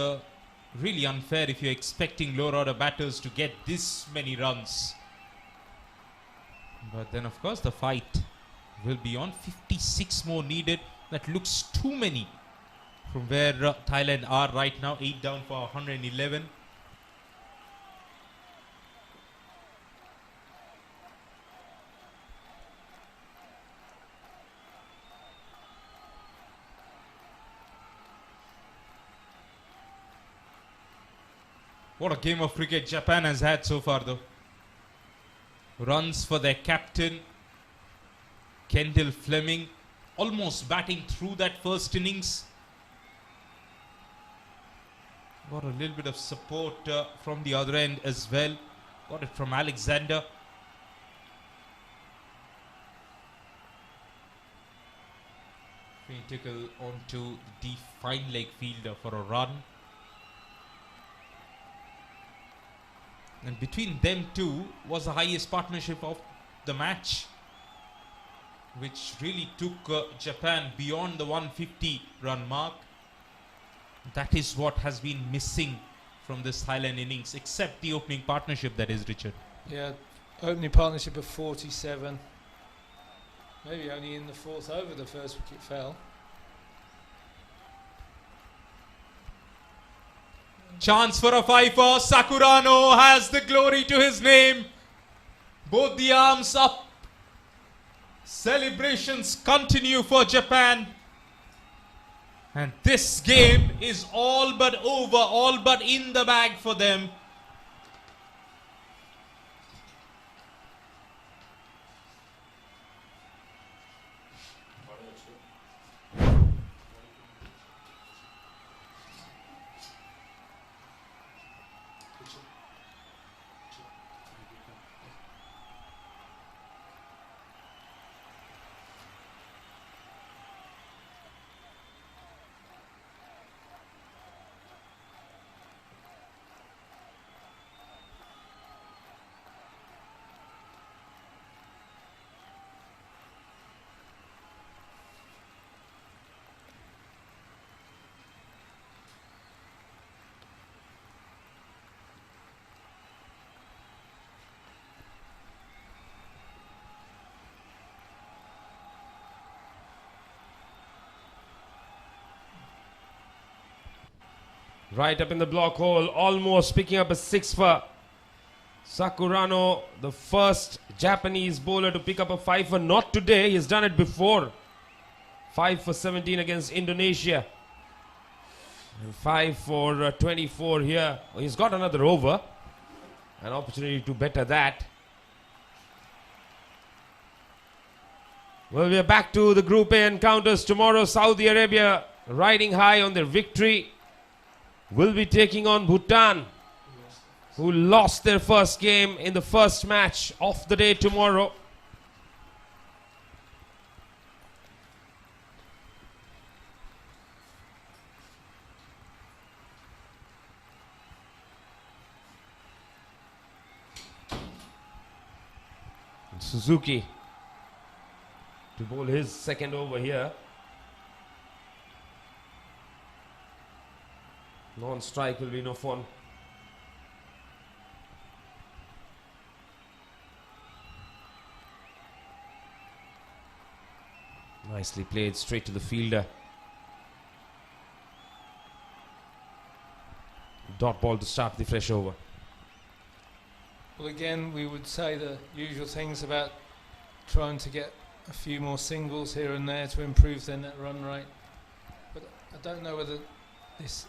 really unfair if you're expecting lower order batters to get this many runs. But then, of course, the fight will be on. 56 more needed. That looks too many from where Thailand are right now. 8 down for 111. What a game of cricket Japan has had so far, though. Runs for their captain, Kendall Fleming, almost batting through that first innings. Got a little bit of support from the other end as well. Got it from Alexander. Tickle onto the fine leg fielder for a run. And between them two was the highest partnership of the match, which really took Japan beyond the 150 run mark. That is what has been missing from this Thailand innings, except the opening partnership, that is, Richard. Yeah, opening partnership of 47. Maybe only in the fourth over the first wicket fell. Chance for a fifer. Sakurano has the glory to his name. Both the arms up. Celebrations continue for Japan. And this game is all but over, all but in the bag for them. Right up in the block hole, almost picking up a six for Sakurano, the first Japanese bowler to pick up a five for, not today, he's done it before. 5 for 17 against Indonesia. And 5 for 24 here. Well, he's got another over. An opportunity to better that. Well, we are back to the Group A encounters tomorrow. Saudi Arabia riding high on their victory will be taking on Bhutan, who lost their first game in the first match of the day tomorrow. Suzuki to bowl his second over here. Non-strike will be no fun. Nicely played straight to the fielder. Dot ball to start the fresh over. Well, again, we would say the usual things about trying to get a few more singles here and there to improve their net run rate. But I don't know whether this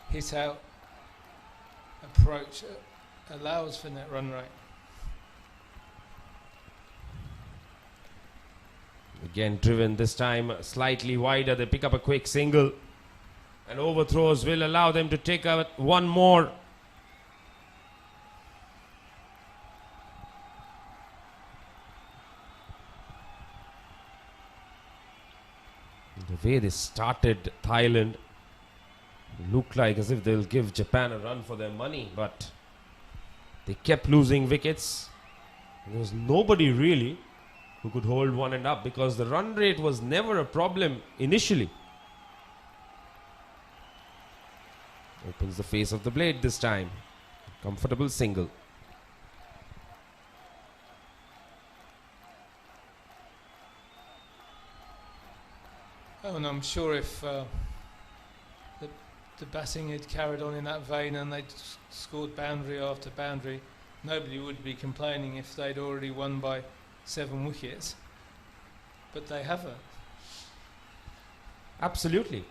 hit-out approach allows for net run rate. Again, driven this time slightly wider. They pick up a quick single. And overthrows will allow them to take out one more. The way they started Thailand looked like as if they'll give Japan a run for their money, but they kept losing wickets. There was nobody really who could hold one end up because the run rate was never a problem initially. Opens the face of the blade this time. Comfortable single. Oh, and I'm sure if the batting had carried on in that vein and they'd scored boundary after boundary, nobody would be complaining if they'd already won by 7 wickets. But they haven't. Absolutely.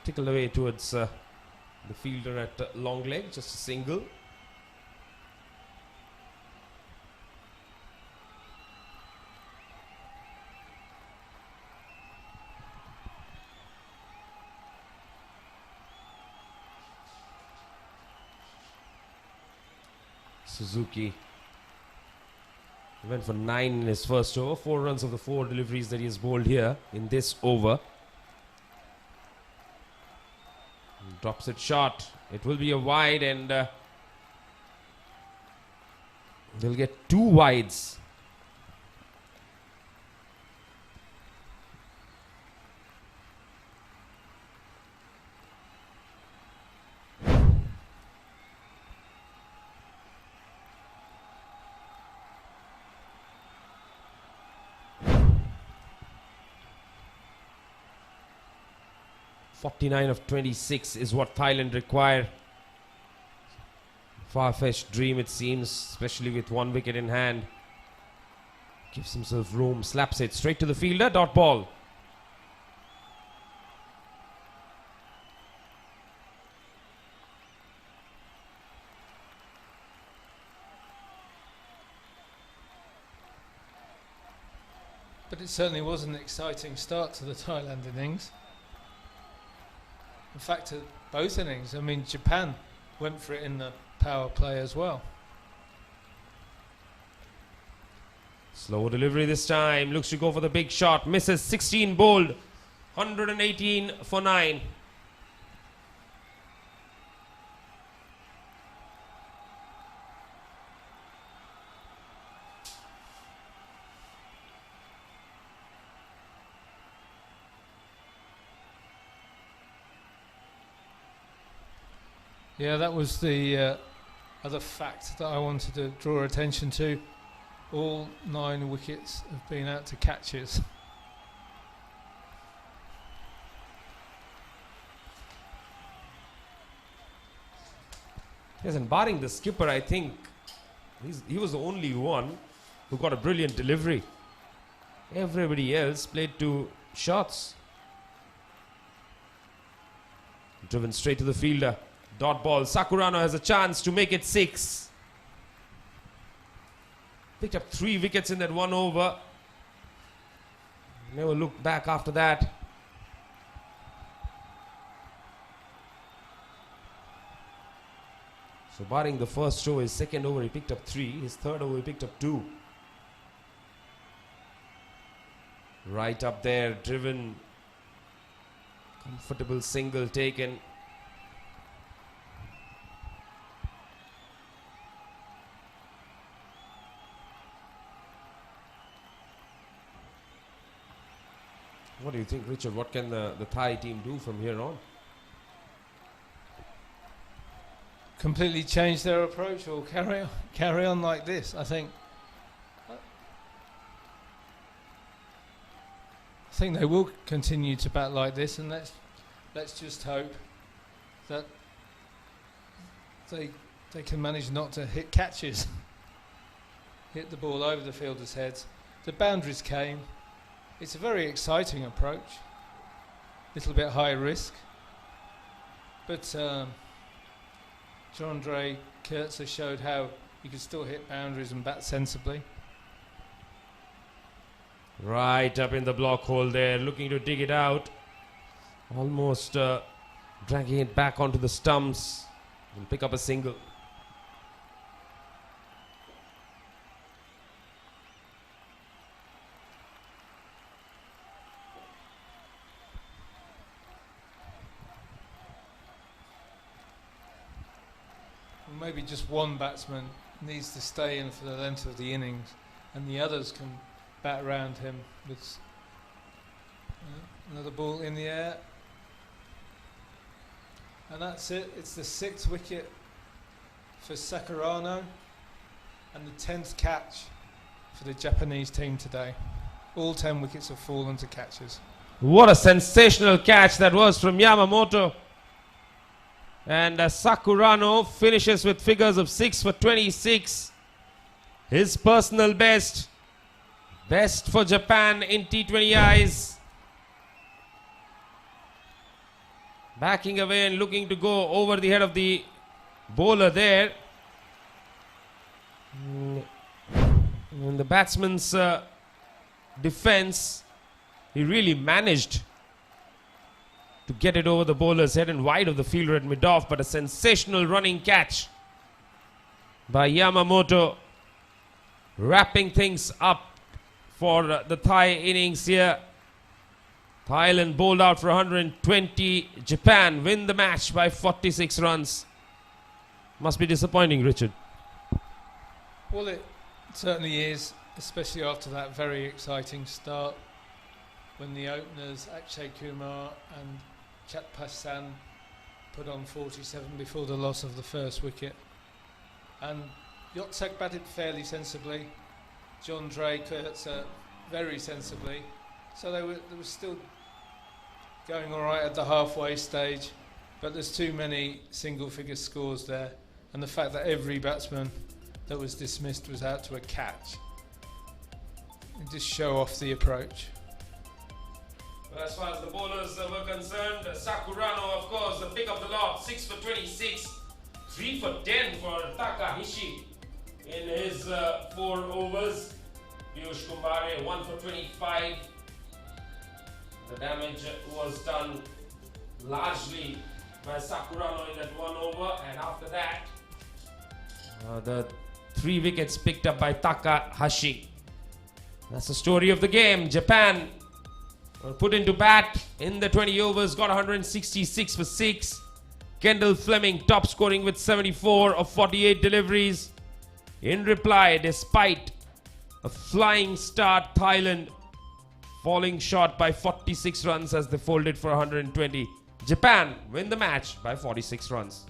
Tickle away towards the fielder at long leg, just a single. Suzuki went for 9 in his first over, 4 runs of the 4 deliveries that he has bowled here in this over. Drops it short. It will be a wide, and they'll get 2 wides. .49 of 26 is what Thailand require. Far-fetched dream it seems, especially with 1 wicket in hand. Gives himself room, slaps it straight to the fielder, dot ball. But it certainly was an exciting start to the Thailand innings. In fact, both innings. I mean, Japan went for it in the power play as well. Slow delivery this time. Looks to go for the big shot. Misses. 16 bowled. 118 for 9. Yeah, that was the other fact that I wanted to draw attention to. All 9 wickets have been out to catches. Yes, and barring the skipper, I think he was the only one who got a brilliant delivery. Everybody else played 2 shots. Driven straight to the fielder. Dot ball. Sakurano has a chance to make it 6. Picked up 3 wickets in that 1 over. Never looked back after that. So barring the first over, his second over he picked up 3. His third over he picked up 2. Right up there, driven. Comfortable single taken. What do you think, Richard? What can the Thai team do from here on? Completely change their approach or carry on like this. I think think they will continue to bat like this, and let's just hope that they can manage not to hit catches, hit the ball over the fielders' heads. The boundaries came. It's a very exciting approach, little bit high risk, but Jandre Kurtzer showed how you could still hit boundaries and bat sensibly. Right up in the block hole there, looking to dig it out. Almost dragging it back onto the stumps. Will pick up a single. Maybe just one batsman needs to stay in for the length of the innings, and the others can bat around him with another ball in the air. And that's it. It's the 6th wicket for Sakurano and the 10th catch for the Japanese team today. All 10 wickets have fallen to catches. What a sensational catch that was from Yamamoto. And Sakurano finishes with figures of 6 for 26. His personal best. Best for Japan in T20 eyes. Backing away and looking to go over the head of the bowler there. In the batsman's defense, he really managed to get it over the bowler's head and wide of the fielder at mid-off, but a sensational running catch by Yamamoto, wrapping things up for the Thai innings here. Thailand bowled out for 120. Japan win the match by 46 runs. Must be disappointing, Richard. Well, it certainly is, especially after that very exciting start when the openers Akshay Kumar and Chatpasan put on 47 before the loss of the first wicket. And Yotzek batted fairly sensibly. Jandre Kurtzer very sensibly. So they were still going all right at the halfway stage, but there's too many single-figure scores there, and the fact that every batsman that was dismissed was out to a catch. And just show off the approach. Well, as far as the bowlers were concerned, Sakurano, of course, the pick of the lot, 6 for 26, 3 for 10 for Takahashi in his 4 overs. Piyush Kumbhare, 1 for 25. The damage was done largely by Sakurano in that 1 over, and after that, the 3 wickets picked up by Takahashi. That's the story of the game. Japan put into bat in the 20 overs, got 166 for 6. Kendall Fleming top scoring with 74 of 48 deliveries. In reply, despite a flying start, Thailand falling short by 46 runs as they folded for 120. Japan win the match by 46 runs.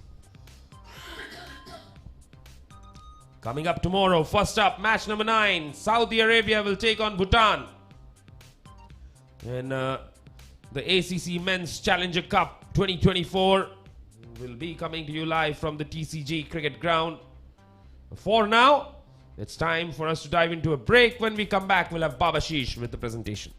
Coming up tomorrow, first up, match number 9. Saudi Arabia will take on Bhutan. And the ACC Men's Challenger Cup 2024 will be coming to you live from the TCG Cricket Ground. For now, it's time for us to dive into a break. When we come back, we'll have Babashish with the presentation.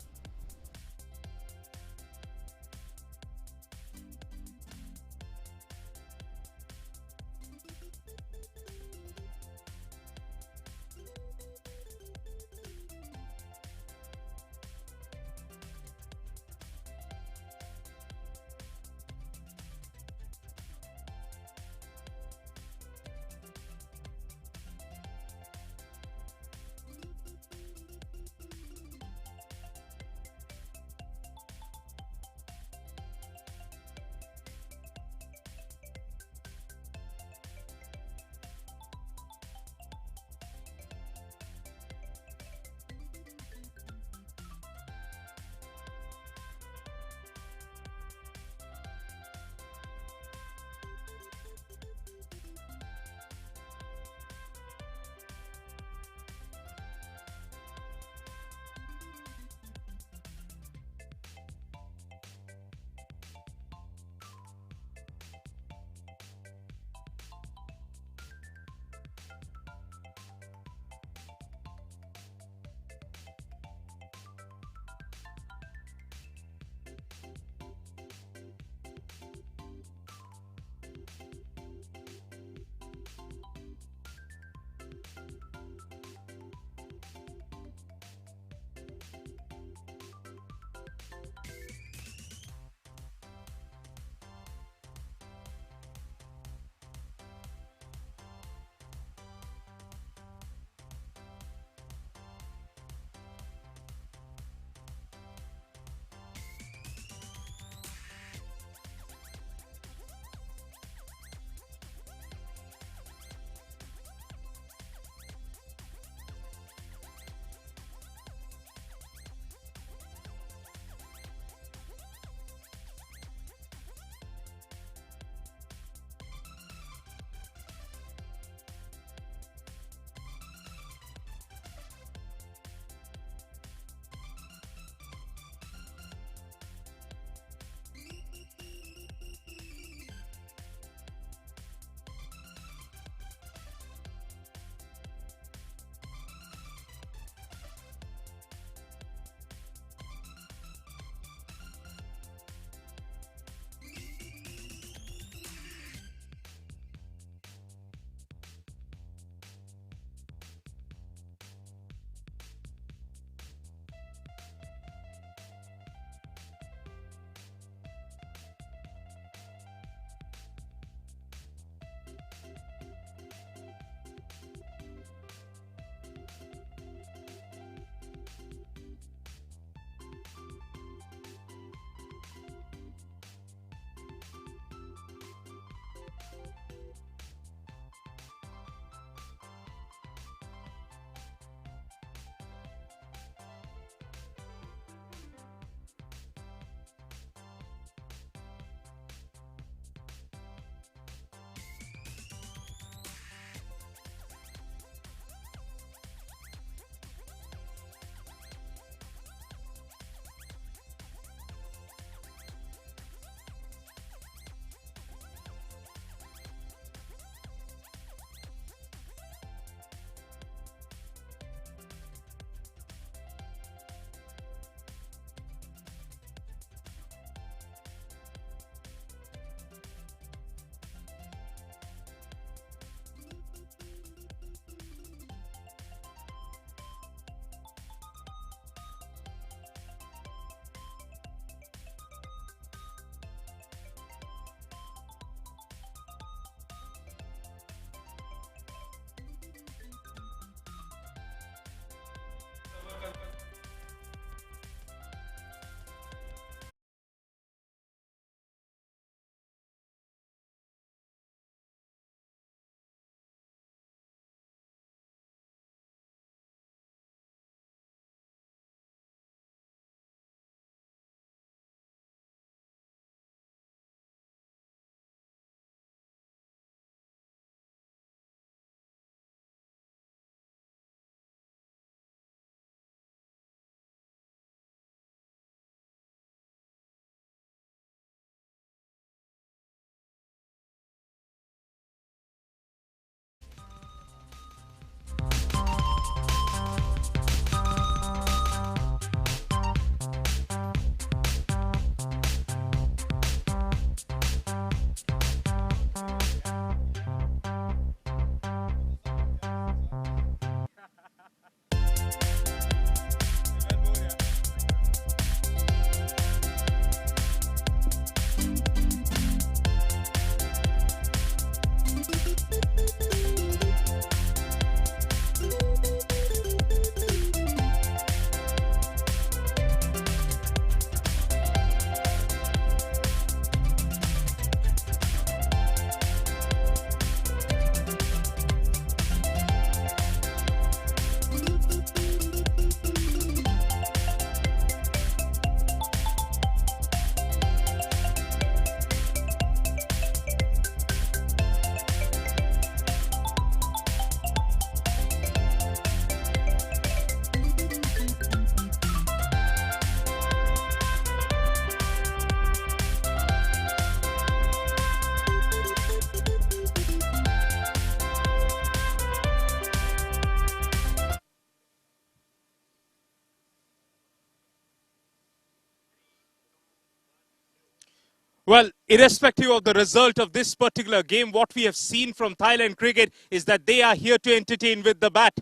Well, irrespective of the result of this particular game, what we have seen from Thailand cricket is that they are here to entertain with the bat.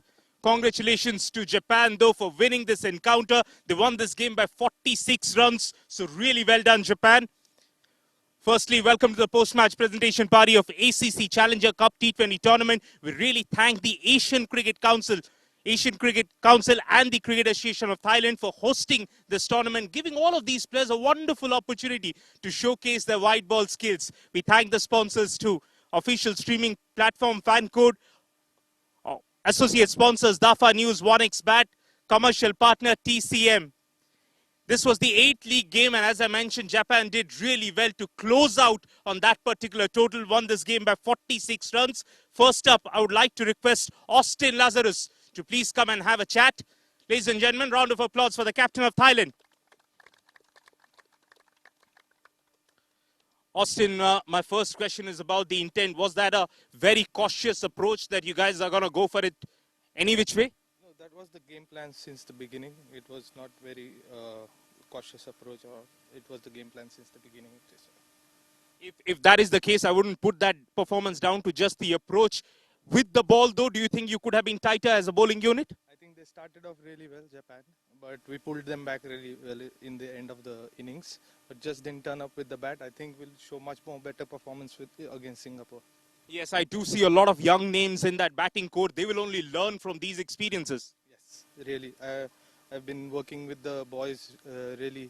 Congratulations to Japan, though, for winning this encounter. They won this game by 46 runs, so really well done, Japan. Firstly, welcome to the post-match presentation party of ACC Challenger Cup T20 tournament. We really thank the Asian Cricket Council and the Cricket Association of Thailand for hosting this tournament, giving all of these players a wonderful opportunity to showcase their white ball skills. We thank the sponsors too. Official streaming platform FanCode, associate sponsors Dafa News, 1xBat, commercial partner TCM. This was the 8th league game, and as I mentioned, Japan did really well to close out on that particular total, won this game by 46 runs. First up, I would like to request Austin Lazarus to please come and have a chat. Ladies and gentlemen, round of applause for the captain of Thailand. Austin, my first question is about the intent. Was that a very cautious approach that you guys are going to go for it any which way? No, that was the game plan since the beginning. It was not very cautious approach, or it was the game plan since the beginning. If that is the case, I wouldn't put that performance down to just the approach. With the ball, though, do you think you could have been tighter as a bowling unit? I think they started off really well, Japan, but we pulled them back really well in the end of the innings, but just didn't turn up with the bat. I think we'll show much more better performance against Singapore. Yes, I do see a lot of young names in that batting core. They will only learn from these experiences. Yes, really. I've been working with the boys really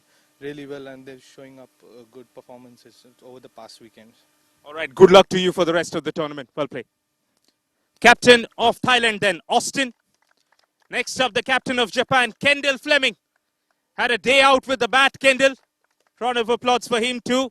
well, and they're showing up good performances over the past weekends. All right, good luck to you for the rest of the tournament. Well played. Captain of Thailand then, Austin. Next up, the captain of Japan, Kendall Fleming. Had a day out with the bat, Kendall. Round of applause for him too.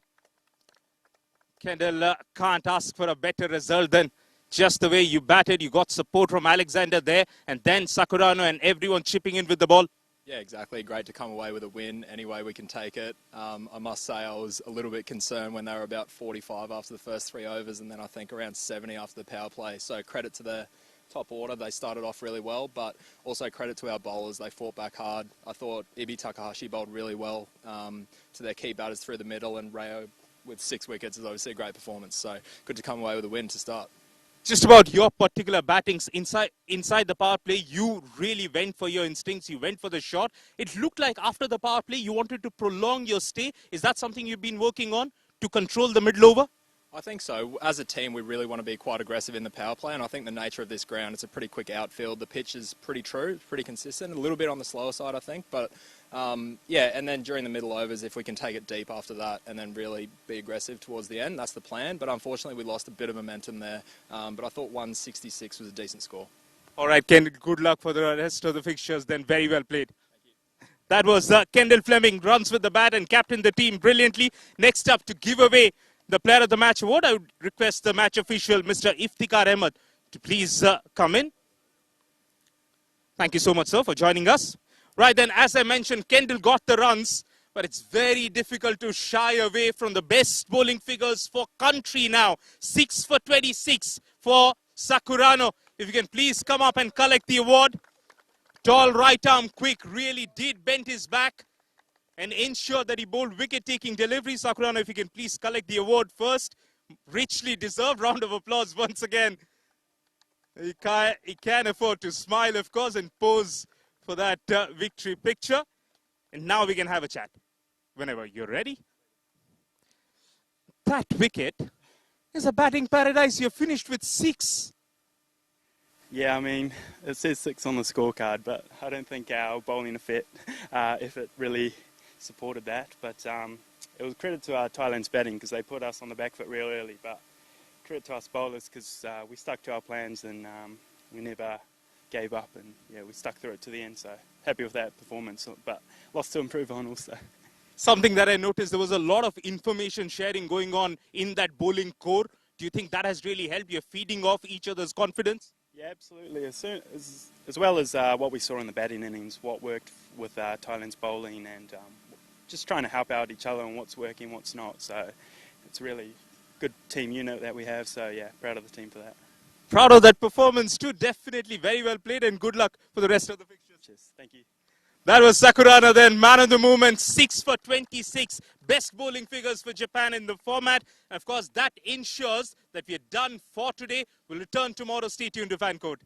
Kendall can't ask for a better result than just the way you batted. You got support from Alexander there, and then Sakurano and everyone chipping in with the ball. Yeah, exactly. Great to come away with a win any way we can take it. I must say I was a little bit concerned when they were about 45 after the first 3 overs, and then I think around 70 after the power play. So credit to their top order. They started off really well, but also credit to our bowlers. They fought back hard. I thought Ibi Takahashi bowled really well to their key batters through the middle, and Rayo with 6 wickets is obviously a great performance. So good to come away with a win to start. Just about your particular battings inside the power play, you really went for your instincts. You went for the shot. It looked like after the power play, you wanted to prolong your stay. Is that something you've been working on to control the middle over? I think so. As a team, we really want to be quite aggressive in the power play, and I think the nature of this ground, it's a pretty quick outfield. The pitch is pretty true, pretty consistent, a little bit on the slower side, I think. But, yeah, and then during the middle overs, if we can take it deep after that and then really be aggressive towards the end, that's the plan. But unfortunately, we lost a bit of momentum there. But I thought 166 was a decent score. All right, Kendall, good luck for the rest of the fixtures then. Very well played. That was Kendall Fleming, runs with the bat and captained the team brilliantly. Next up, to give away the player of the match award, I would request the match official, Mr. Iftikhar Ahmed, to please come in. Thank you so much, sir, for joining us. Right then, as I mentioned, Kendall got the runs, but it's very difficult to shy away from the best bowling figures for country now. 6 for 26 for Sakurano. If you can please come up and collect the award. Tall right arm quick, really did bend his back and ensure that he bowled wicket-taking delivery. Sakurano, if you can please collect the award first. Richly deserved. Round of applause once again. He can afford to smile, of course, and pose for that victory picture. And now we can have a chat. Whenever you're ready. That wicket is a batting paradise. You're finished with 6. Yeah, I mean, it says 6 on the scorecard, but I don't think our bowling effort really supported that. But it was credit to our Thailand's batting because they put us on the back foot real early. But credit to us bowlers because we stuck to our plans and we never gave up. And yeah, we stuck through it to the end. So happy with that performance, but lots to improve on also. Something that I noticed, there was a lot of information sharing going on in that bowling core. Do you think that has really helped? You're feeding off each other's confidence? Yeah, absolutely. As well as what we saw in the batting innings, what worked with Thailand's bowling and just trying to help out each other on what's working, what's not. So it's a really good team unit that we have. So yeah, proud of the team for that. Proud of that performance too. Definitely very well played and good luck for the rest of the fixtures. Cheers. Thank you. That was Sakurana then, man of the moment, 6 for 26. Best bowling figures for Japan in the format. And of course, that ensures that we are done for today. We'll return tomorrow. Stay tuned to Fan Code.